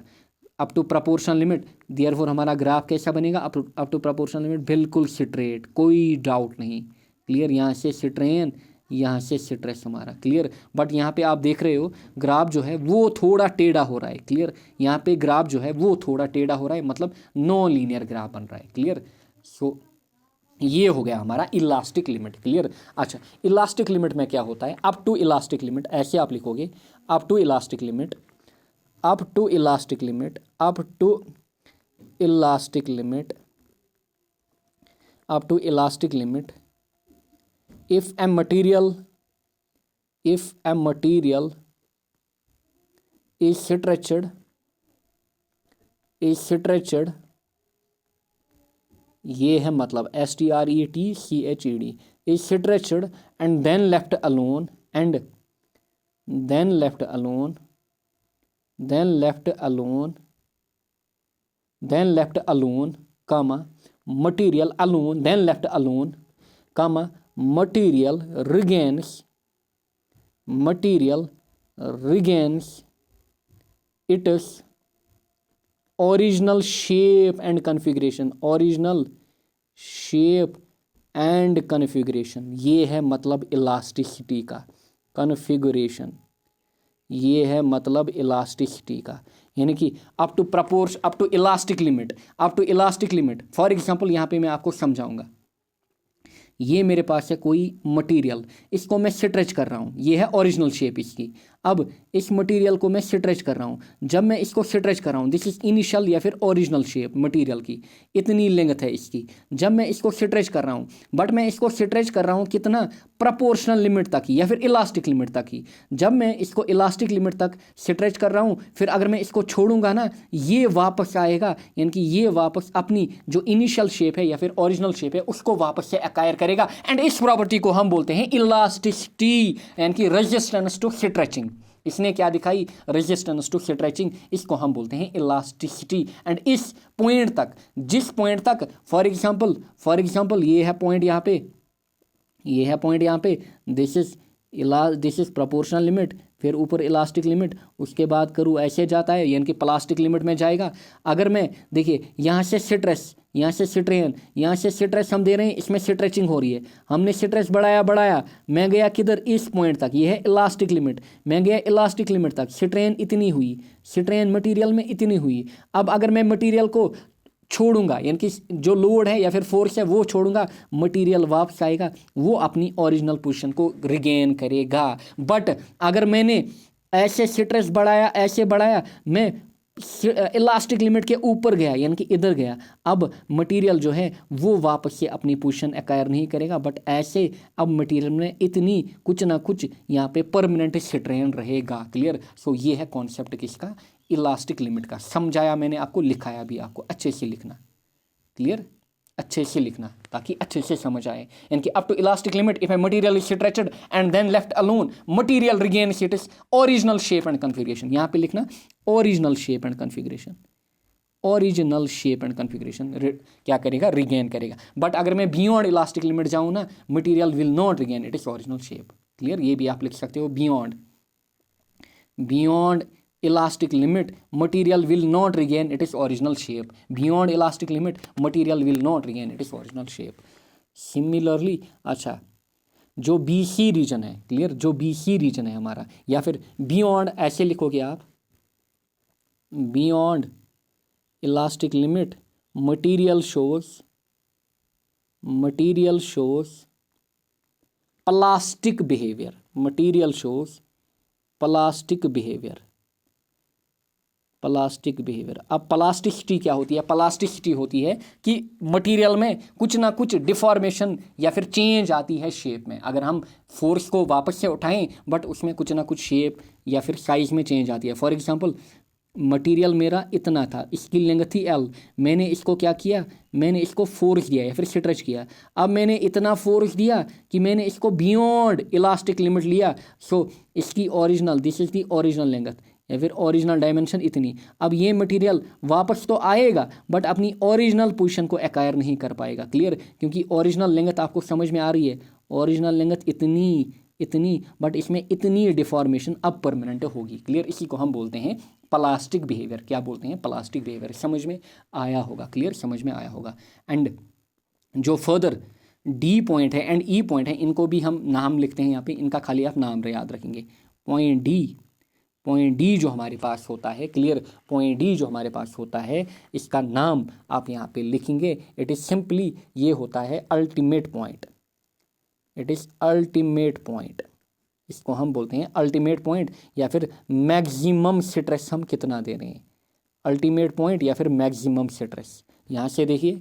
up to proportional limit, therefore हमारा ग्राफ कैसा बनेगा, अप टू प्रोपोर्शनल लिमिट बिल्कुल स्ट्रेट, कोई डाउट नहीं, क्लियर। यहाँ से स्ट्रेन, यहाँ से स्ट्रेस हमारा, क्लियर। बट यहाँ पे आप देख रहे हो ग्राफ जो है वो थोड़ा टेढ़ा हो रहा है, क्लियर। यहाँ पे ग्राफ जो है वो थोड़ा टेढ़ा हो रहा है, मतलब नॉन लीनियर ग्राफ बन रहा है, क्लियर। सो ये हो गया हमारा इलास्टिक लिमिट, क्लियर। अच्छा, इलास्टिक लिमिट में क्या होता है, अप टू इलास्टिक लिमिट, ऐसे आप लिखोगे up to elastic limit, up to elastic limit, up to elastic limit, up to elastic limit, if a material is stretched, ये है मतलब STRETCHED, is stretched and then left alone, comma material alone, then left alone, comma material regains its original shape and configuration, ये है मतलब elasticity का, configuration, ये है मतलब इलास्टिसिटी का। यानी कि up to elastic limit, for example यहाँ पे मैं आपको समझाऊंगा। ये मेरे पास है कोई मटेरियल, इसको मैं स्ट्रेच कर रहा हूँ, ये है ओरिजिनल शेप इसकी। अब इस मटेरियल को मैं स्ट्रेच कर रहा हूँ, जब मैं इसको स्ट्रेच कर रहा हूँ, दिस इज इनिशियल या फिर ओरिजिनल शेप मटेरियल की, इतनी लेंथ है इसकी। जब मैं इसको स्ट्रेच कर रहा हूँ, बट मैं इसको स्ट्रेच कर रहा हूँ कितना, प्रोपोर्शनल लिमिट तक ही या फिर इलास्टिक लिमिट तक ही। जब मैं इसको इलास्टिक लिमिट तक स्ट्रेच कर रहा हूँ, फिर अगर मैं इसको छोड़ूंगा ना, ये वापस आएगा, यानी कि ये वापस अपनी जो इनिशियल शेप है या फिर ओरिजिनल शेप है उसको वापस से एक्वायर करेगा। एंड इस प्रॉपर्टी को हम बोलते हैं इलास्टिसिटी, यानी कि रेजिस्टेंस टू स्ट्रेचिंग। इसने क्या दिखाई, रेजिस्टेंस टू स्ट्रेचिंग, इसको हम बोलते हैं इलास्टिसिटी। एंड इस पॉइंट तक, जिस पॉइंट तक फॉर एग्जांपल ये है पॉइंट यहाँ पे, ये है पॉइंट यहाँ पे, दिस इज प्रोपोर्शनल लिमिट, फिर ऊपर इलास्टिक लिमिट, उसके बाद करूँ ऐसे जाता है, यानी कि प्लास्टिक लिमिट में जाएगा। अगर मैं देखिए यहाँ से स्ट्रेस, यहाँ से स्ट्रेन, यहाँ से स्ट्रेस हम दे रहे हैं, इसमें स्ट्रेचिंग हो रही है, हमने स्ट्रेस बढ़ाया, मैं गया किधर, इस पॉइंट तक, ये है इलास्टिक लिमिट, मैं गया इलास्टिक लिमिट तक, स्ट्रेन इतनी हुई, स्ट्रेन मटेरियल में इतनी हुई। अब अगर मैं मटेरियल को छोड़ूंगा, यानी कि जो लोड है या फिर फोर्स है वो छोड़ूंगा, मटेरियल वापस आएगा, वो अपनी ओरिजिनल पोजीशन को रिगेन करेगा। बट अगर मैंने ऐसे स्ट्रेस बढ़ाया, ऐसे बढ़ाया, मैं इलास्टिक लिमिट के ऊपर गया, यानी कि इधर गया, अब मटेरियल जो है वो वापस से अपनी पोजीशन एक्वायर नहीं करेगा, बट ऐसे अब मटेरियल में इतनी कुछ ना कुछ यहाँ पे परमानेंट स्ट्रेन रहेगा। क्लियर। सो ये है कॉन्सेप्ट किसका, इलास्टिक लिमिट का। समझाया मैंने आपको, लिखाया भी आपको, अच्छे से लिखना। क्लियर, अच्छे से लिखना ताकि अच्छे से समझ आए। यानी कि up to elastic limit if a material is stretched and then left alone, material regains its original shape and configuration. यहाँ पे लिखना original shape and configuration, original shape and configuration क्या करेगा, रिगेन करेगा। बट अगर मैं बियॉन्ड इलास्टिक लिमिट जाऊँ ना, material will not regain it is original shape. Clear, ये भी आप लिख सकते हो, beyond elastic limit material will not regain its original shape, beyond elastic limit material will not regain its original shape. Similarly, अच्छा, जो BC रीजन है, clear, जो BC रीजन है हमारा, या फिर बियॉन्ड ऐसे लिखोगे आप, beyond elastic limit material shows plastic behaviour, material shows plastic behaviour. अब प्लास्टिसिटी क्या होती है, प्लास्टिसिटी होती है कि मटेरियल में कुछ ना कुछ डिफॉर्मेशन या फिर चेंज आती है शेप में। अगर हम फोर्स को वापस से उठाएं बट उसमें कुछ ना कुछ शेप या फिर साइज में चेंज आती है। फॉर एग्जांपल, मटेरियल मेरा इतना था, इसकी लेंथ थी L, मैंने इसको क्या किया, मैंने इसको फोर्स दिया या फिर स्ट्रेच किया। अब मैंने इतना फोर्स दिया कि मैंने इसको बियॉन्ड इलास्टिक लिमिट लिया, सो इसकी original, this is the original length या फिर ओरिजिनल डायमेंशन इतनी। अब ये मटेरियल वापस तो आएगा बट अपनी ओरिजिनल पोजीशन को एक्वायर नहीं कर पाएगा। क्लियर, क्योंकि ओरिजिनल लेंथ आपको समझ में आ रही है, ओरिजिनल लेंथ इतनी बट इसमें इतनी डिफॉर्मेशन अब परमानेंट होगी। क्लियर, इसी को हम बोलते हैं प्लास्टिक बिहेवियर। क्या बोलते हैं, प्लास्टिक बिहेवियर। समझ में आया होगा, क्लियर, समझ में आया होगा। एंड जो फर्दर D पॉइंट है एंड E पॉइंट है, इनको भी हम नाम लिखते हैं यहाँ पे, इनका खाली आप नाम याद रखेंगे। पॉइंट डी जो हमारे पास होता है, क्लियर, पॉइंट डी जो हमारे पास होता है, इसका नाम आप यहाँ पे लिखेंगे। इट इज़ सिंपली, ये होता है ultimate point, it is ultimate point. इसको हम बोलते हैं अल्टीमेट पॉइंट या फिर मैक्सिमम स्ट्रेस हम कितना दे रहे हैं, अल्टीमेट पॉइंट या फिर मैक्सिमम स्ट्रेस। यहाँ से देखिए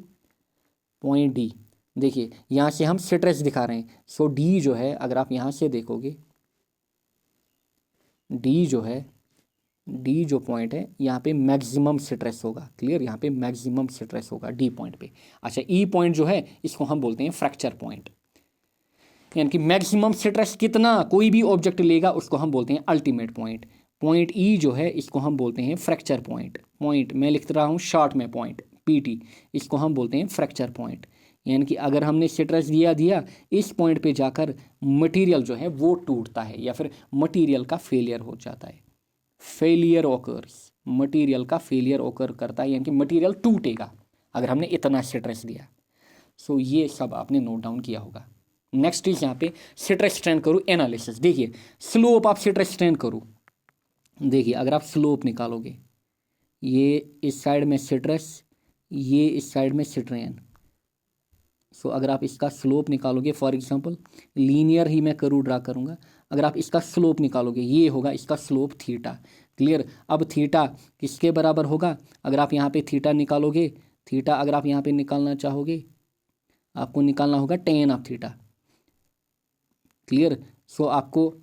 पॉइंट डी, देखिए यहाँ से हम स्ट्रेस दिखा रहे हैं। सो डी जो है, अगर आप यहाँ से देखोगे, डी जो पॉइंट है यहाँ पे मैक्सिमम स्ट्रेस होगा। क्लियर, यहाँ पे मैक्सिमम स्ट्रेस होगा डी पॉइंट पे। अच्छा, ई पॉइंट जो है इसको हम बोलते हैं फ्रैक्चर पॉइंट, यानी कि मैक्सिमम स्ट्रेस कितना कोई भी ऑब्जेक्ट लेगा उसको हम बोलते हैं अल्टीमेट पॉइंट। पॉइंट ई जो है इसको हम बोलते हैं फ्रैक्चर पॉइंट मैं लिख रहा हूँ शॉर्ट में पॉइंट PT, इसको हम बोलते हैं फ्रैक्चर पॉइंट। यानी कि अगर हमने स्ट्रेस दिया इस पॉइंट पे जाकर मटेरियल जो है वो टूटता है या फिर मटेरियल का फेलियर हो जाता है, फेलियर ऑकर्स, मटेरियल का फेलियर ऑकर करता है, यानी कि मटेरियल टूटेगा अगर हमने इतना स्ट्रेस दिया। सो ये सब आपने नोट डाउन किया होगा। नेक्स्ट इज यहाँ पे स्ट्रेस स्ट्रेन करो एनालिसिस। देखिए स्लोप ऑफ स्ट्रेस स्ट्रेन करो, देखिए अगर आप स्लोप निकालोगे, ये इस साइड में स्ट्रेस, ये इस साइड में स्ट्रेन, सो अगर आप इसका स्लोप निकालोगे, फॉर एग्जांपल लीनियर ही मैं करूँ ड्रा करूँगा, अगर आप इसका स्लोप निकालोगे ये होगा इसका स्लोप थीटा। क्लियर। अब थीटा किसके बराबर होगा, अगर आप यहाँ पे थीटा निकालोगे, थीटा अगर आप यहाँ पे निकालना चाहोगे आपको निकालना होगा टेन ऑफ थीटा। क्लियर। सो आपको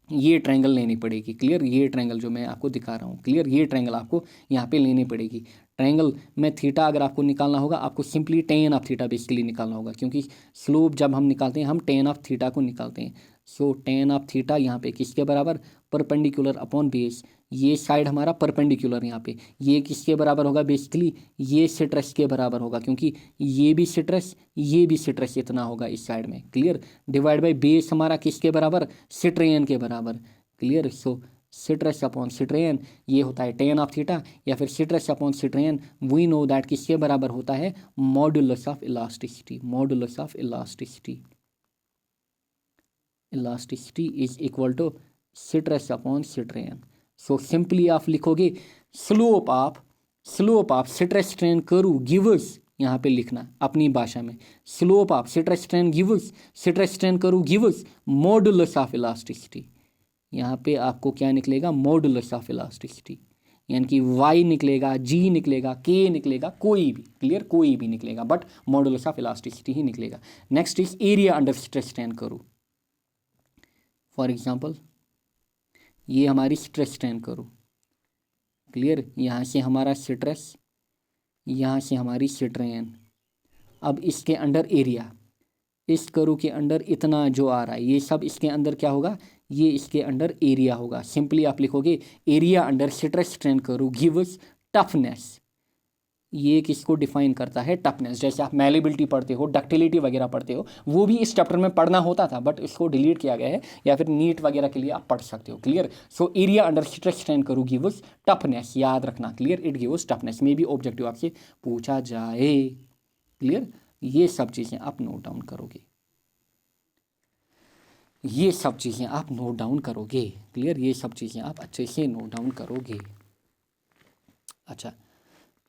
ये ट्रायंगल लेनी पड़ेगी। क्लियर। ये ट्रायंगल जो मैं आपको दिखा रहा हूँ, क्लियर, ये ट्रायंगल आपको यहाँ पे लेनी पड़ेगी। ट्रायंगल में थीटा अगर आपको निकालना होगा आपको simply ten of theta basically निकालना होगा, क्योंकि स्लोप जब हम निकालते हैं हम टेन ऑफ थीटा को निकालते हैं। सो टेन ऑफ थीटा यहाँ पे किसके बराबर, परपेंडिकुलर अपॉन बेस, ये साइड हमारा परपेंडिकुलर यहाँ पे, ये किसके बराबर होगा बेसिकली, ये सिट्रस के बराबर होगा, क्योंकि ये भी सिट्रस ये भी सिट्रस इतना होगा इस साइड में। क्लियर। डिवाइड बाई बेस हमारा किसके बराबर, सिट्रेन के बराबर। Clear. So stress upon strain ये होता है टेन ऑफ थीटा, या फिर stress upon strain we know that किसके बराबर होता है, modulus of elasticity. Modulus of elasticity, elasticity is equal to stress upon strain. So simply आप लिखोगे slope of stress strain curve gives, यहाँ पे लिखना अपनी भाषा में, slope of stress strain gives, stress strain curve gives modulus of elasticity. यहाँ पे आपको क्या निकलेगा, मॉडुलस ऑफ इलास्टिसिटी, यानी कि y निकलेगा, g निकलेगा, k निकलेगा, कोई भी। क्लियर। कोई भी निकलेगा बट मॉडुलस ऑफ इलास्टिसिटी ही निकलेगा। Next is area under stress strain करू। फॉर एग्जांपल ये हमारी स्ट्रेस स्ट्रेन करू। क्लियर। यहाँ से हमारा सिट्रस, यहाँ से हमारी सिट्रेन। अब इसके अंडर एरिया, इस करू के अंडर इतना जो आ रहा है ये सब इसके अंदर क्या होगा, ये इसके अंडर एरिया होगा। सिंपली आप लिखोगे area under citrus strain curve gives toughness. ये किसको डिफाइन करता है, टफनेस। जैसे आप मैलेबिलिटी पढ़ते हो, डक्टिलिटी वगैरह पढ़ते हो, वो भी इस चैप्टर में पढ़ना होता था बट इसको डिलीट किया गया है, या फिर नीट वगैरह के लिए आप पढ़ सकते हो। Clear. So area under stress strain curve gives toughness, याद रखना। क्लियर। इट गिव्स टफनेस, में भी ऑब्जेक्टिव आपसे पूछा जाए। क्लियर। ये सब चीज़ें आप नोट डाउन करोगे, ये सब चीज़ें आप नोट डाउन करोगे। क्लियर। ये सब चीज़ें आप अच्छे से नोट डाउन करोगे। अच्छा,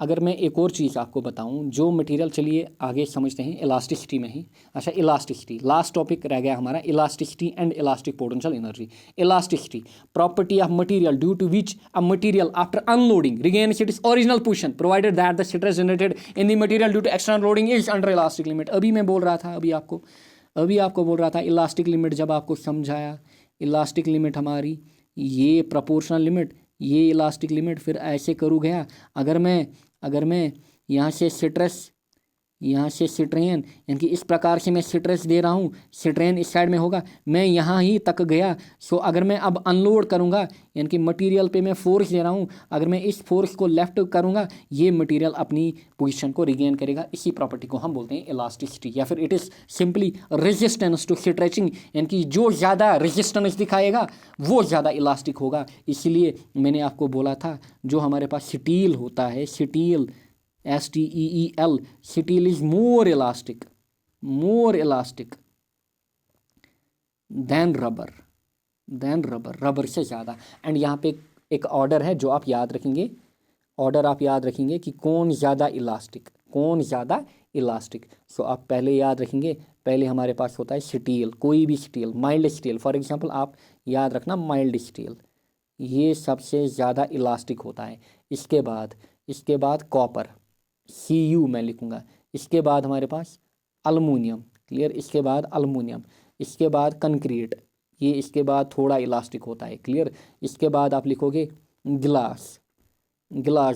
अगर मैं एक और चीज़ आपको बताऊं, जो मटेरियल, चलिए आगे समझते हैं इलास्टिसिटी में ही। अच्छा, इलास्टिसिटी लास्ट टॉपिक रह गया हमारा, elasticity and elastic potential energy. Elasticity property of material due to which a material after unloading regains its original position provided that the stress generated in the material due to external loading is under elastic limit। अभी मैं बोल रहा था, अभी आपको बोल रहा था इलास्टिक लिमिट, जब आपको समझाया इलास्टिक लिमिट हमारी ये प्रोपोर्शनल लिमिट, ये इलास्टिक लिमिट, फिर ऐसे करूँ गया। अगर मैं यहाँ से सिट्रस, यहाँ से सिट्रेन, यानी कि इस प्रकार से मैं सिट्रस दे रहा हूँ, सिट्रेन इस साइड में होगा, मैं यहाँ ही तक गया। सो अगर मैं अब अनलोड करूँगा, यानी कि मटेरियल पे मैं फोर्स दे रहा हूँ, अगर मैं इस फोर्स को लेफ्ट करूँगा ये मटेरियल अपनी पोजीशन को रिगेन करेगा। इसी प्रॉपर्टी को हम बोलते हैं इलास्टिसिटी, या फिर it is simply resistance to stretching, यानी कि जो ज़्यादा रेजिस्टेंस दिखाएगा वो ज़्यादा इलास्टिक होगा। इसीलिए मैंने आपको बोला था जो हमारे पास स्टील होता है, steel STEEL, steel is more elastic than rubber से ज़्यादा। एंड यहाँ पे एक ऑर्डर है जो आप याद रखेंगे, कि कौन ज़्यादा इलास्टिक, सो आप पहले याद रखेंगे, पहले हमारे पास होता है स्टील, कोई भी steel, mild steel, for example आप याद रखना माइल्ड स्टील, ये सबसे ज़्यादा इलास्टिक होता है। इसके बाद कॉपर, CU मैं लिखूँगा। इसके बाद हमारे पास अल्मुनियम। क्लियर। इसके बाद अल्मुनियम, इसके बाद कंक्रीट, ये इसके बाद थोड़ा इलास्टिक होता है। क्लियर। इसके बाद आप लिखोगे गिलास।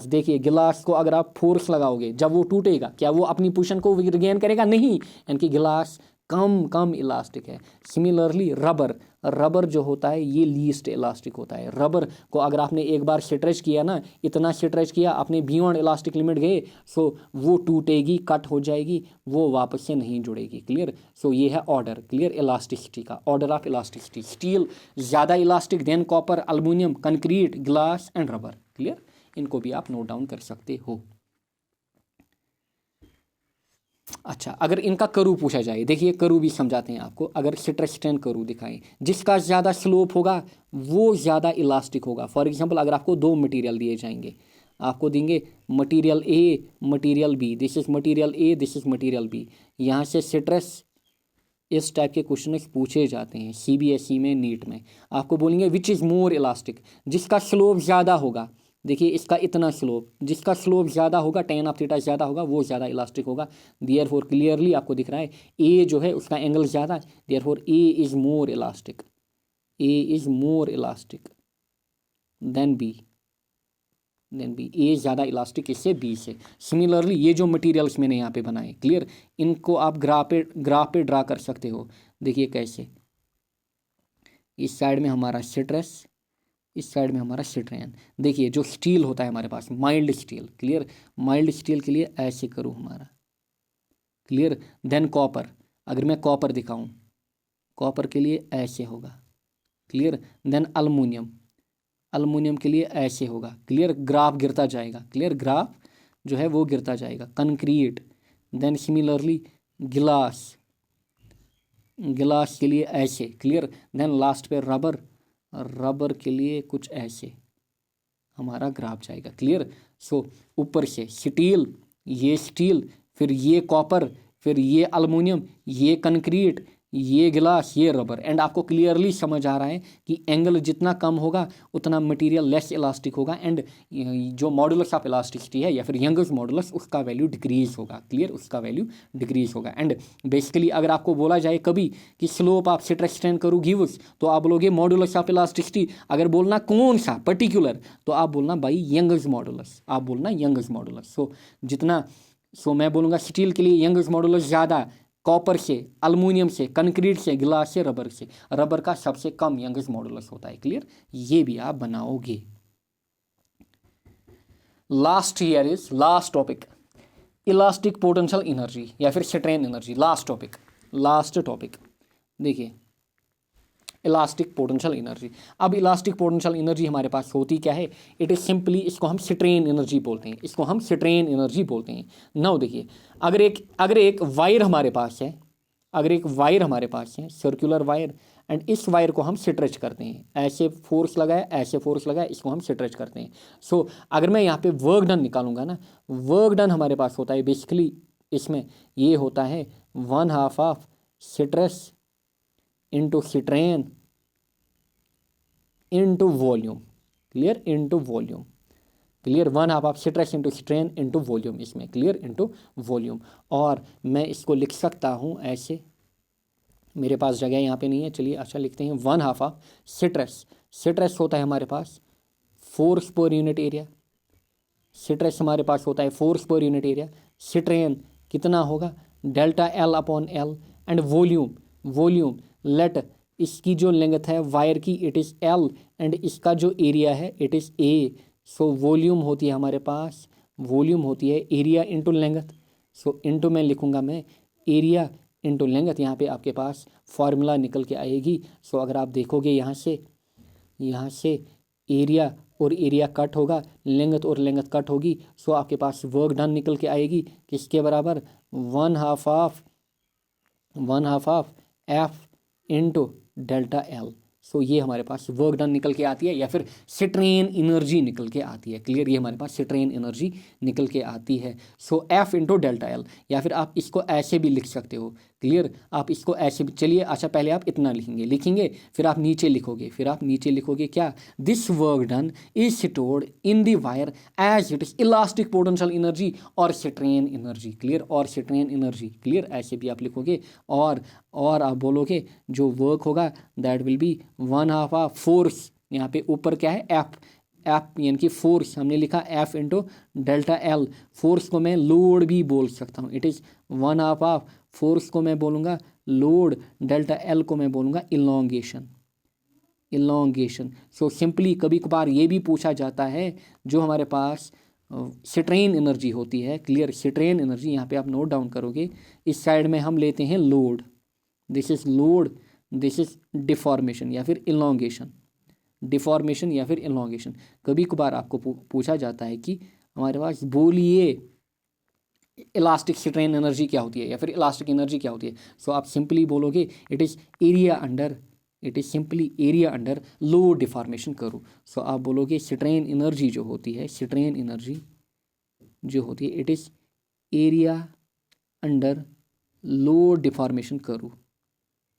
देखिए गिलास को अगर आप फोर्स लगाओगे जब वो टूटेगा, क्या वो अपनी पोजीशन को रिगेन करेगा? नहीं, यानी कि गिलास कम इलास्टिक है। सिमिलरली रबर जो होता है ये लीस्ट इलास्टिक होता है। रबर को अगर आपने एक बार स्ट्रेच किया ना, इतना स्ट्रेच किया, आपने बियॉन्ड इलास्टिक लिमिट गए, सो वो टूटेगी, कट हो जाएगी, वो वापस से नहीं जुड़ेगी। क्लियर। सो ये है ऑर्डर। क्लियर। इलास्टिसिटी का ऑर्डर ऑफ इलास्टिसिटी, स्टील ज़्यादा elastic, than copper, aluminium, concrete, glass and rubber. Clear. इनको भी आप नोट डाउन कर सकते हो। अच्छा, अगर इनका करू पूछा जाए, देखिए करू भी समझाते हैं आपको। अगर सिट्रस स्ट्रेन करू दिखाएं, जिसका ज़्यादा स्लोप होगा वो ज़्यादा इलास्टिक होगा। फॉर एग्जांपल अगर आपको दो मटेरियल दिए जाएंगे, आपको देंगे material A, material B, this is material A, this is material B. यहाँ से स्ट्रेस इस टाइप के क्वेश्चन पूछे जाते हैं सीबीएसई में, नीट में। आपको बोलेंगे विच इज़ मोर इलास्टिक, जिसका स्लोप ज़्यादा होगा। देखिए इसका इतना स्लोप, जिसका स्लोप ज़्यादा होगा, टेन ऑफ थीटा ज़्यादा होगा, वो ज़्यादा इलास्टिक होगा। देयरफॉर क्लियरली आपको दिख रहा है ए जो है उसका एंगल ज़्यादा है, therefore A is more elastic, A is more elastic than B, A ज़्यादा इलास्टिक इससे बी से। सिमिलरली ये जो मटेरियल्स मैंने यहाँ पे बनाए, क्लियर, इनको आप ग्राफ पे ड्रा कर सकते हो। देखिए कैसे, इस साइड में हमारा स्ट्रेस, इस साइड में हमारा स्ट्रेन। देखिए जो स्टील होता है हमारे पास, mild steel, clear, mild steel के लिए ऐसे करूँ हमारा, क्लियर। देन कॉपर, अगर मैं कॉपर दिखाऊँ, कॉपर के लिए ऐसे होगा, क्लियर। देन अल्मुनियम, अल्मुनियम के लिए ऐसे होगा, क्लियर, ग्राफ गिरता जाएगा, क्लियर, ग्राफ जो है वो गिरता जाएगा। कंक्रीट, देन सिमिलरली गिलास, गिलास के लिए ऐसे, क्लियर। देन लास्ट पे रबर, रबर के लिए कुछ ऐसे हमारा ग्राफ जाएगा, क्लियर। सो ऊपर से स्टील, फिर ये कॉपर, फिर ये अल्मुनियम, ये कंक्रीट, ये गिलास, ये रबर। एंड आपको क्लियरली समझ आ रहा है कि एंगल जितना कम होगा उतना मटेरियल लेस इलास्टिक होगा, एंड जो मॉडुलस ऑफ इलास्टिसिटी है या फिर यंगस मॉडुलस, उसका वैल्यू डिक्रीज होगा, क्लियर, उसका वैल्यू डिक्रीज होगा। एंड बेसिकली अगर आपको बोला जाए कभी कि स्लोप ऑफ स्ट्रेस स्ट्रेन करो गिव्स, तो आप बोलोगे मॉडुलस ऑफ इलास्टिसिटी। अगर बोलना कौन सा पर्टिकुलर, तो आप बोलना भाई यंगस मॉडुलस, आप बोलना यंगस मॉडुलस। सो मैं बोलूँगा स्टील के लिए यंगस मॉडुलस ज़्यादा, कॉपर से, अल्मुनियम से, कंक्रीट से, गिलास से, रबर से। रबर का सबसे कम यंगस मॉडुलस होता है, क्लियर। ये भी आप बनाओगे। Last year is last topic, elastic potential energy या फिर स्ट्रेन एनर्जी। लास्ट टॉपिक देखिए, इलास्टिक पोटेंशियल एनर्जी। अब इलास्टिक पोटेंशियल एनर्जी हमारे पास होती क्या है, इट इज़ सिंपली, इसको हम स्ट्रेन एनर्जी बोलते हैं, इसको हम स्ट्रेन एनर्जी बोलते हैं। नाउ देखिए, अगर एक वायर हमारे पास है, अगर एक वायर हमारे पास है, सर्कुलर वायर, एंड इस वायर को हम स्ट्रेच करते हैं, ऐसे फोर्स लगाया, ऐसे फोर्स लगाया, इसको हम स्ट्रेच करते हैं। सो अगर मैं यहाँ पे वर्क डन निकालूंगा ना, वर्क डन हमारे पास होता है बेसिकली, इसमें ये होता है 1/2 of stress into strain into volume, clear, into volume, clear. 1/2 of stress into strain into volume, इसमें क्लियर, इंटू वॉल्यूम। और मैं इसको लिख सकता हूँ ऐसे, मेरे पास जगह यहाँ पे नहीं है, चलिए अच्छा लिखते हैं 1/2 ऑफ स्ट्रेस। स्ट्रेस होता है हमारे पास force per unit area, stress हमारे पास होता है force per unit area. Strain कितना होगा, delta L upon L. And volume let, इसकी जो लेंथ है वायर की इट इज़ एल, एंड इसका जो एरिया है it is a. So volume होती है हमारे पास, वॉल्यूम होती है area into length. So into में लिखूंगा मैं एरिया इंटू लेंथ, यहाँ पे आपके पास फार्मूला निकल के आएगी। सो अगर आप देखोगे यहाँ से एरिया और एरिया कट होगा, लेंथ और लेंथ कट होगी। सो आपके पास वर्क डन निकल के आएगी किसके बराबर, 1/2 of F into delta L. So ये हमारे पास वर्क डन निकल के आती है, या फिर स्ट्रेन एनर्जी निकल के आती है, क्लियर, ये हमारे पास स्ट्रेन एनर्जी निकल के आती है। सो एफ इंटू डेल्टा एल, या फिर आप इसको ऐसे भी लिख सकते हो, क्लियर, आप इसको ऐसे भी, चलिए अच्छा पहले आप इतना लिखेंगे, फिर आप नीचे लिखोगे क्या, this work done is stored in the wire as it is elastic potential energy और स्ट्रेन एनर्जी, क्लियर, और स्ट्रेन एनर्जी, क्लियर, ऐसे भी आप लिखोगे। और आप बोलोगे जो वर्क होगा that will B 1/2 of force, यहाँ पे ऊपर क्या है एफ यानी कि फोर्स, हमने लिखा F into delta L. Force को मैं लोड भी बोल सकता हूँ, इट इज़ 1/2 ऑफ फोर्स को मैं बोलूँगा लोड, डेल्टा एल को मैं बोलूँगा इलोंगेशन। सो सिंपली कभी कभार ये भी पूछा जाता है, जो हमारे पास स्ट्रेन एनर्जी होती है, क्लियर, स्ट्रेन एनर्जी, यहाँ पे आप नोट डाउन करोगे, इस साइड में हम लेते हैं load, this is load, this is deformation या फिर इलोंगेशन, कभी कभार आपको पूछा जाता है कि हमारे पास बोलिए इलास्टिक स्ट्रेन एनर्जी क्या होती है या फिर इलास्टिक एनर्जी क्या होती है। सो आप सिंपली बोलोगे it is area under it is simply area under load deformation curve. So आप बोलोगे स्ट्रेन एनर्जी जो होती है, स्ट्रेन एनर्जी जो होती है, it is area under load deformation curve.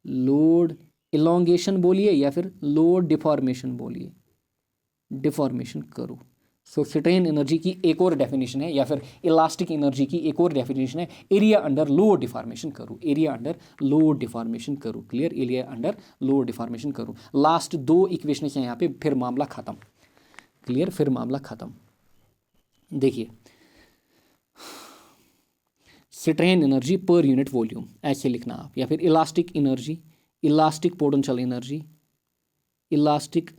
Load elongation बोलिए या फिर लोड डिफॉर्मेशन बोलिए, डिफॉर्मेशन कर्व। सो स्ट्रेन एनर्जी की एक और डेफिनेशन है या फिर इलास्टिक एनर्जी की एक और डेफिनेशन है area under load deformation curve. Area under load deformation curve. Clear, area under load deformation curve. Last दो इक्वेशन हैं यहाँ पे, फिर मामला खत्म। क्लियर, फिर मामला खत्म। देखिए strain energy per unit volume ऐसे लिखना आप, या फिर elastic energy, elastic potential energy, elastic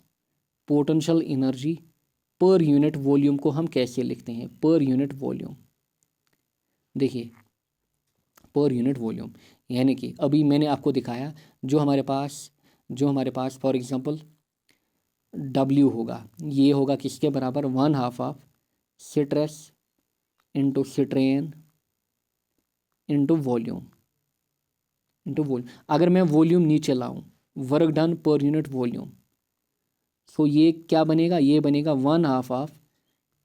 potential energy per unit volume को हम कैसे लिखते हैं, पर यूनिट वॉल्यूम। देखिए पर यूनिट वॉल्यूम यानी कि अभी मैंने आपको दिखाया जो हमारे पास फॉर एग्जांपल W होगा, ये होगा किसके बराबर, 1/2 of stress into strain into volume, अगर मैं वॉल्यूम नीचे लाऊं, work done per unit volume, so ये क्या बनेगा, ये बनेगा 1/2 ऑफ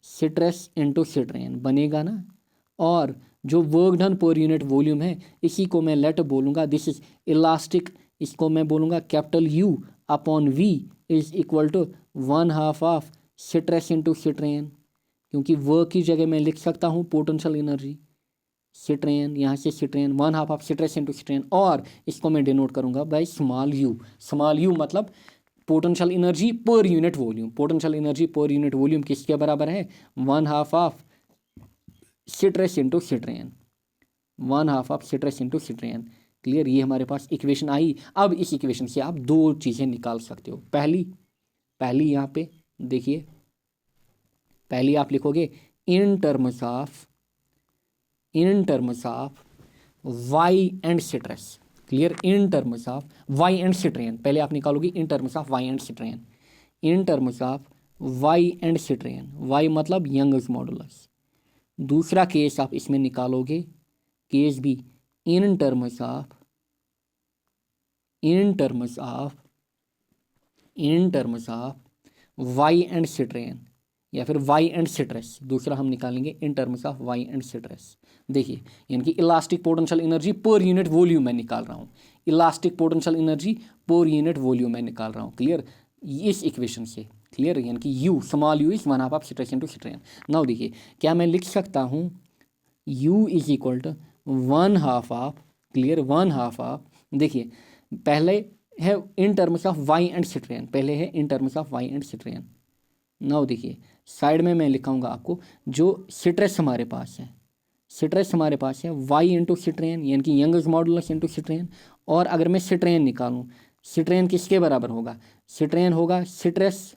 स्ट्रेस इंटू स्ट्रेन बनेगा ना। और जो work done per unit volume है इसी को मैं लेट बोलूँगा, दिस इज इलास्टिक, इसको मैं बोलूँगा capital U upon V is equal to 1/2 of stress into strain, क्योंकि वर्क की जगह मैं लिख सकता हूँ पोटेंशियल एनर्जी, स्ट्रेन, यहाँ से strain 1/2 of stress into strain, और इसको मैं डिनोट करूँगा by small u। Small u मतलब potential energy per unit volume. Potential energy per unit volume किसके बराबर है, 1/2 of stress into strain, 1/2 of stress into strain. Clear, ये हमारे पास इक्वेशन आई। अब इस इक्वेशन से आप दो चीज़ें निकाल सकते हो। पहली यहाँ पे देखिए, पहली आप लिखोगे in terms of Y and stress. Clear, in terms of Y and strain, पहले आप निकालोगे in terms of Y and strain, in terms of Y and strain, Y मतलब यंग्स मॉडुलस। दूसरा केस आप इसमें निकालोगे, case B in terms of Y and strain या फिर वाई एंड स्ट्रेस। दूसरा हम निकालेंगे in terms of Y and stress. देखिए यानी कि elastic potential energy per unit volume मैं निकाल रहा हूँ, elastic potential energy per unit volume मैं निकाल रहा हूँ। क्लियर, इस इक्वेशन से। क्लियर, यानी कि U small u is 1/2 of stress into strain. Now देखिए क्या मैं लिख सकता हूँ, U is equal to 1/2 of, clear 1/2 of, देखिए पहले है in terms of Y and strain, पहले है in terms of Y and strain. Now देखिए साइड में मैं लिखाऊंगा आपको जो स्ट्रेस हमारे पास है, स्ट्रेस हमारे पास है वाई इंटू स्ट्रेन यानी कि यंग्स मॉडुलस इंटू स्ट्रेन। और अगर मैं स्ट्रेन निकालूं, स्ट्रेन किसके बराबर होगा, स्ट्रेन होगा स्ट्रेस,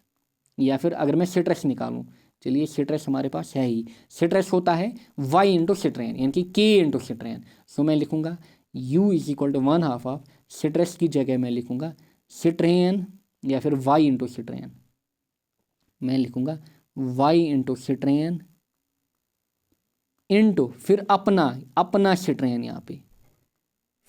या फिर अगर मैं स्ट्रेस निकालूं, चलिए स्ट्रेस हमारे पास है ही, स्ट्रेस होता है वाई इंटू स्ट्रेन यानी कि K इंटू स्ट्रेन। सो मैं लिखूंगा U is equal to 1/2 of stress की जगह मैं लिखूंगा स्ट्रेन या फिर वाई इंटू स्ट्रेन, मैं लिखूंगा वाई इंटू स्ट्रेन इंटू फिर अपना स्ट्रेन, यहाँ पे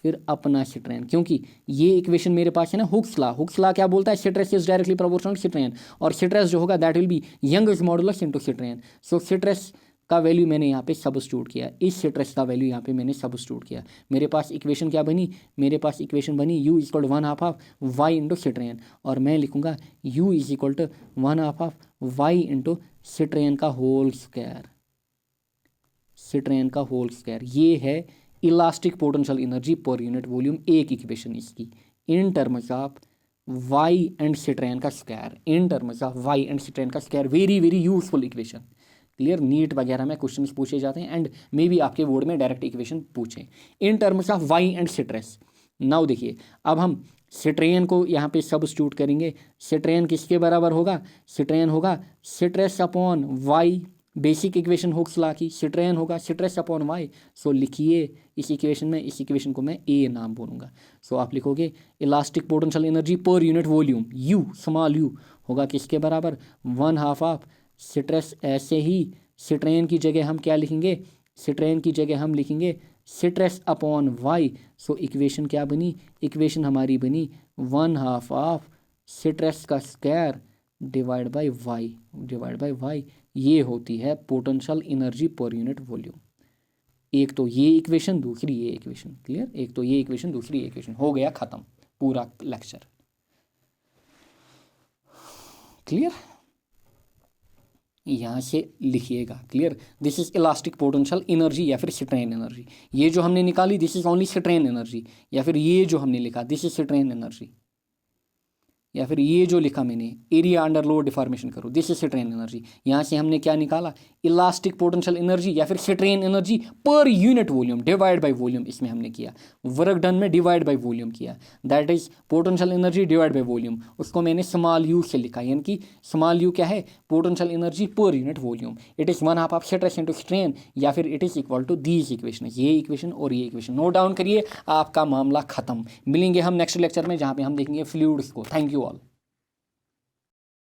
फिर अपना स्ट्रेन, क्योंकि ये इक्वेशन मेरे पास है ना हुक्स लॉ क्या बोलता है, stress is directly proportional strain, और स्ट्रेस जो होगा that will be Young's modulus into strain. So stress का वैल्यू मैंने यहाँ पे सब्स्टिट्यूट किया, इस स्ट्रेस का वैल्यू यहाँ पे मैंने सब्स्टिट्यूट किया। मेरे पास इक्वेशन क्या बनी, मेरे पास इक्वेशन बनी U equal to 1/2 of Y into strain, और मैं लिखूंगा U is equal to 1/2 of Y into strain का होल स्क्वायर, स्ट्रेन का होल स्क्वायर। ये है elastic potential energy per unit volume, एक इक्वेशन इसकी in terms of Y and strain का square, in terms of Y and strain का square. Very very useful equation. Clear, NEET वगैरह में question पूछे जाते हैं एंड मे बी आपके बोर्ड में डायरेक्ट इक्वेशन पूछें in terms of Y and stress. Now देखिए अब हम स्ट्रेन को यहाँ पे सब्स्टिट्यूट करेंगे। स्ट्रेन किसके बराबर होगा, स्ट्रेन होगा stress upon Y, basic equation Hooke's law की, स्ट्रेन होगा स्ट्रेस अपॉन वाई। सो लिखिए इस इक्वेशन में, इस इक्वेशन को मैं ए नाम बोलूँगा। सो आप लिखोगे elastic potential energy per unit volume U small u होगा किसके बराबर, 1/2 ऑफ स्ट्रेस। ऐसे ही स्ट्रेन की जगह हम क्या लिखेंगे, स्ट्रेन की जगह हम लिखेंगे stress upon Y. So equation क्या बनी, इक्वेशन हमारी बनी 1/2 ऑफ स्ट्रेस का स्क्वायर डिवाइड बाय वाई, ये होती है potential energy per unit volume. एक तो ये इक्वेशन, दूसरी ये इक्वेशन, क्लियर? एक तो ये इक्वेशन, दूसरी ये इक्वेशन, हो गया खत्म पूरा लेक्चर, क्लियर? यहाँ से लिखिएगा, clear? This is elastic potential energy या फिर स्ट्रेन एनर्जी। ये जो हमने निकाली this is only strain energy, या फिर ये जो हमने लिखा दिस इज स्ट्रेन एनर्जी, या फिर ये जो लिखा मैंने एरिया अंडर लोड डिफॉर्मेशन करो दिस इज स्ट्रेन एनर्जी। यहाँ से हमने क्या निकाला? इलास्टिक पोटेंशियल एनर्जी या फिर strain energy per unit volume divide by volume, इसमें हमने किया वर्क डन में डिवाइड बाय वॉल्यूम किया, that is potential energy divide by volume. उसको मैंने स्मॉल यू से लिखा, यानी कि स्मॉल यू क्या है? Potential energy per unit volume. It is 1/2 of stress into strain, या फिर it is equal to these equation, ये इक्वेशन और ये इक्वेशन। नोट डाउन करिए, आपका मामला खत्म। मिलेंगे हम नेक्स्ट लेक्चर में जहाँ पे हम देखेंगे फ्लूइड्स को। Thank you all.